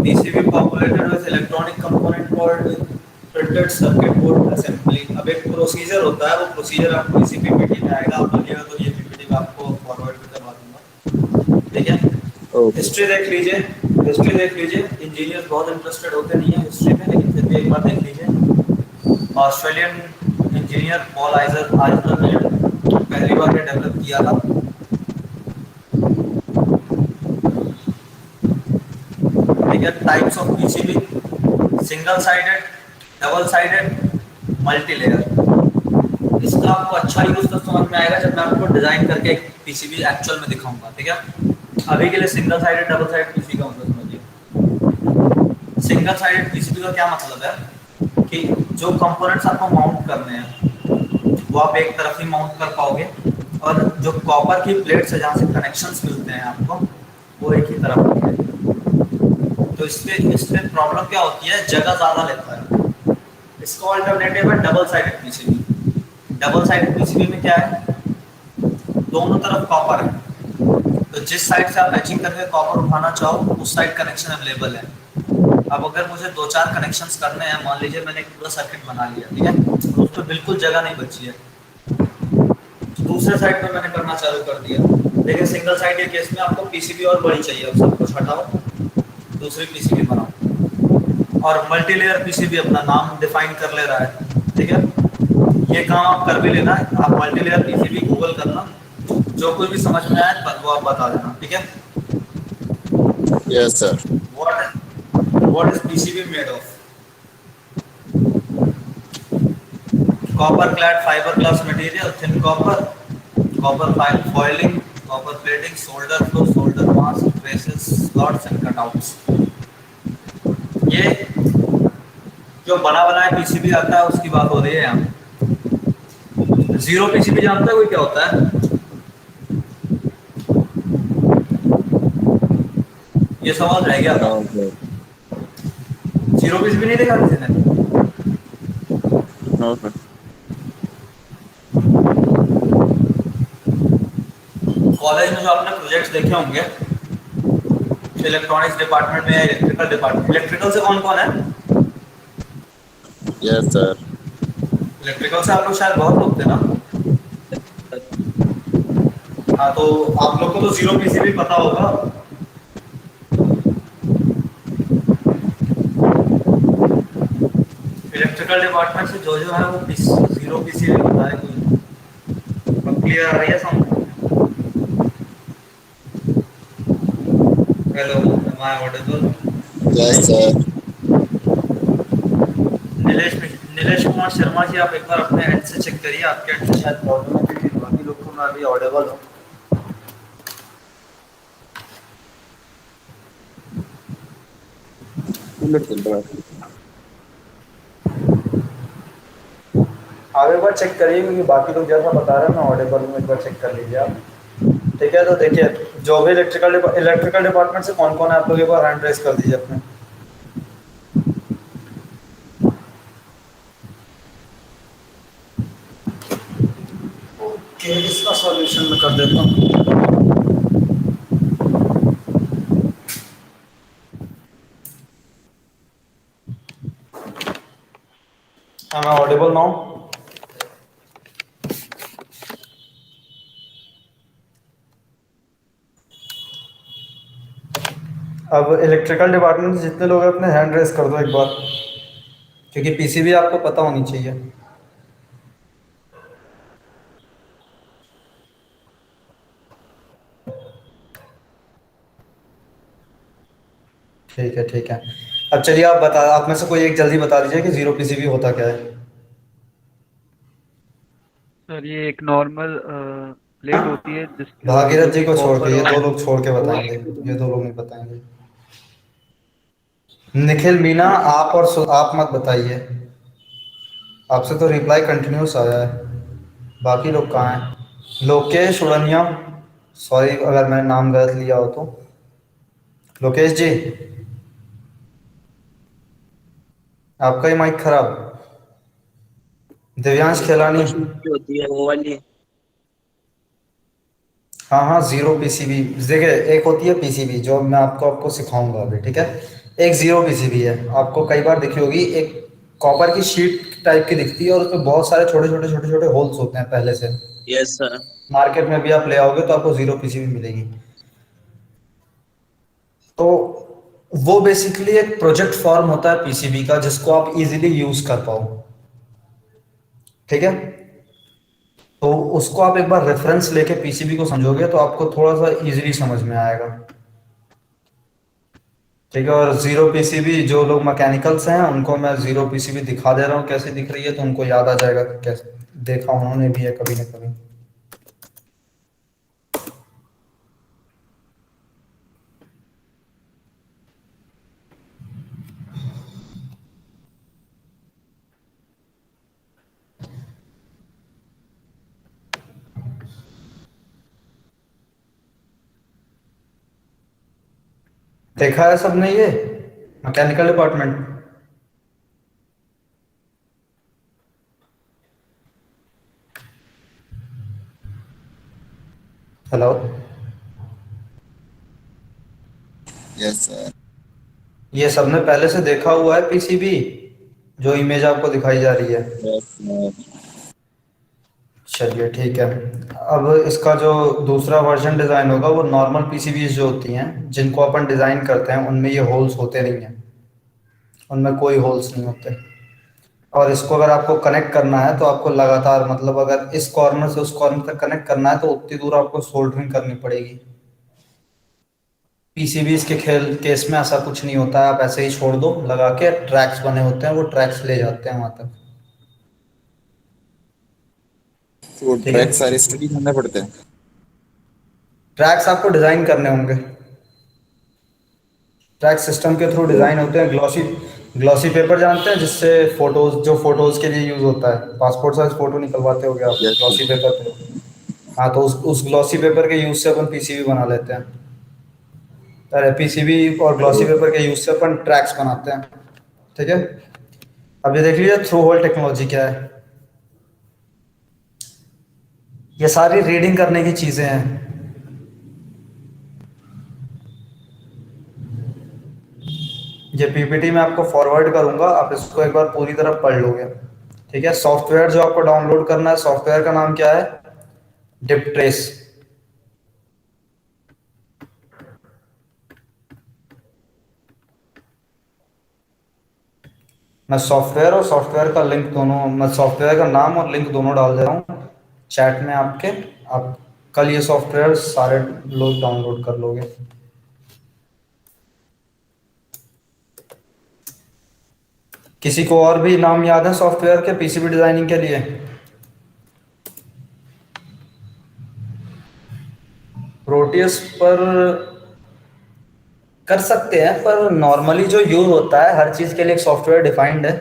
PCB populated with electronic component called printed circuit board assembly। अब एक प्रोसीजर होता है, वो प्रोसीजर आपको इसी पीपीटी में आएगा। आप बोलिएगा तो ये पीपीटी में आपको फॉरवर्ड भी करवा दूंगा। ठीक है। हिस्ट्री देख लीजिए, इंजीनियर्स बहुत इंटरेस्टेड होते नहीं है हिस्ट्री में, लेकिन फिर भी एक बार देख लीजिए। ऑस्ट्रेलियन इंजीनियर पॉल आइजर ने पहली बार ये डेवलप किया था। ठीक है। Types of PCB, single sided, double sided, multi layer. इसका आपको अच्छा यूज तो समझ में आएगा जब मैं आपको डिजाइन करके एक पीसीबी एक्चुअल में दिखाऊंगा। ठीक है। अभी के लिए single sided double sided PCB का मतलब समझिए। सिंगल साइडेड पीसीबी का क्या मतलब है कि जो कंपोनेंट्स आपको माउंट करने हैं वो आप एक तरफ ही माउंट कर पाओगे, और जो कॉपर की प्लेट से जहाँ से कनेक्शंस मिलते हैं आपको वो एक ही तरफ होंगे। तो इसमें प्रॉब्लम क्या होती है, जगह ज़्यादा लेता है। इसका ऑल्टरनेटिव है double sided PCB. Double sided PCB में क्या है, दोनों तरफ कॉपर है, तो जिस साइड से आप मैचिंग करके कॉपर उठाना चाहो उस साइड कनेक्शन अवेलेबल है। अब अगर मुझे 2 4 कनेक्शंस करने हैं, मान लीजिए मैंने एक पूरा सर्किट बना लिया, ठीक है, तो उस पर बिल्कुल जगह नहीं बची है, तो दूसरे साइड पे मैंने करना चालू कर दिया। लेकिन सिंगल साइड के केस में आपको पीसीबी और बड़ी चाहिए। अब सब कुछ हटाओ, दूसरी पीसीबी बनाओ, और मल्टी लेयर पीसीबी अपना नाम डिफाइन कर ले रहा है। ठीक है। ये काम आप कर भी लेना है। आप मल्टी लेयर पीसीबी गूगल करना, जो कुछ भी समझ में आए वो आप बता देना। ठीक है। Yes, sir. What is PCB made of? Copper clad fiberglass material, thin copper foiling, copper plating, solder flow, solder mask, traces, slots and cutouts। ये जो बना बनाया पीसीबी आता है उसकी बात हो रही है यहाँ। जीरो पीसीबी जानता है कोई क्या होता है? ये सवाल रह गया था। जीरो पीसीबी नहीं देखा किसी ने? No, sir. कॉलेज में जो आपने प्रोजेक्ट्स देखे होंगे इलेक्ट्रॉनिक्स डिपार्टमेंट में या इलेक्ट्रिकल डिपार्टमेंट, इलेक्ट्रिकल से कौन कौन है? Yes, sir. इलेक्ट्रिकल से आप लोग शायद बहुत लोग थे ना? हाँ, तो आप लोग को तो जीरो पीसीबी पता होगा। इलेक्ट्रिकल डिपार्टमेंट से जो है वो जीरो पीसीबी पता है कोई? क्लियर आ रही है समझ? Hello, am I audible? Yes, sir. Nilesh Mukesh Kumar Sharma ji, आप एक बार अपने एंड से चेक करिए, आपके एंड से शायद प्रॉब्लम है, क्योंकि बाकी लोग को मैं अभी ऑडिबल हूँ। कूलर चल रहा है। आप एक बार चेक करिए, क्योंकि बाकी लोग जैसा बता रहे हैं मैं ऑडिबल हूँ, एक बार चेक कर लीजिए आप। ठीक है, तो देखिए जो भी इलेक्ट्रिकल डिपार्टमेंट से कौन कौन है, आप लोग एक बार हैंड रेस कर दीजिए अपने। ओके, इसका सॉल्यूशन मैं कर देता हूँ। Am I audible now? अब इलेक्ट्रिकल डिपार्टमेंट से जितने लोग हैं अपने हैंड रेस कर दो एक बार, क्योंकि पीसीबी आपको पता होनी चाहिए। ठीक है, ठीक है। अब चलिए आप में से कोई एक जल्दी बता दीजिए कि जीरो पीसीबी होता क्या है। सर ये एक नॉर्मल प्लेट होती है जिस भागीरथ जो जी कि को छोड़ के, कॉपर ये और दो लोग छोड़ के बताएंगे, ये दो लोग नहीं बताएंगे। निखिल मीना, आप मत बताइए, आपसे तो रिप्लाई कंटिन्यूस आया है। बाकी लोग कहाँ हैं? लोकेश उड़निया, सॉरी अगर मैंने नाम गलत लिया हो तो। लोकेश जी, आपका ही माइक खराब। दिव्यांश खिलानी, होती है वो वाली। हाँ हाँ, जीरो पीसीबी। देखिए, एक होती है पीसीबी जो मैं आपको सिखाऊंगा अभी, ठीक है। एक जीरो पीसीबी है, आपको कई बार दिखी होगी, एक कॉपर की शीट टाइप की दिखती है और उसमें बहुत सारे छोटे छोटे होल्स होते हैं पहले से। Yes sir. मार्केट में भी आप ले आओगे तो आपको जीरो पीसीबी मिलेगी। तो वो बेसिकली एक प्रोजेक्ट फॉर्म होता है पीसीबी का, जिसको आप इजीली यूज कर पाओ। ठीक है, तो उसको आप एक बार रेफरेंस लेके पीसीबी को समझोगे तो आपको थोड़ा सा इजीली समझ में आएगा। ठीक है, और जीरो पीसीबी जो लोग मैकेनिकल्स हैं उनको मैं जीरो पीसीबी दिखा दे रहा हूँ कैसे दिख रही है, तो उनको याद आ जाएगा कि कैसे देखा उन्होंने भी है कभी ना कभी। देखा है सबने ये mechanical department? Hello, yes sir. ये सबने पहले से देखा हुआ है पीसीबी, जो इमेज आपको दिखाई जा रही है? Yes sir. चलिए ठीक है। अब इसका जो दूसरा वर्जन डिज़ाइन होगा वो नॉर्मल पीसीबीज जो होती हैं जिनको अपन डिज़ाइन करते हैं उनमें ये होल्स होते नहीं हैं, उनमें कोई होल्स नहीं होते। और इसको अगर आपको कनेक्ट करना है तो आपको लगातार, मतलब अगर इस कॉर्नर से उस कॉर्नर तक कनेक्ट करना है तो उतनी दूर आपको सोल्डरिंग करनी पड़ेगी। पीसीबीज के खेल केस में ऐसा कुछ नहीं होता है, आप ऐसे ही छोड़ दो लगा के, ट्रैक्स बने होते हैं, वो ट्रैक्स ले जाते हैं वहां तक। तो ठीक है, ट्रैक सारे स्टडी करने पड़ते हैं। ट्रैक्स आपको डिजाइन करने होंगे, ट्रैक सिस्टम के थ्रू डिजाइन होते हैं। ग्लॉसी ग्लॉसी पेपर जानते हैं, जिससे फोटोज, जो फोटोज के लिए यूज होता है, पासपोर्ट साइज फोटो निकलवाते होगे आप यस ग्लॉसी पेपर पे। हाँ, तो उस ग्लॉसी पेपर के यूज से अपन पीसीबी बना लेते हैं। अरे पीसीबी और ग्लॉसी सर। पेपर के यूज से अपन ट्रैक्स बनाते हैं। ठीक है, अब ये देख लीजिए थ्रू होल टेक्नोलॉजी क्या है। ये सारी रीडिंग करने की चीजें हैं। ये पीपीटी मैं आपको फॉरवर्ड करूंगा, आप इसको एक बार पूरी तरह पढ़ लोगे। ठीक है, सॉफ्टवेयर जो आपको डाउनलोड करना है, सॉफ्टवेयर का नाम क्या है? डिपट्रेस। मैं सॉफ्टवेयर और सॉफ्टवेयर का लिंक दोनों, मैं सॉफ्टवेयर का नाम और लिंक दोनों डाल दे रहा हूँ चैट में आपके। आप कल ये सॉफ्टवेयर सारे लोग डाउनलोड कर लोगे। किसी को और भी नाम याद है सॉफ्टवेयर के पीसीबी डिजाइनिंग के लिए? प्रोटियस पर कर सकते हैं, पर नॉर्मली जो यूज होता है हर चीज के लिए एक सॉफ्टवेयर डिफाइंड है।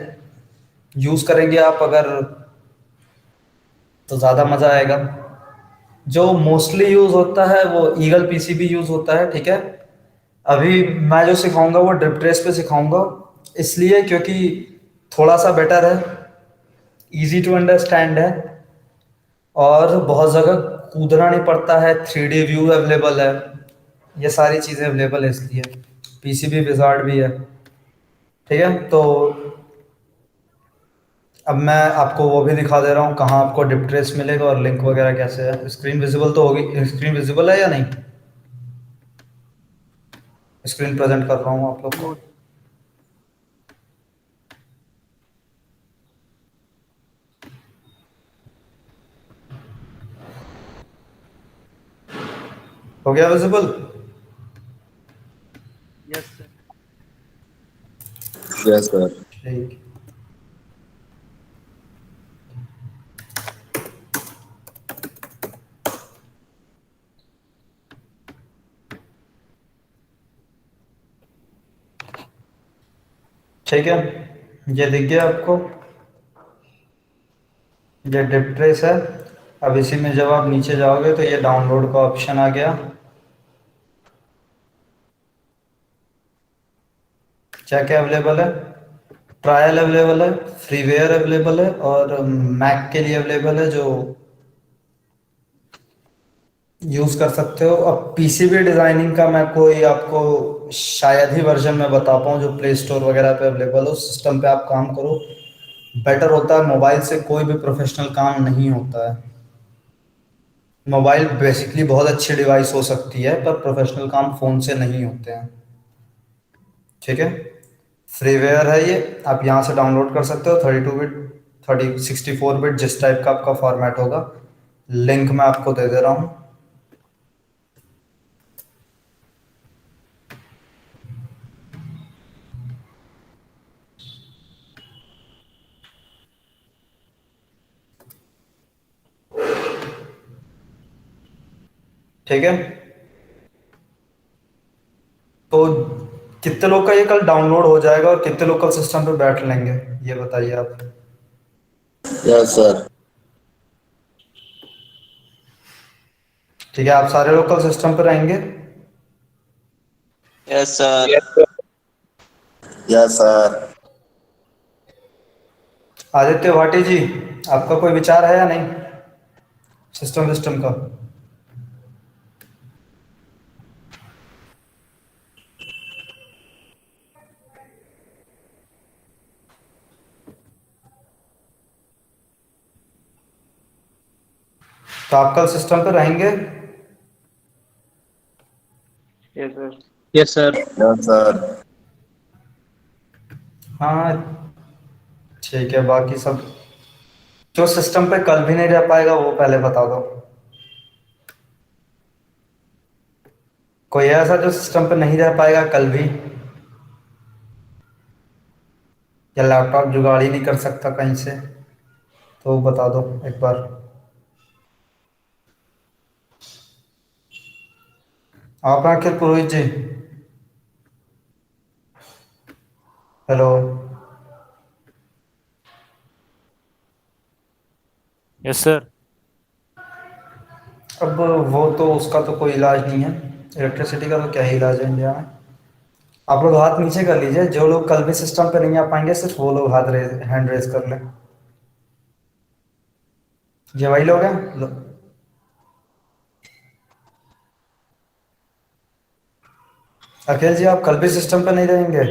यूज करेंगे आप अगर तो ज्यादा मजा आएगा। जो मोस्टली यूज होता है वो ईगल पीसीबी यूज होता है, ठीक है। अभी मैं जो सिखाऊंगा वो ड्रिप ट्रेस पे सिखाऊंगा, इसलिए क्योंकि थोड़ा सा बेटर है, इजी टू अंडरस्टैंड है, और बहुत जगह कूदना नहीं पड़ता है, 3D व्यू अवेलेबल है, ये सारी चीज़ें अवेलेबल है, इसलिए पीसीबी विजार्ड भी है, ठीक है। तो अब मैं आपको वो भी दिखा दे रहा हूँ कहाँ आपको डिप ट्रेस मिलेगा और लिंक वगैरह कैसे है। स्क्रीन विजिबल तो होगी, स्क्रीन विजिबल है या नहीं? स्क्रीन प्रेजेंट कर रहा हूँ आप लोग को। हो गया visible? Yes sir. Yes sir. ठीक, ठीक है, ये दिख गया आपको, ये डिप ट्रेस है। अब इसी में जब आप नीचे जाओगे तो ये डाउनलोड का ऑप्शन आ गया, क्या क्या अवेलेबल है? ट्रायल अवेलेबल है, फ्रीवेयर अवेलेबल है, और मैक के लिए अवेलेबल है जो यूज कर सकते हो। अब पीसीबी डिजाइनिंग का मैं कोई आपको शायद ही वर्जन में बता पाऊँ जो प्ले स्टोर वगैरह पे अवेलेबल हो, सिस्टम पे आप काम करो बेटर होता है। मोबाइल से कोई भी प्रोफेशनल काम नहीं होता है। मोबाइल बेसिकली बहुत अच्छी डिवाइस हो सकती है, पर प्रोफेशनल काम फोन से नहीं होते हैं, ठीक है। फ्रीवेयर है ये, आप यहाँ से डाउनलोड कर सकते हो। 32 बिट, 64 बिट, जिस टाइप का आपका फॉर्मेट होगा। लिंक मैं आपको दे दे रहा हूँ। ठीक है, तो कितने लोग का ये कल डाउनलोड हो जाएगा और कितने लोग कल सिस्टम पे बैठ लेंगे, ये बताइए आप। Yes sir. ठीक है, आप सारे लोग कल सिस्टम पे रहेंगे? Yes sir. Yes sir. Aditya Bhati ji, आपका कोई विचार है या नहीं सिस्टम का? तो आप कल सिस्टम पे रहेंगे? Yes sir. Yes sir. Yes sir. हाँ, ठीक है। बाकी सब जो सिस्टम पे कल भी नहीं रह पाएगा वो पहले बता दो। कोई ऐसा जो सिस्टम पे नहीं रह पाएगा कल भी, या लैपटॉप जुगाड़ ही नहीं कर सकता कहीं से, तो बता दो एक बार। आप आखिर पुरोहित जी, हेलो? Yes sir. अब वो तो उसका तो कोई इलाज नहीं है, इलेक्ट्रिसिटी का तो क्या ही इलाज है इंडिया में। आप लोग हाथ नीचे कर लीजिए, जो लोग कल भी सिस्टम पे नहीं आ पाएंगे सिर्फ वो लोग हैंड रेज कर लें। ये वही लोग हैं अखिल जी, आप कल भी सिस्टम पे नहीं रहेंगे?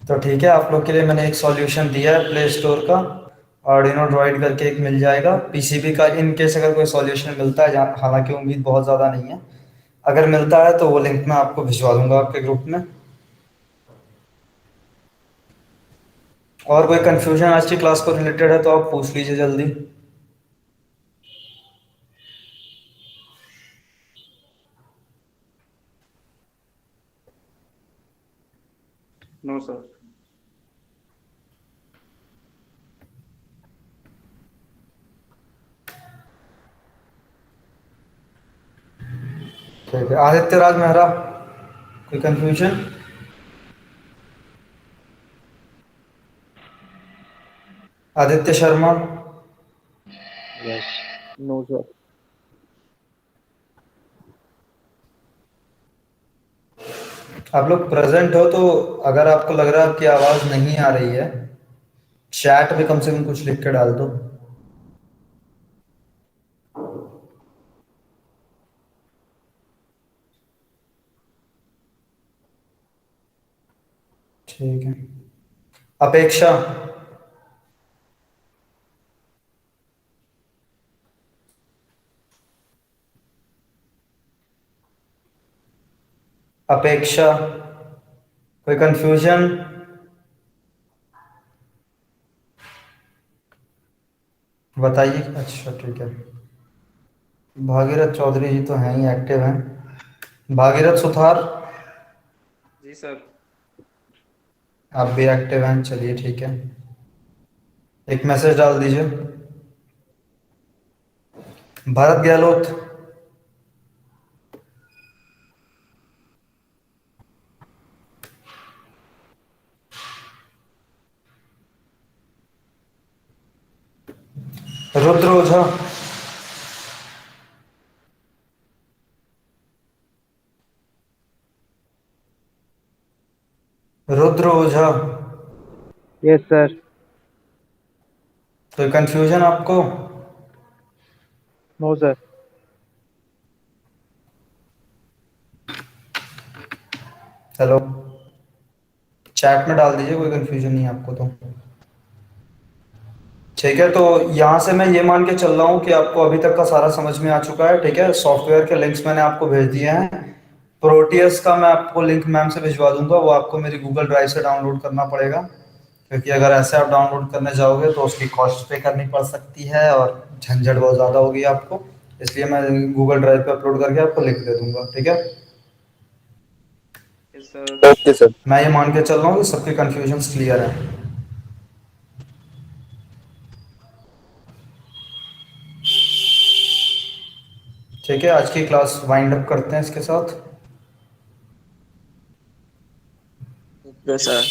तो ठीक है, आप लोग के लिए मैंने एक सॉल्यूशन दिया है प्ले स्टोर का, आर्डिनो ड्रॉइड करके एक मिल जाएगा पीसीबी का। इन केस अगर कोई सॉल्यूशन मिलता है, हालांकि उम्मीद बहुत ज़्यादा नहीं है, अगर मिलता है तो वो लिंक मैं आपको भिजवा दूंगा आपके ग्रुप में। और कोई कंफ्यूजन आज की क्लास को रिलेटेड है तो आप पूछ लीजिए जल्दी। No sir. ठीक है, आदित्य राज मेहरा, कोई confusion? Aditya Sharma, yes. No sir. आप लोग प्रेजेंट हो तो अगर आपको लग रहा है कि आवाज नहीं आ रही है, चैट में कम से कम कुछ लिख के डाल दो। ठीक है। अपेक्षा, अपेक्षा, कोई कंफ्यूजन? बताइए। अच्छा ठीक है। भागीरथ चौधरी जी तो हैं ही, एक्टिव हैं। भागीरथ सुथार, जी सर। आप भी एक्टिव हैं, चलिए ठीक है। एक मैसेज डाल दीजिए। Bharat Gehlot, Rudra Ojha, Rudra Ojha, yes sir. कोई कंफ्यूजन आपको? No sir. हेलो, चैट में डाल दीजिए, कोई कंफ्यूजन नहीं है आपको तो। ठीक है, तो यहाँ से मैं ये मान के चल रहा हूँ कि आपको अभी तक का सारा समझ में आ चुका है। ठीक है, सॉफ्टवेयर के लिंक्स मैंने आपको भेज दिए हैं। प्रोटियस का मैं आपको लिंक मैम से भिजवा दूंगा, वो आपको मेरी गूगल ड्राइव से डाउनलोड करना पड़ेगा, क्योंकि अगर ऐसे आप डाउनलोड करने जाओगे तो उसकी कॉस्ट पे करनी पड़ सकती है और झंझट बहुत ज़्यादा होगी आपको। इसलिए मैं गूगल ड्राइव पे अपलोड करके आपको लिंक दे दूंगा। ठीक है, यस सर। Okay sir. मैं ये मान के चल रहा हूँ कि सबके कन्फ्यूजन क्लियर हैं। ठीक है, आज की क्लास वाइंड अप करते हैं इसके साथ। Okay sir.